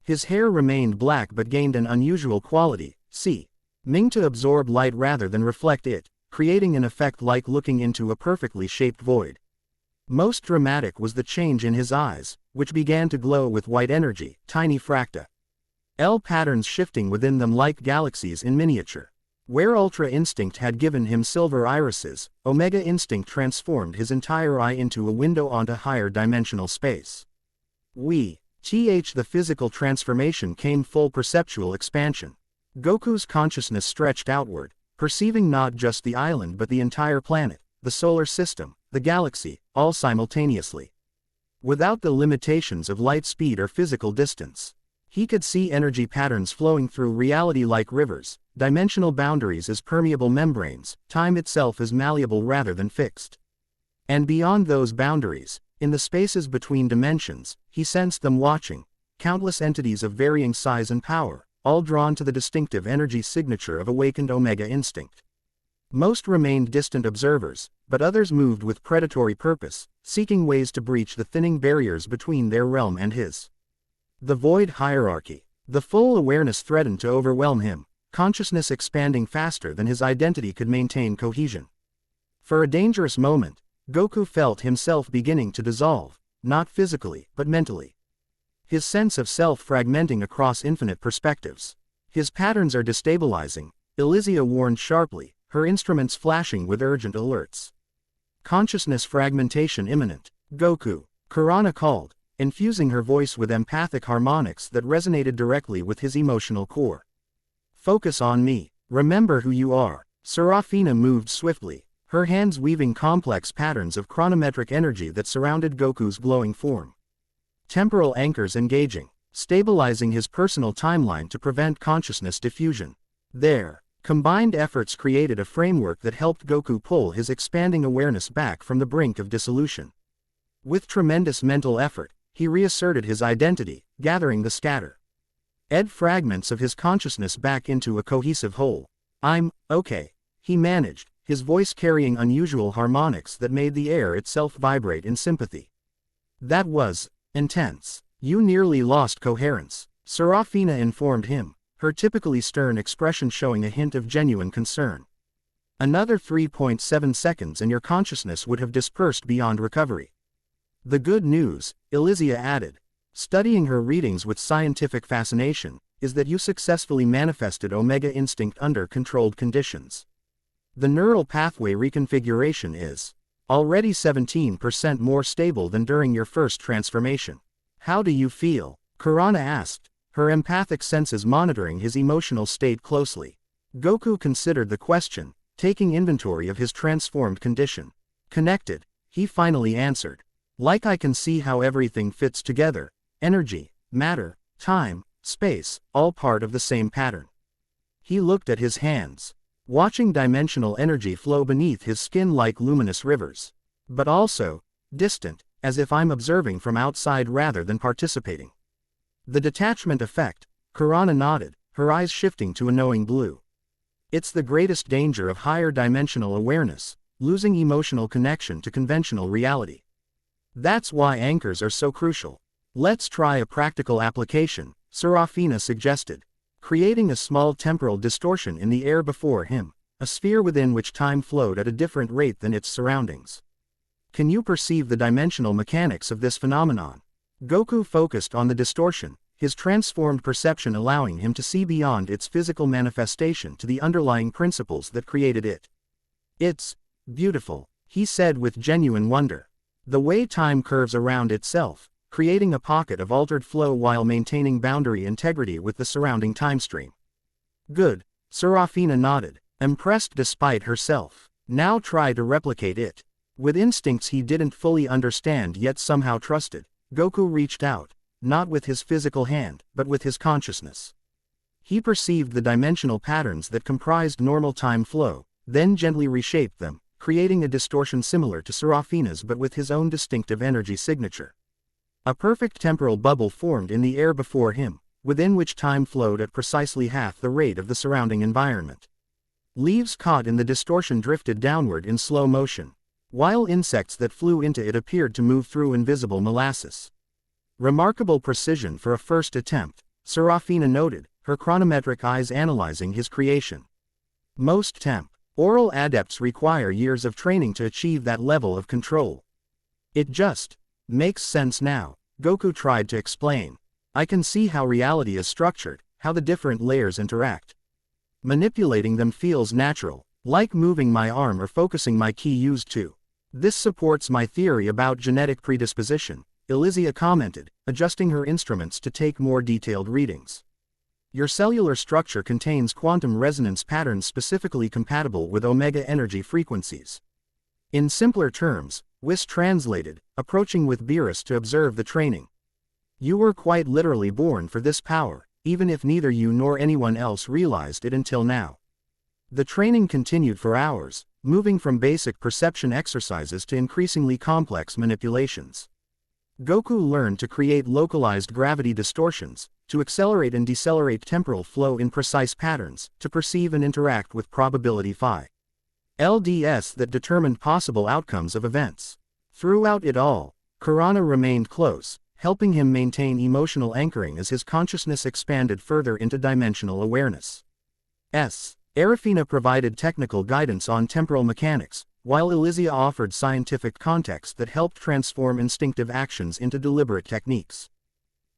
S1: His hair remained black but gained an unusual quality, seeming to absorb light rather than reflect it, creating an effect like looking into a perfectly shaped void. Most dramatic was the change in his eyes, which began to glow with white energy, tiny fracta. L patterns shifting within them like galaxies in miniature. Where Ultra Instinct had given him silver irises, Omega Instinct transformed his entire eye into a window onto higher dimensional space. The physical transformation came full perceptual expansion. Goku's consciousness stretched outward, perceiving not just the island but the entire planet, the solar system, the galaxy, all simultaneously. Without the limitations of light speed or physical distance. He could see energy patterns flowing through reality like rivers, dimensional boundaries as permeable membranes, time itself as malleable rather than fixed. And beyond those boundaries, in the spaces between dimensions, he sensed them watching, countless entities of varying size and power, all drawn to the distinctive energy signature of awakened Omega Instinct. Most remained distant observers, but others moved with predatory purpose, seeking ways to breach the thinning barriers between their realm and his. The void hierarchy. The full awareness threatened to overwhelm him, consciousness expanding faster than his identity could maintain cohesion. For a dangerous moment, Goku felt himself beginning to dissolve, not physically, but mentally. His sense of self fragmenting across infinite perspectives. His patterns are destabilizing, Elysia warned sharply, her instruments flashing with urgent alerts. Consciousness fragmentation imminent. Goku, Kurana called, infusing her voice with empathic harmonics that resonated directly with his emotional core. Focus on me. Remember who you are. Serafina moved swiftly, her hands weaving complex patterns of chronometric energy that surrounded Goku's glowing form. Temporal anchors engaging, stabilizing his personal timeline to prevent consciousness diffusion. Their combined efforts created a framework that helped Goku pull his expanding awareness back from the brink of dissolution. With tremendous mental effort, he reasserted his identity, gathering the scattered fragments of his consciousness back into a cohesive whole. I'm okay, he managed, his voice carrying unusual harmonics that made the air itself vibrate in sympathy. That was intense. You nearly lost coherence, Serafina informed him, her typically stern expression showing a hint of genuine concern. Another 3.7 seconds and your consciousness would have dispersed beyond recovery. The good news, Elysia added, studying her readings with scientific fascination, is that you successfully manifested Omega Instinct under controlled conditions. The neural pathway reconfiguration is already 17% more stable than during your first transformation. How do you feel? Kurana asked, her empathic senses monitoring his emotional state closely. Goku considered the question, taking inventory of his transformed condition. Connected, he finally answered. Like I can see how everything fits together, energy, matter, time, space, all part of the same pattern. He looked at his hands, watching dimensional energy flow beneath his skin like luminous rivers. But also, distant, as if I'm observing from outside rather than participating. The detachment effect, Kurana nodded, her eyes shifting to a knowing blue. It's the greatest danger of higher dimensional awareness, losing emotional connection to conventional reality. That's why anchors are so crucial. Let's try a practical application, Serafina suggested, creating a small temporal distortion in the air before him, a sphere within which time flowed at a different rate than its surroundings. Can you perceive the dimensional mechanics of this phenomenon? Goku focused on the distortion, his transformed perception allowing him to see beyond its physical manifestation to the underlying principles that created it. It's beautiful, he said with genuine wonder. The way time curves around itself, creating a pocket of altered flow while maintaining boundary integrity with the surrounding timestream. Good, Serafina nodded, impressed despite herself. Now try to replicate it. With instincts he didn't fully understand yet somehow trusted, Goku reached out, not with his physical hand, but with his consciousness. He perceived the dimensional patterns that comprised normal time flow, then gently reshaped them, creating a distortion similar to Serafina's but with his own distinctive energy signature. A perfect temporal bubble formed in the air before him, within which time flowed at precisely half the rate of the surrounding environment. Leaves caught in the distortion drifted downward in slow motion, while insects that flew into it appeared to move through invisible molasses. Remarkable precision for a first attempt, Serafina noted, her chronometric eyes analyzing his creation. Most temporal adepts require years of training to achieve that level of control. It just makes sense now, Goku tried to explain. I can see how reality is structured, how the different layers interact. Manipulating them feels natural, like moving my arm or focusing my ki used to. This supports my theory about genetic predisposition, Elysia commented, adjusting her instruments to take more detailed readings. Your cellular structure contains quantum resonance patterns specifically compatible with omega energy frequencies. In simpler terms, Whis translated, approaching with Beerus to observe the training. You were quite literally born for this power, even if neither you nor anyone else realized it until now. The training continued for hours, moving from basic perception exercises to increasingly complex manipulations. Goku learned to create localized gravity distortions, to accelerate and decelerate temporal flow in precise patterns, to perceive and interact with probability phi LDS that determined possible outcomes of events. Throughout it all, Kurana remained close, helping him maintain emotional anchoring as his consciousness expanded further into dimensional awareness. Arafina provided technical guidance on temporal mechanics, while Elysia offered scientific context that helped transform instinctive actions into deliberate techniques.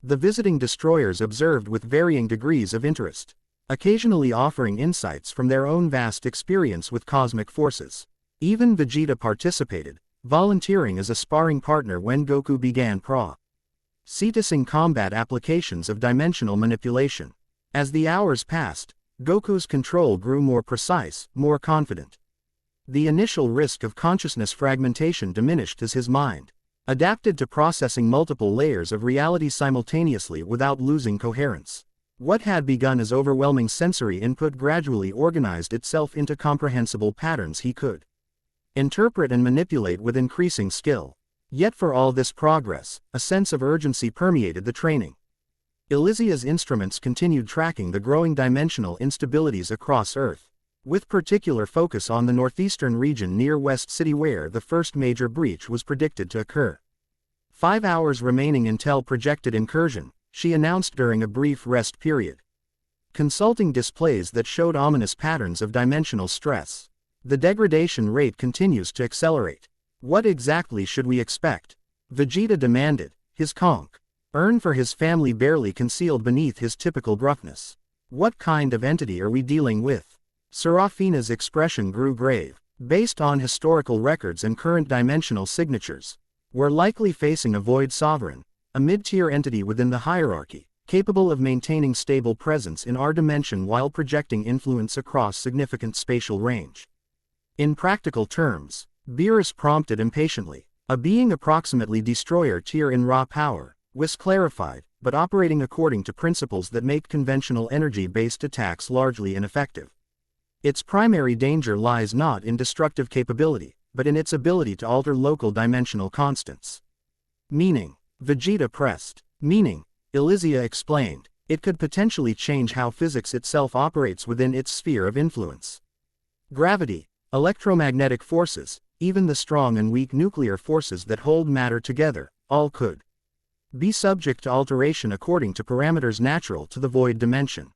S1: The visiting destroyers observed with varying degrees of interest, occasionally offering insights from their own vast experience with cosmic forces. Even Vegeta participated, volunteering as a sparring partner when Goku began practicing combat applications of dimensional manipulation. As the hours passed, Goku's control grew more precise, more confident. The initial risk of consciousness fragmentation diminished as his mind adapted to processing multiple layers of reality simultaneously without losing coherence. What had begun as overwhelming sensory input gradually organized itself into comprehensible patterns he could interpret and manipulate with increasing skill. Yet for all this progress, a sense of urgency permeated the training. Elysia's instruments continued tracking the growing dimensional instabilities across Earth, with particular focus on the northeastern region near West City where the first major breach was predicted to occur. 5 hours remaining until projected incursion, she announced during a brief rest period. Consulting displays that showed ominous patterns of dimensional stress. The degradation rate continues to accelerate. What exactly should we expect? Vegeta demanded, his concern for his family barely concealed beneath his typical gruffness. What kind of entity are we dealing with? Serafina's expression grew grave. Based on historical records and current dimensional signatures, we're likely facing a void sovereign, a mid-tier entity within the hierarchy, capable of maintaining stable presence in our dimension while projecting influence across significant spatial range. In practical terms, Beerus prompted impatiently, a being approximately destroyer tier in raw power, Whis clarified, but operating according to principles that make conventional energy-based attacks largely ineffective. Its primary danger lies not in destructive capability, but in its ability to alter local dimensional constants. Meaning, Vegeta pressed. Meaning, Elysia explained, it could potentially change how physics itself operates within its sphere of influence. Gravity, electromagnetic forces, even the strong and weak nuclear forces that hold matter together, all could be subject to alteration according to parameters natural to the void dimension.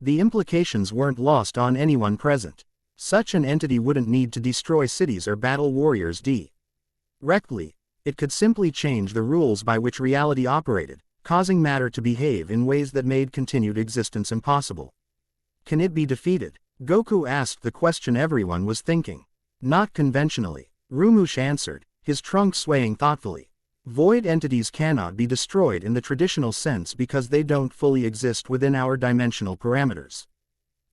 S1: The implications weren't lost on anyone present. Such an entity wouldn't need to destroy cities or battle warriors directly. It could simply change the rules by which reality operated, causing matter to behave in ways that made continued existence impossible. Can it be defeated? Goku asked the question everyone was thinking. Not conventionally, Rumush answered, his trunk swaying thoughtfully. Void entities cannot be destroyed in the traditional sense because they don't fully exist within our dimensional parameters.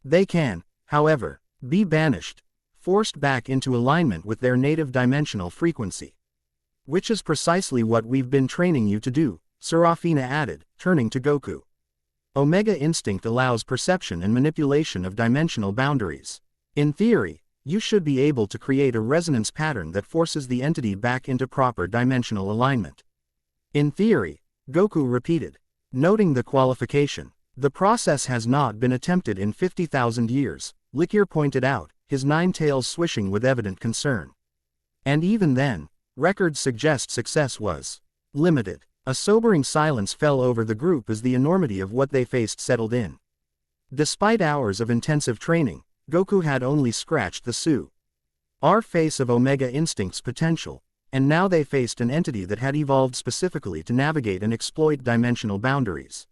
S1: They can, however, be banished, forced back into alignment with their native dimensional frequency. Which is precisely what we've been training you to do, Serafina added, turning to Goku. Omega Instinct allows perception and manipulation of dimensional boundaries. In theory, you should be able to create a resonance pattern that forces the entity back into proper dimensional alignment. In theory, Goku repeated, noting the qualification. The process has not been attempted in 50,000 years, Likir pointed out, his nine tails swishing with evident concern. And even then, records suggest success was limited. A sobering silence fell over the group as the enormity of what they faced settled in. Despite hours of intensive training, Goku had only scratched the surface of Omega Instinct's potential, and now they faced an entity that had evolved specifically to navigate and exploit dimensional boundaries.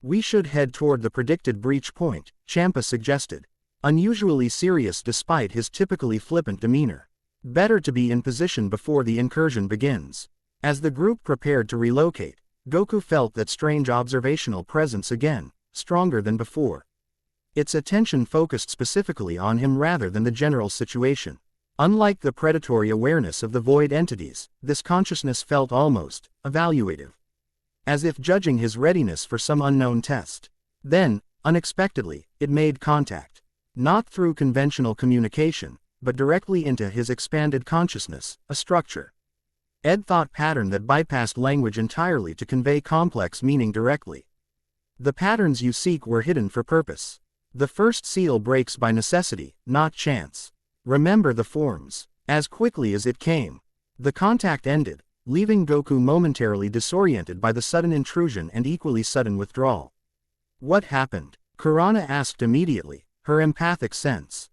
S1: We should head toward the predicted breach point, Champa suggested, unusually serious despite his typically flippant demeanor. Better to be in position before the incursion begins. As the group prepared to relocate, Goku felt that strange observational presence again, stronger than before. Its attention focused specifically on him rather than the general situation. Unlike the predatory awareness of the void entities, this consciousness felt almost evaluative, as if judging his readiness for some unknown test. Then, unexpectedly, it made contact. Not through conventional communication, but directly into his expanded consciousness, a structure. Thought pattern that bypassed language entirely to convey complex meaning directly. The patterns you seek were hidden for purpose. The first seal breaks by necessity, not chance. Remember the forms. As quickly as it came, the contact ended, leaving Goku momentarily disoriented by the sudden intrusion and equally sudden withdrawal. What happened? Kurana asked immediately, her empathic sense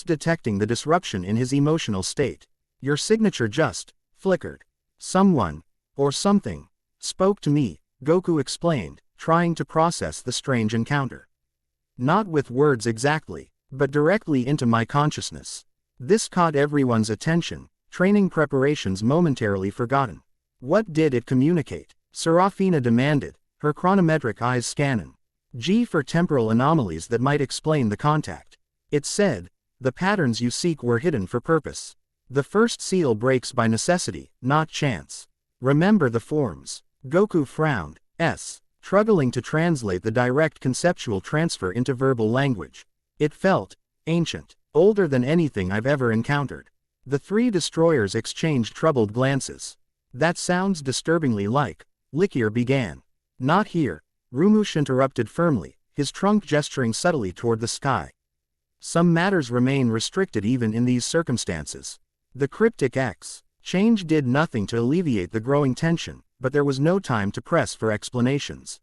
S1: detecting the disruption in his emotional state. Your signature just flickered. Someone, or something, spoke to me, Goku explained, trying to process the strange encounter. Not with words exactly, but directly into my consciousness. This caught everyone's attention, training preparations momentarily forgotten. What did it communicate? Serafina demanded, her chronometric eyes scanning. G for temporal anomalies that might explain the contact. It said, the patterns you seek were hidden for purpose. The first seal breaks by necessity, not chance. Remember the forms. Goku frowned, struggling to translate the direct conceptual transfer into verbal language. It felt ancient, older than anything I've ever encountered. The three destroyers exchanged troubled glances. That sounds disturbingly like, Likir began. Not here, Rumush interrupted firmly, his trunk gesturing subtly toward the sky. Some matters remain restricted even in these circumstances. The cryptic change did nothing to alleviate the growing tension, but there was no time to press for explanations.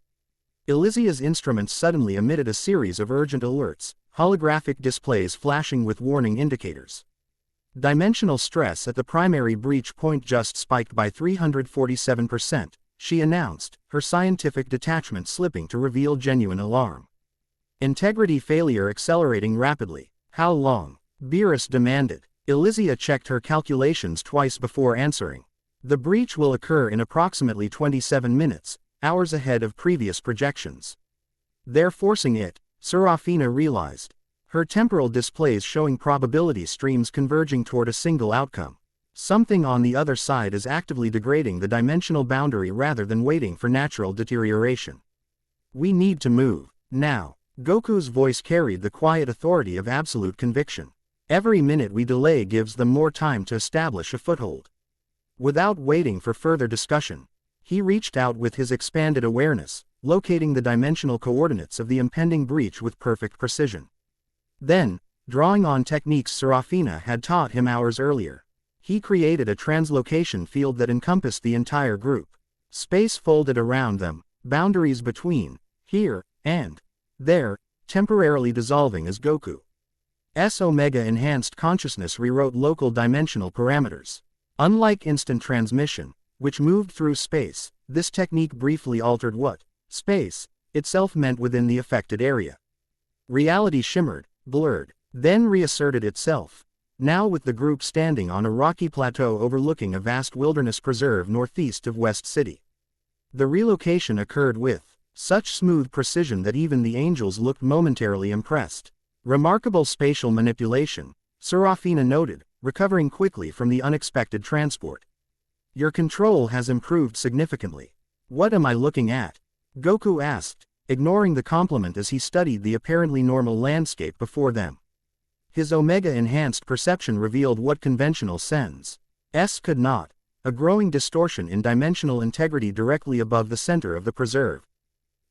S1: Elysia's instruments suddenly emitted a series of urgent alerts, holographic displays flashing with warning indicators. Dimensional stress at the primary breach point just spiked by 347%, she announced, her scientific detachment slipping to reveal genuine alarm. Integrity failure accelerating rapidly. How long? Beerus demanded. Elysia checked her calculations twice before answering. The breach will occur in approximately 27 minutes, hours ahead of previous projections. They're forcing it, Serafina realized. Her temporal displays showing probability streams converging toward a single outcome. Something on the other side is actively degrading the dimensional boundary rather than waiting for natural deterioration. We need to move, now. Goku's voice carried the quiet authority of absolute conviction. Every minute we delay gives them more time to establish a foothold. Without waiting for further discussion, he reached out with his expanded awareness, locating the dimensional coordinates of the impending breach with perfect precision. Then, drawing on techniques Serafina had taught him hours earlier, he created a translocation field that encompassed the entire group. Space folded around them, boundaries between here and there, temporarily dissolving as Goku S Omega enhanced consciousness rewrote local dimensional parameters. Unlike instant transmission, which moved through space, this technique briefly altered what space itself meant within the affected area. Reality shimmered, blurred, then reasserted itself, now with the group standing on a rocky plateau overlooking a vast wilderness preserve northeast of West City. The relocation occurred with such smooth precision that even the angels looked momentarily impressed. Remarkable spatial manipulation, Serafina noted, recovering quickly from the unexpected transport. Your control has improved significantly. What am I looking at? Goku asked, ignoring the compliment as he studied the apparently normal landscape before them. His Omega-enhanced perception revealed what conventional sense could not, a growing distortion in dimensional integrity directly above the center of the preserve.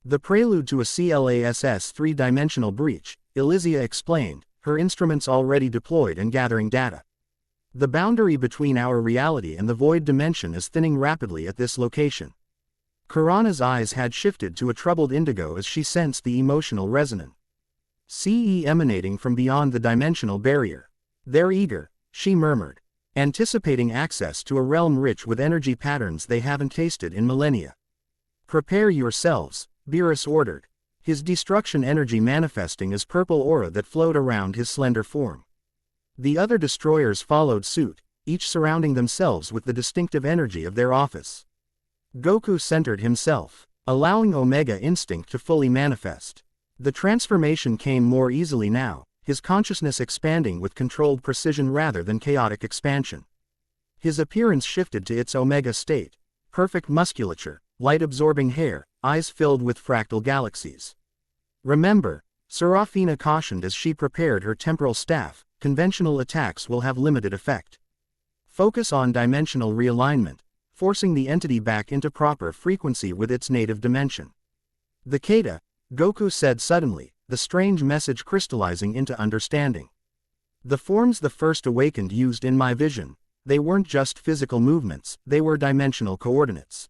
S1: The prelude to a CLASS three-dimensional breach, Elysia explained, her instruments already deployed and gathering data. The boundary between our reality and the void dimension is thinning rapidly at this location. Kurana's eyes had shifted to a troubled indigo as she sensed the emotional resonance emanating from beyond the dimensional barrier. They're eager, she murmured, anticipating access to a realm rich with energy patterns they haven't tasted in millennia. Prepare yourselves, Beerus ordered, his destruction energy manifesting as purple aura that flowed around his slender form. The other destroyers followed suit, each surrounding themselves with the distinctive energy of their office. Goku centered himself, allowing Omega Instinct to fully manifest. The transformation came more easily now, his consciousness expanding with controlled precision rather than chaotic expansion. His appearance shifted to its Omega state, perfect musculature, light-absorbing hair, eyes filled with fractal galaxies. Remember, Serafina cautioned as she prepared her temporal staff, conventional attacks will have limited effect. Focus on dimensional realignment, forcing the entity back into proper frequency with its native dimension. The Kata, Goku said suddenly, the strange message crystallizing into understanding. The forms the first awakened used in my vision, they weren't just physical movements, they were dimensional coordinates.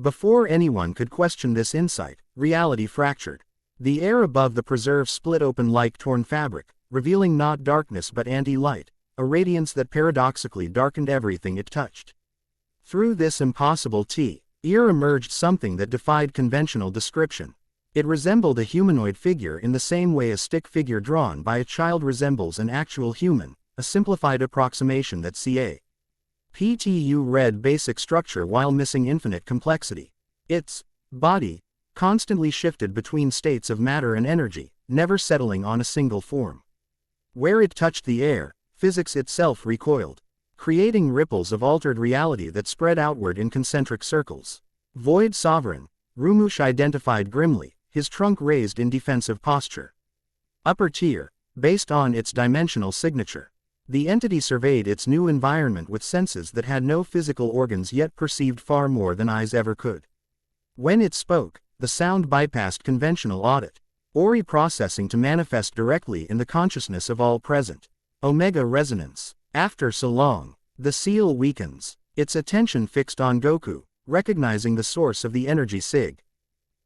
S1: Before anyone could question this insight, reality fractured. The air above the preserve split open like torn fabric, revealing not darkness but anti-light, a radiance that paradoxically darkened everything it touched. Through this impossible ear emerged something that defied conventional description. It resembled a humanoid figure in the same way a stick figure drawn by a child resembles an actual human, a simplified approximation that PTU read basic structure while missing infinite complexity. Its body constantly shifted between states of matter and energy, never settling on a single form. Where it touched the air, physics itself recoiled, creating ripples of altered reality that spread outward in concentric circles. Void Sovereign, Rumush identified grimly, his trunk raised in defensive posture. Upper tier, based on its dimensional signature. The entity surveyed its new environment with senses that had no physical organs yet perceived far more than eyes ever could. When it spoke, the sound bypassed conventional audit, Ori processing to manifest directly in the consciousness of all present. Omega resonance. After so long, the seal weakens, its attention fixed on Goku, recognizing the source of the energy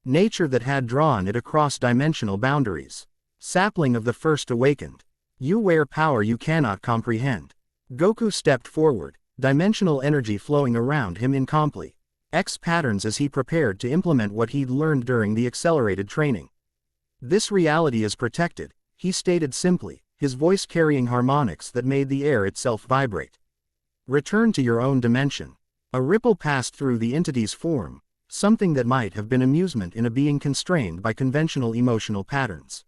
S1: nature that had drawn it across dimensional boundaries. Sapling of the first awakened. You wear power you cannot comprehend. Goku stepped forward, dimensional energy flowing around him in complex patterns as he prepared to implement what he'd learned during the accelerated training. This reality is protected, he stated simply, his voice carrying harmonics that made the air itself vibrate. Return to your own dimension. A ripple passed through the entity's form, something that might have been amusement in a being constrained by conventional emotional patterns.